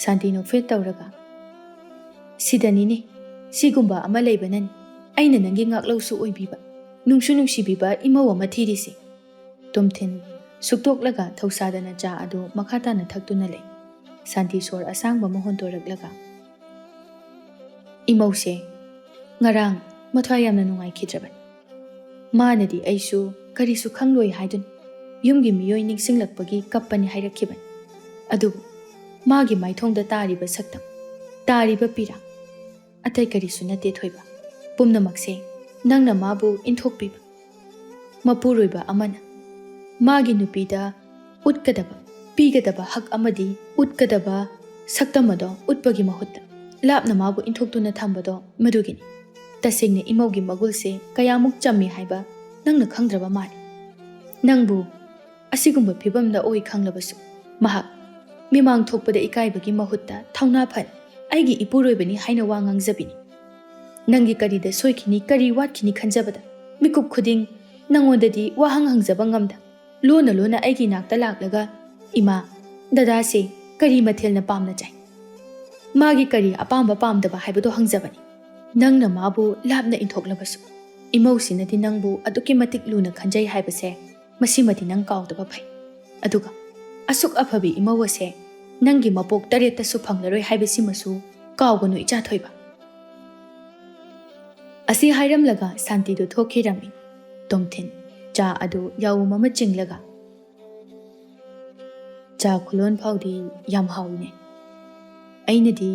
ꯁꯥꯟꯇꯤ ꯅꯣꯛꯐꯦꯠ ꯇꯧꯔꯒ, "ꯁꯤꯗꯅꯤꯅꯦ, ꯁꯤꯒꯨꯝꯕ ꯑꯃ ꯂꯩꯕꯅꯅꯤ ꯑꯩꯅ ꯅꯪꯒꯤ ꯉꯥꯛꯂꯧꯁꯨ ꯑꯣꯏꯕꯤꯕ, ꯅꯨꯡꯁꯨ ꯅꯨꯡꯁꯤꯕꯤꯕ ꯏꯃꯧ ꯑꯃ ꯊꯤꯔꯤꯁꯤ." ꯇꯣꯝꯊꯤꯟ ꯁꯨꯛꯇꯣꯛꯂꯒ ꯊꯧꯁꯥꯗꯅ ꯆꯥ ꯑꯗꯨ ꯃꯈꯥ ꯇꯥꯅ ꯊꯛꯇꯨꯅ ꯂꯩ꯫ ꯁꯥꯟꯇꯤ ꯁꯣꯔ ꯑꯁꯥꯡꯕ ꯑꯃ ꯍꯣꯟꯇꯣꯔꯛꯂꯒ, "ꯏꯃꯧꯁꯦ ꯉꯔꯥꯡ ꯃꯊ꯭ꯋꯥꯏ ꯌꯥꯝꯅ ꯅꯨꯡꯉꯥꯏꯈꯤꯗ꯭ꯔꯕꯅꯤ꯫ ꯃꯥꯅꯗꯤ ꯑꯩꯁꯨ ꯀꯔꯤꯁꯨ ꯈꯪꯂꯣꯏ ꯍꯥꯏꯗꯨꯅ ꯌꯨꯝꯒꯤ ꯃꯤꯑꯣꯏ ꯅꯤꯡꯁꯤꯡꯂꯛꯄꯒꯤ ꯀꯞꯄꯅꯤ ꯍꯥꯏꯔꯛꯈꯤꯕꯅꯤ꯫ ꯑꯗꯨꯕꯨ ꯃꯥꯒꯤ ꯃꯥꯏꯊꯣꯡꯗ ꯇꯥꯔꯤꯕ ꯁꯛꯇꯝ, ꯇꯥꯔꯤꯕ ꯄꯤꯔꯥꯡ, ꯑꯇꯩ ꯀꯔꯤꯁꯨ ꯅꯠꯇꯦ ꯊꯣꯏꯕ꯫ ꯄꯨꯝꯅꯃꯛꯁꯦ ꯅꯪꯅ ꯃꯥꯕꯨ ꯏꯟꯊꯣꯛꯄꯤꯕ꯫ ꯃꯄꯨꯔꯣꯏꯕ ꯑꯃꯅ ꯃꯥꯒꯤ ꯅꯨꯄꯤꯗ ꯎꯠꯀꯗꯕ, ꯄꯤꯒꯗꯕ ꯍꯛ ꯑꯃꯗꯤ ꯎꯠꯀꯗꯕ ꯁꯛꯇꯝ ꯑꯗꯣ ꯎꯠꯄꯒꯤ ꯃꯍꯨꯠꯇ ꯂꯥꯞꯅ ꯃꯥꯕꯨ ꯏꯟꯊꯣꯛꯇꯨꯅ ꯊꯝꯕꯗꯣ ꯃꯗꯨꯒꯤꯅꯤ꯫ ꯇꯁꯦꯡꯅ ꯏꯃꯧꯒꯤ ꯃꯒꯨꯜꯁꯦ ꯀꯌꯥꯃꯨꯛ ꯆꯝꯃꯤ ꯍꯥꯏꯕ ꯅꯪꯅ ꯈꯪꯗ꯭ꯔꯕ ꯃꯥꯜꯂꯤ꯫ ꯅꯪꯕꯨ ꯑꯁꯤꯒꯨꯝꯕ ꯐꯤꯕꯝꯗ ꯑꯣꯏ ꯈꯪꯂꯕꯁꯨ ꯃꯍꯥꯛ ꯃꯤꯃꯥꯡ ꯊꯣꯛꯄꯗ ꯏꯀꯥꯏꯕꯒꯤ ꯃꯍꯨꯠꯇ ꯊꯧꯅꯥ ꯐꯅ ꯑꯩꯒꯤ ꯏꯄꯨꯔꯣꯏꯕꯅꯤ ꯍꯥꯏꯅ ꯋꯥ ꯉꯥꯡꯖꯕꯤꯅꯤ꯫ ꯅꯪꯒꯤ ꯀꯔꯤꯗ ꯁꯣꯏꯈꯤꯅꯤ, ꯀꯔꯤ ꯋꯥꯠꯈꯤꯅꯤ ꯈꯟꯖꯕꯗ ꯃꯤꯀꯨꯞ ꯈꯨꯗꯤꯡ ꯅꯪꯉꯣꯟꯗꯗꯤ ꯋꯥꯍꯪ ꯍꯪꯖꯕ ꯉꯝꯗ ꯂꯣꯟꯅ ꯂꯣꯟꯅ ꯑꯩꯒꯤ ꯅꯥꯛꯇ ꯂꯥꯛꯂꯒ, ꯏꯃꯥ, ꯗꯗꯥꯁꯦ ꯀꯔꯤ ꯃꯊꯦꯜꯅ ꯄꯥꯝꯅ ꯆꯥꯏ, ꯃꯥꯒꯤ ꯀꯔꯤ ꯑꯄꯥꯝꯕ ꯄꯥꯝꯗꯕ ꯍꯥꯏꯕꯗꯣ ꯍꯪꯖꯕꯅꯤ꯫ ꯅꯪꯅ ꯃꯥꯕꯨ ꯂꯥꯞꯅ ꯏꯟꯊꯣꯛꯂꯕꯁꯨ ꯏꯃꯧꯁꯤꯅꯗꯤ ꯅꯪꯕꯨ ꯑꯗꯨꯛꯀꯤ ꯃꯇꯤꯛ ꯂꯨꯅ ꯈꯟꯖꯩ ꯍꯥꯏꯕꯁꯦ ꯃꯁꯤꯃꯗꯤ ꯅꯪ ꯀꯥꯎꯗꯕ ꯐꯩ꯫ ꯑꯗꯨꯒ ꯑꯁꯨꯛ ꯑꯐꯕꯤ ꯏꯃꯧ ꯑꯁꯦ ꯅꯪꯒꯤ ꯃꯄꯣꯛ 8ꯇꯁꯨ ꯐꯪꯂꯔꯣꯏ ꯍꯥꯏꯕꯁꯤꯃꯁꯨ ꯀꯥꯎꯒꯅꯨ ꯏꯆꯥ ꯊꯣꯏꯕ." ꯑꯁꯤ ꯍꯥꯏꯔꯝꯂꯒ ꯁꯥꯟꯇꯤꯗꯨ ꯊꯣꯛꯈꯤꯔꯝꯃꯤ꯫ ꯇꯣꯝꯊꯤꯟ ꯆꯥ ꯑꯗꯨ ꯌꯥꯎꯝ ꯑꯃ ꯆꯤꯡꯂꯒ, "ꯆꯥ ꯈꯨꯂꯣꯟ ꯐꯥꯎꯗꯤ ꯌꯥꯝ ꯍꯥꯎꯏꯅꯦ꯫ ꯑꯩꯅꯗꯤ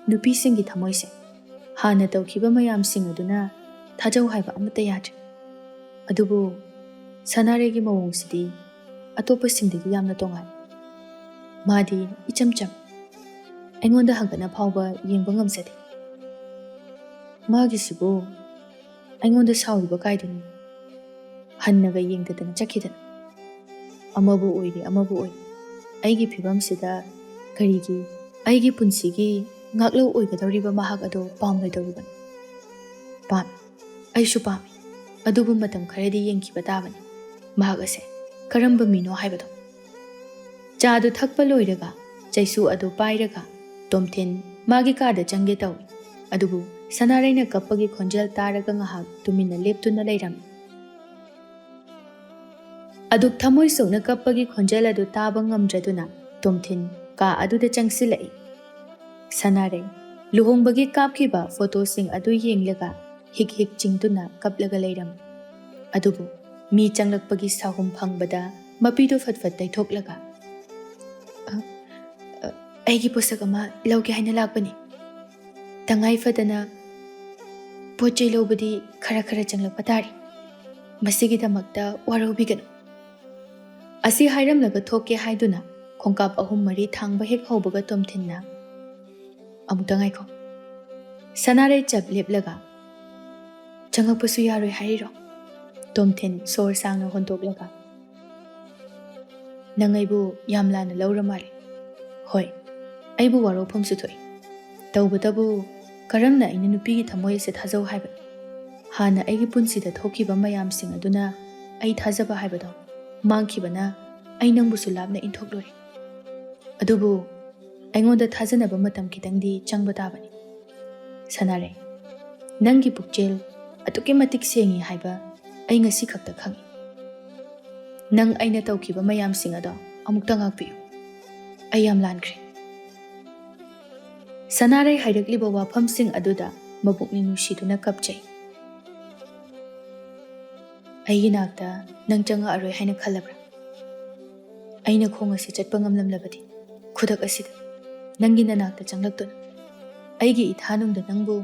ꯅꯨꯄꯤꯁꯤꯡꯒꯤ ꯊꯃꯣꯏꯁꯦ ꯍꯥꯟꯅ ꯇꯧꯈꯤꯕ ꯃꯌꯥꯝꯁꯤꯡ ꯑꯗꯨꯅ ꯊꯥꯖꯧ ꯍꯥꯏꯕ ꯑꯃꯠꯇ ꯌꯥꯗ꯭ꯔꯦ꯫ ꯑꯗꯨꯕꯨ ꯁꯅꯥꯔꯩꯒꯤ ꯃꯑꯣꯡꯁꯤꯗꯤ ꯑꯇꯣꯞꯄꯁꯤꯡꯗꯒꯤ ꯌꯥꯝꯅ ꯇꯣꯉꯥꯜꯂꯤ꯫ ꯃꯥꯗꯤ ꯏꯆꯝ ꯆꯝ, ꯑꯩꯉꯣꯟꯗ ꯍꯪꯒꯠꯅ ꯐꯥꯎꯕ ꯌꯦꯡꯕ ꯉꯝꯖꯗꯦ꯫ ꯃꯥꯒꯤꯁꯤꯕꯨ ꯑꯩꯉꯣꯟꯗ ꯁꯥꯎꯔꯤꯕ ꯀꯥꯏꯗꯅꯣ? ꯍꯟꯅꯒ ꯌꯦꯡꯗꯗꯅ ꯆꯠꯈꯤꯗꯅ꯫ ꯑꯃꯕꯨ ꯑꯣꯏꯔꯦ ꯑꯃꯕꯨ ꯑꯣꯏꯔꯦ, ꯑꯩꯒꯤ ꯐꯤꯕꯝꯁꯤꯗ ꯀꯔꯤꯒꯤ ꯑꯩꯒꯤ ꯄꯨꯟꯁꯤꯒꯤ ꯉꯥꯛꯂꯧ ꯑꯣꯏꯒꯗꯧꯔꯤꯕ ꯃꯍꯥꯛ ꯑꯗꯣ ꯄꯥꯝꯂꯣꯏꯗꯧꯔꯤꯕꯅꯤ? ꯄꯥꯝꯃꯤ, ꯑꯩꯁꯨ ꯄꯥꯝꯃꯤ꯫ ꯑꯗꯨꯕꯨ ꯃꯇꯝ ꯈꯔꯗꯤ ꯌꯦꯡꯈꯤꯕ ꯇꯥꯕꯅꯤ ꯃꯍꯥꯛ ꯑꯁꯦ ꯀꯔꯝꯕ ꯃꯤꯅꯣ ꯍꯥꯏꯕꯗꯣ." ꯆꯥꯗꯨ ꯊꯛꯄ ꯂꯣꯏꯔꯒ ꯆꯩꯁꯨ ꯑꯗꯨ ꯄꯥꯏꯔꯒ ꯇꯣꯝꯊꯤꯟ ꯃꯥꯒꯤ ꯀꯥꯗ ꯆꯪꯒꯦ ꯇꯧꯏ꯫ ꯑꯗꯨꯕꯨ ꯁꯅꯥꯔꯩꯅ ꯀꯞꯄꯒꯤ ꯈꯣꯟꯖꯦꯜ ꯇꯥꯔꯒ ꯉꯥꯏꯍꯥꯛ ꯇꯨꯃꯤꯟꯅ ꯂꯦꯞꯇꯨꯅ ꯂꯩꯔꯝꯃꯤ꯫ ꯑꯗꯨꯛ ꯊꯃꯣꯏ ꯁꯣꯛꯅ ꯀꯞꯄꯒꯤ ꯈꯣꯟꯖꯦꯜ ꯑꯗꯨ ꯇꯥꯕ ꯉꯝꯗ꯭ꯔꯗꯨꯅ ꯇꯣꯝꯊꯤꯟ ꯀꯥ ꯑꯗꯨꯗ ꯆꯪꯁꯤꯜꯂꯛꯏ꯫ ꯁꯅꯥꯔꯩ ꯂꯨꯍꯣꯡꯕꯒꯤ ꯀꯥꯞꯈꯤꯕ ꯐꯣꯇꯣꯁꯤꯡ ꯑꯗꯨ ꯌꯦꯡꯂꯒ ꯍꯤꯛ ꯍꯤꯛ ꯆꯤꯡꯗꯨꯅ ꯀꯞꯂꯒ ꯂꯩꯔꯝꯃꯤ꯫ ꯑꯗꯨꯕꯨ ꯃꯤ ꯆꯪꯂꯛꯄꯒꯤ ꯁꯥꯍꯨꯝ ꯐꯪꯕꯗ ꯃꯄꯤꯗꯨ ꯐꯠꯐꯠ ꯇꯩꯊꯣꯛꯂꯒ ꯑꯩꯒꯤ ꯄꯣꯠꯁꯛ ꯑꯃ ꯂꯧꯒꯦ ꯍꯥꯏꯅ ꯂꯥꯛꯄꯅꯤ꯫ ꯇꯉꯥꯏ ꯐꯗꯅ ꯄꯣꯠ ꯆꯩ ꯂꯧꯕꯗꯤ ꯈꯔ ꯈꯔ ꯆꯪꯂꯛꯄ ꯇꯥꯔꯤ꯫ ꯃꯁꯤꯒꯤꯗꯃꯛꯇ ꯋꯥꯔꯧꯕꯤꯒꯅꯨ꯫ ꯑꯁꯤ ꯍꯥꯏꯔꯝꯂꯒ ꯊꯣꯛꯀꯦ ꯍꯥꯏꯗꯨꯅ ꯈꯣꯡꯀꯥꯞ 3-4 ꯊꯥꯡꯕ ꯍꯦꯛ ꯍꯧꯕꯒ ꯇꯣꯝꯊꯤꯟꯅ ꯑꯃꯨꯛꯇ ꯉꯥꯏꯈꯣ꯫ ꯁꯅꯥꯔꯩ ꯆꯞ ꯂꯦꯞꯂꯒ ꯆꯪꯉꯛꯄꯁꯨ ꯌꯥꯔꯣꯏ ꯍꯥꯏꯔꯤꯔꯣ? ꯇꯣꯝꯊꯤꯟ ꯁꯣꯔ ꯁꯥꯡꯅ ꯍꯣꯟꯗꯣꯛꯂꯒ ꯅꯪ ꯑꯩꯕꯨ ꯌꯥꯝ ꯂꯥꯟꯅ ꯂꯧꯔ ꯃꯥꯜꯂꯦ꯫ ꯍꯣꯏ, ꯑꯩꯕꯨ ꯋꯥꯔꯧꯐꯝꯁꯨ ꯊꯣꯛꯏ꯫ ꯇꯧꯕꯇꯕꯨ ꯀꯔꯝꯅ ꯑꯩꯅ ꯅꯨꯄꯤꯒꯤ ꯊꯃꯣꯏ ꯑꯁꯤ ꯊꯥꯖꯧ ꯍꯥꯏꯕꯅꯤ? ꯍꯥꯟꯅ ꯑꯩꯒꯤ ꯄꯨꯟꯁꯤꯗ ꯊꯣꯛꯈꯤꯕ ꯃꯌꯥꯝꯁꯤꯡ ꯑꯗꯨꯅ ꯑꯩ ꯊꯥꯖꯕ ꯍꯥꯏꯕꯗꯣ ꯃꯥꯡꯈꯤꯕꯅ ꯑꯩ ꯅꯪꯕꯨꯁꯨ ꯂꯥꯞꯅ ꯏꯟꯊꯣꯛꯂꯨꯔꯦ꯫ ꯑꯗꯨꯕꯨ ꯑꯩꯉꯣꯟꯗ ꯊꯥꯖꯅꯕ ꯃꯇꯝ ꯈꯤꯇꯪꯗꯤ ꯆꯪꯕ ꯇꯥꯕꯅꯤ꯫ ꯁꯅꯥꯔꯩ, ꯅꯪꯒꯤ ꯄꯨꯛꯆꯦꯜ ꯑꯗꯨꯛꯀꯤ ꯃꯇꯤꯛ ꯁꯦꯡꯉꯤ ꯍꯥꯏꯕ ꯑꯩ ꯉꯁꯤ ꯈꯛꯇ ꯈꯪꯉꯤ꯫ ꯅꯪ ꯑꯩꯅ ꯇꯧꯈꯤꯕ ꯃꯌꯥꯝꯁꯤꯡ ꯑꯗꯣ ꯑꯃꯨꯛꯇ ꯉꯥꯛꯄꯤꯌꯨ꯫ ꯑꯩ ꯌꯥꯝ ꯂꯥꯟꯈ꯭ꯔꯦ꯫ ꯁꯅꯥꯔꯩ ꯍꯥꯏꯔꯛꯂꯤꯕ ꯋꯥꯐꯝꯁꯤꯡ ꯑꯗꯨꯗ ꯃꯄꯨꯛꯅꯤꯡ ꯅꯨꯡꯁꯤꯗꯨꯅ ꯀꯞꯆꯩ꯫ ꯑꯩꯒꯤ ꯅꯥꯛꯇ ꯅꯪ ꯆꯪꯉꯛꯑꯔꯣꯏ ꯍꯥꯏꯅ ꯈꯜꯂꯕ꯭ꯔꯥ? ꯑꯩꯅ ꯈꯣꯡ ꯑꯁꯤ ꯆꯠꯄ ꯉꯝꯂꯝꯂꯕꯗꯤ ꯈꯨꯗꯛ ꯑꯁꯤꯗ ꯅꯪꯒꯤ ꯅꯅꯥꯛꯇ ꯆꯪꯂꯛꯇꯨꯅ ꯑꯩꯒꯤ ꯏꯊꯥꯅꯨꯡꯗ ꯅꯪꯕꯨ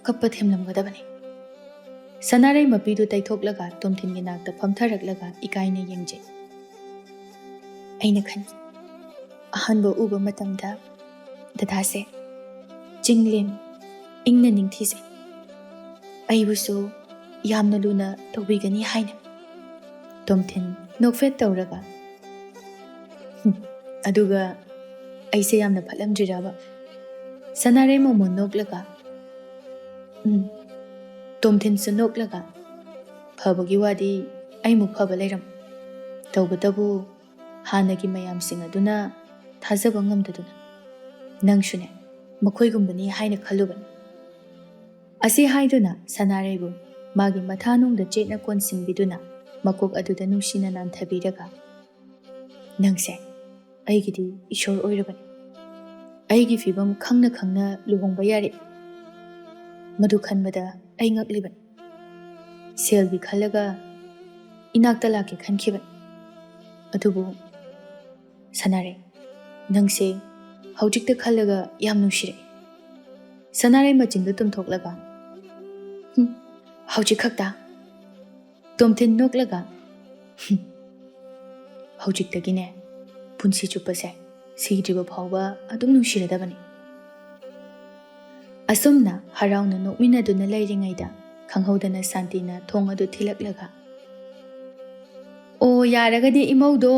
ꯀꯞꯄ ꯊꯦꯝꯂꯝꯒꯗꯕꯅꯤ꯫ ꯁꯅꯥꯔꯩ ꯃꯄꯤꯗꯨ ꯇꯩꯊꯣꯛꯂꯒ ꯇꯣꯝꯊꯤꯟꯒꯤ ꯅꯥꯛꯇ ꯐꯝꯊꯔꯛꯂꯒ ꯏꯀꯥꯏꯅ ꯌꯦꯡꯖꯩ꯫ ꯑꯩꯅ ꯈꯟꯈꯤ, ꯑꯍꯥꯟꯕ ꯎꯕ ꯃꯇꯝꯗ ꯗꯗꯥꯁꯦ ꯆꯤꯡꯂꯦꯝ ꯏꯪꯅ ꯅꯤꯡꯊꯤꯖꯩ꯫ ꯑꯩꯕꯨꯁꯨ ꯌꯥꯝꯅ ꯂꯨꯅ ꯇꯧꯕꯤꯒꯅꯤ ꯍꯥꯏꯅ꯫ ꯇꯣꯝꯊꯤꯟ ꯅꯣꯛꯐꯦꯠ ꯇꯧꯔꯒ ꯑꯗꯨꯒ ꯑꯩꯁꯦ ꯌꯥꯝꯅ ꯐꯠꯂꯝꯗ꯭ꯔꯤꯔꯕ? ꯁꯅꯥꯔꯩ ꯃꯣꯃꯣꯟ ꯅꯣꯛꯂꯒ ꯇꯣꯝꯊꯤꯟꯁꯨ ꯅꯣꯛꯂꯒ ꯐꯕꯒꯤ ꯋꯥꯗꯤ ꯑꯩꯃꯨꯛ ꯐꯕ ꯂꯩꯔꯝ꯫ ꯇꯧꯕꯇꯕꯨ ꯍꯥꯟꯅꯒꯤ ꯃꯌꯥꯝꯁꯤꯡ ꯑꯗꯨꯅ ꯊꯥꯖꯕ ꯉꯝꯗꯗꯨꯅ ꯅꯪꯁꯨꯅꯦ ꯃꯈꯣꯏꯒꯨꯝꯕꯅꯤ ꯍꯥꯏꯅ ꯈꯜꯂꯨꯕꯅꯤ꯫ ꯑꯁꯤ ꯍꯥꯏꯗꯨꯅ ꯁꯅꯥꯔꯩꯕꯨ ꯃꯥꯒꯤ ꯃꯊꯥꯅꯨꯡꯗ ꯆꯦꯠꯅ ꯀꯣꯟꯁꯤꯟꯕꯤꯗꯨꯅ ꯃꯀꯣꯛ ꯑꯗꯨꯗ ꯅꯨꯡꯁꯤꯅ ꯅꯥꯟꯊꯕꯤꯔꯒ ꯅꯪꯁꯦ ꯑꯩꯒꯤꯗꯤ ꯏꯁꯣꯔ ꯑꯣꯏꯔꯕꯅꯤ꯫ ꯑꯩꯒꯤ ꯐꯤꯕꯝ ꯈꯪꯅ ꯈꯪꯅ ꯂꯨꯍꯣꯡꯕ ꯌꯥꯔꯦ꯫ ꯃꯗꯨ ꯈꯟꯕꯗ ꯑꯩ ꯉꯛꯂꯤꯕꯅꯤ꯫ ꯁꯦꯜꯒꯤ ꯈꯜꯂꯒ ꯏꯅꯥꯛꯇ ꯂꯥꯛꯀꯦ ꯈꯟꯈꯤꯕꯅꯤ꯫ ꯑꯗꯨꯕꯨ ꯁꯅꯥꯔꯩ, ꯅꯪꯁꯦ ꯍꯧꯖꯤꯛꯇ ꯈꯜꯂꯒ ꯌꯥꯝ ꯅꯨꯡꯁꯤꯔꯛꯏ꯫ ꯁꯅꯥꯔꯩ ꯃꯆꯤꯟꯗꯨ ꯇꯨꯝꯊꯣꯛꯂꯒ ꯍꯧꯖꯤꯛ ꯈꯛꯇ? ꯇꯣꯝꯊꯤꯟ ꯅꯣꯛꯂꯒ ꯍꯧꯖꯤꯛꯇꯒꯤꯅꯦ ꯄꯨꯟꯁꯤ ꯆꯨꯞꯄꯁꯦ ꯁꯤꯗ꯭ꯔꯤꯕ ꯐꯥꯎꯕ ꯑꯗꯨꯝ ꯅꯨꯡꯁꯤꯔꯗꯕꯅꯤ꯫ ꯑꯁꯨꯝꯅ ꯍꯔꯥꯎꯅ ꯅꯣꯛꯃꯤꯟꯅꯗꯨꯅ ꯂꯩꯔꯤꯉꯩꯗ ꯈꯪꯍꯧꯗꯅ ꯁꯥꯟꯇꯤꯅ ꯊꯣꯡ ꯑꯗꯨ ꯊꯤꯜꯂꯛꯂꯒ ꯑꯣ ꯌꯥꯔꯒꯗꯤ ꯏꯃꯧꯗꯣ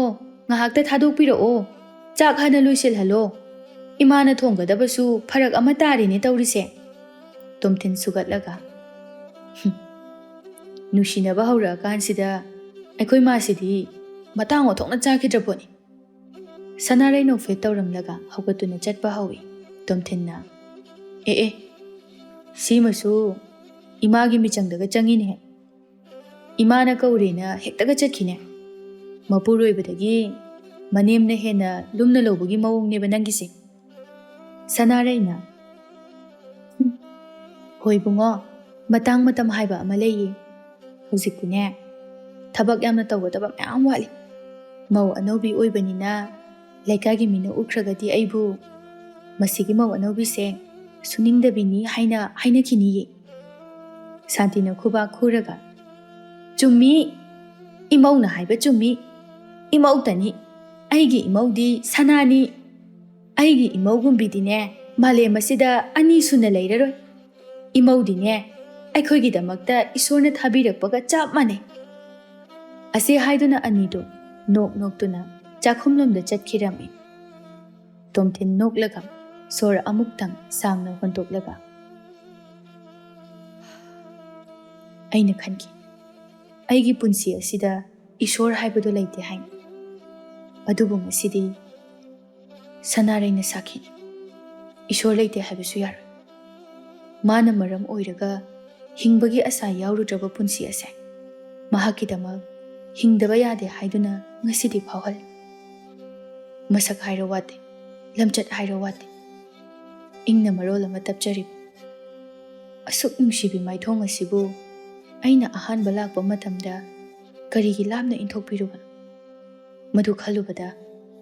ꯉꯥꯏꯍꯥꯛꯇ ꯊꯥꯗꯣꯛꯄꯤꯔꯛꯑꯣ꯫ ꯆꯥꯛ ꯍꯥꯟꯅ ꯂꯣꯏꯁꯤꯜꯍꯜꯂꯣ꯫ ꯏꯃꯥꯅ ꯊꯣꯡꯒꯗꯕꯁꯨ ꯐꯔꯛ ꯑꯃ ꯇꯥꯔꯤꯅꯦ ꯇꯧꯔꯤꯁꯦ꯫ ꯇꯣꯝꯊꯤꯟ ꯁꯨꯒꯠꯂꯒ ꯅꯨꯡꯁꯤꯅꯕ ꯍꯧꯔꯛꯑꯀꯥꯟꯁꯤꯗ ꯑꯩꯈꯣꯏ ꯃꯥꯁꯤꯗꯤ ꯃꯇꯥꯡ ꯑꯣꯟꯊꯣꯛꯅ ꯆꯥꯈꯤꯗ꯭ꯔ ꯄꯣꯠꯅꯤ꯫ ꯁꯅꯥꯔꯩ ꯅꯣꯛꯐꯦꯠ ꯇꯧꯔꯝꯂꯒ ꯍꯧꯒꯠꯇꯨꯅ ꯆꯠꯄ ꯍꯧꯏ꯫ ꯇꯣꯝꯊꯤꯟꯅ ꯑꯦ ꯁꯤꯃꯁꯨ ꯏꯃꯥꯒꯤ ꯃꯤꯆꯪꯗꯒ ꯆꯪꯉꯤꯅꯦ꯫ ꯏꯃꯥꯅ ꯀꯧꯔꯦꯅ ꯍꯦꯛꯇꯒ ꯆꯠꯈꯤꯅꯦ꯫ ꯃꯄꯨꯔꯣꯏꯕꯗꯒꯤ ꯃꯅꯦꯝꯅ ꯍꯦꯟꯅ ꯂꯨꯝꯅ ꯂꯧꯕꯒꯤ ꯃꯑꯣꯡꯅꯦꯕ ꯅꯪꯒꯤꯁꯦ꯫ ꯁꯅꯥꯔꯩꯅ ꯍꯣꯏ ꯕꯨꯡꯉꯣ, ꯃꯇꯥꯡ ꯃꯇꯝ ꯍꯥꯏꯕ ꯑꯃ ꯂꯩꯌꯦ꯫ ꯍꯧꯖꯤꯛꯇꯤꯅꯦ ꯊꯕꯛ ꯌꯥꯝꯅ ꯇꯧꯒꯗꯕ ꯃꯌꯥꯝ ꯋꯥꯠꯂꯤ꯫ ꯃꯧ ꯑꯅꯧꯕꯤ ꯑꯣꯏꯕꯅꯤꯅ ꯂꯩꯀꯥꯏꯒꯤ ꯃꯤꯅ ꯎꯈ꯭ꯔꯒꯗꯤ ꯑꯩꯕꯨ ꯃꯁꯤꯒꯤ ꯃꯧ ꯑꯅꯧꯕꯤꯁꯦ ꯁꯨꯅꯤꯡꯗꯕꯤꯅꯤ ꯍꯥꯏꯅ ꯍꯥꯏꯅꯈꯤꯅꯤꯌꯦ꯫ ꯁꯥꯟꯇꯤꯅ ꯈꯨꯕꯥꯛ ꯈꯨꯔꯒ ꯆꯨꯝꯃꯤ, ꯏꯃꯧꯅ ꯍꯥꯏꯕ ꯆꯨꯝꯃꯤ꯫ ꯏꯃꯧꯇꯅꯤ, ꯑꯩꯒꯤ ꯏꯃꯧꯗꯤ ꯁꯅꯥꯅꯤ꯫ ꯑꯩꯒꯤ ꯏꯃꯧꯒꯨꯝꯕꯤꯗꯤꯅꯦ ꯃꯥꯂꯦꯝ ꯑꯁꯤꯗ ꯑꯅꯤ ꯁꯨꯅ ꯂꯩꯔꯔꯣꯏ꯫ ꯏꯃꯧꯗꯤꯅꯦ ꯑꯩꯈꯣꯏꯒꯤꯗꯃꯛꯇ ꯏꯁꯣꯔꯅ ꯊꯥꯕꯤꯔꯛꯄꯒ ꯆꯞ ꯃꯥꯟꯅꯩ꯫ ꯑꯁꯤ ꯍꯥꯏꯗꯨꯅ ꯑꯅꯤꯗꯨ ꯅꯣꯛ ꯅꯣꯛꯇꯨꯅ ꯆꯥꯛꯈꯨꯝꯂꯣꯝꯗ ꯆꯠꯈꯤꯔꯝꯃꯤ꯫ ꯇꯣꯝꯊꯤꯟ ꯅꯣꯛꯂꯒ ꯁꯣꯔ ꯑꯃꯨꯛꯇꯪ ꯁꯥꯡꯅ ꯍꯣꯟꯗꯣꯛꯂꯒ ꯑꯩꯅ ꯈꯟꯈꯤ, ꯑꯩꯒꯤ ꯄꯨꯟꯁꯤ ꯑꯁꯤꯗ ꯏꯁꯣꯔ ꯍꯥꯏꯕꯗꯨ ꯂꯩꯇꯦ ꯍꯥꯏꯅ꯫ ꯑꯗꯨꯕꯨ ꯉꯁꯤꯗꯤ ꯁꯅꯥꯔꯩꯅ ꯁꯥꯈꯤꯅꯤ꯫ ꯏꯁꯣꯔ ꯂꯩꯇꯦ ꯍꯥꯏꯕꯁꯨ ꯌꯥꯔꯣꯏ꯫ ꯃꯥꯅ ꯃꯔꯝ ꯑꯣꯏꯔꯒ ꯍꯤꯡꯕꯒꯤ ꯑꯁꯥ ꯌꯥꯎꯔꯨꯗ꯭ꯔꯕ ꯄꯨꯟꯁꯤ ꯑꯁꯦ ꯃꯍꯥꯛꯀꯤꯗꯃꯛ ꯍꯤꯡꯗꯕ ꯌꯥꯗꯦ ꯍꯥꯏꯗꯨꯅ ꯉꯁꯤꯗꯤ ꯐꯥꯎꯍꯜꯂꯤ꯫ ꯃꯁꯛ ꯍꯥꯏꯔ ꯋꯥꯠꯇꯦ, ꯂꯝꯆꯠ ꯍꯥꯏꯔ ꯋꯥꯠꯇꯦ, ꯏꯪꯅ ꯃꯔꯣꯜ ꯑꯃ ꯇꯞꯆꯔꯤꯕ ꯑꯁꯨꯛ ꯅꯨꯡꯁꯤꯕꯤ ꯃꯥꯏꯊꯣꯡ ꯑꯁꯤꯕꯨ ꯑꯩꯅ ꯑꯍꯥꯟꯕ ꯂꯥꯛꯄ ꯃꯇꯝꯗ ꯀꯔꯤꯒꯤ ꯂꯥꯞꯅ ꯏꯟꯊꯣꯛꯄꯤꯔꯨꯕꯅꯣ? ꯃꯗꯨ ꯈꯜꯂꯨꯕꯗ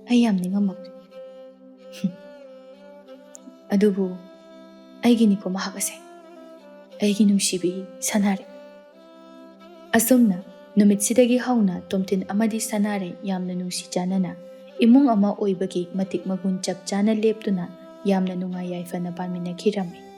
ꯑꯩ ꯌꯥꯝ ꯅꯤꯡꯉꯝꯃꯛꯇꯦ꯫ ꯑꯗꯨꯕꯨ ꯑꯩꯒꯤꯅꯤꯀꯣ ꯃꯍꯥꯛ ꯑꯁꯦ, ꯑꯩꯒꯤ ꯅꯨꯡꯁꯤꯕꯤ ꯁꯅꯥꯔꯩ꯫ ꯑꯁꯨꯝꯅ ꯅꯨꯃꯤꯠꯁꯤꯗꯒꯤ ꯍꯧꯅ ꯇꯣꯝꯊꯤꯟ ꯑꯃꯗꯤ ꯁꯅꯥꯔꯩ ꯌꯥꯝꯅ ꯅꯨꯡꯁꯤ ꯆꯥꯟꯅꯅ ꯏꯃꯨꯡ ꯑꯃ ꯑꯣꯏꯕꯒꯤ ꯃꯇꯤꯛ ꯃꯒꯨꯟ ꯆꯞ ꯆꯥꯅ ꯂꯦꯞꯇꯨꯅ ꯌꯥꯝꯅ ꯅꯨꯡꯉꯥꯏ ꯌꯥꯏꯐꯅ ꯄꯥꯟꯃꯤꯟꯅꯈꯤꯔꯝꯃꯤ꯫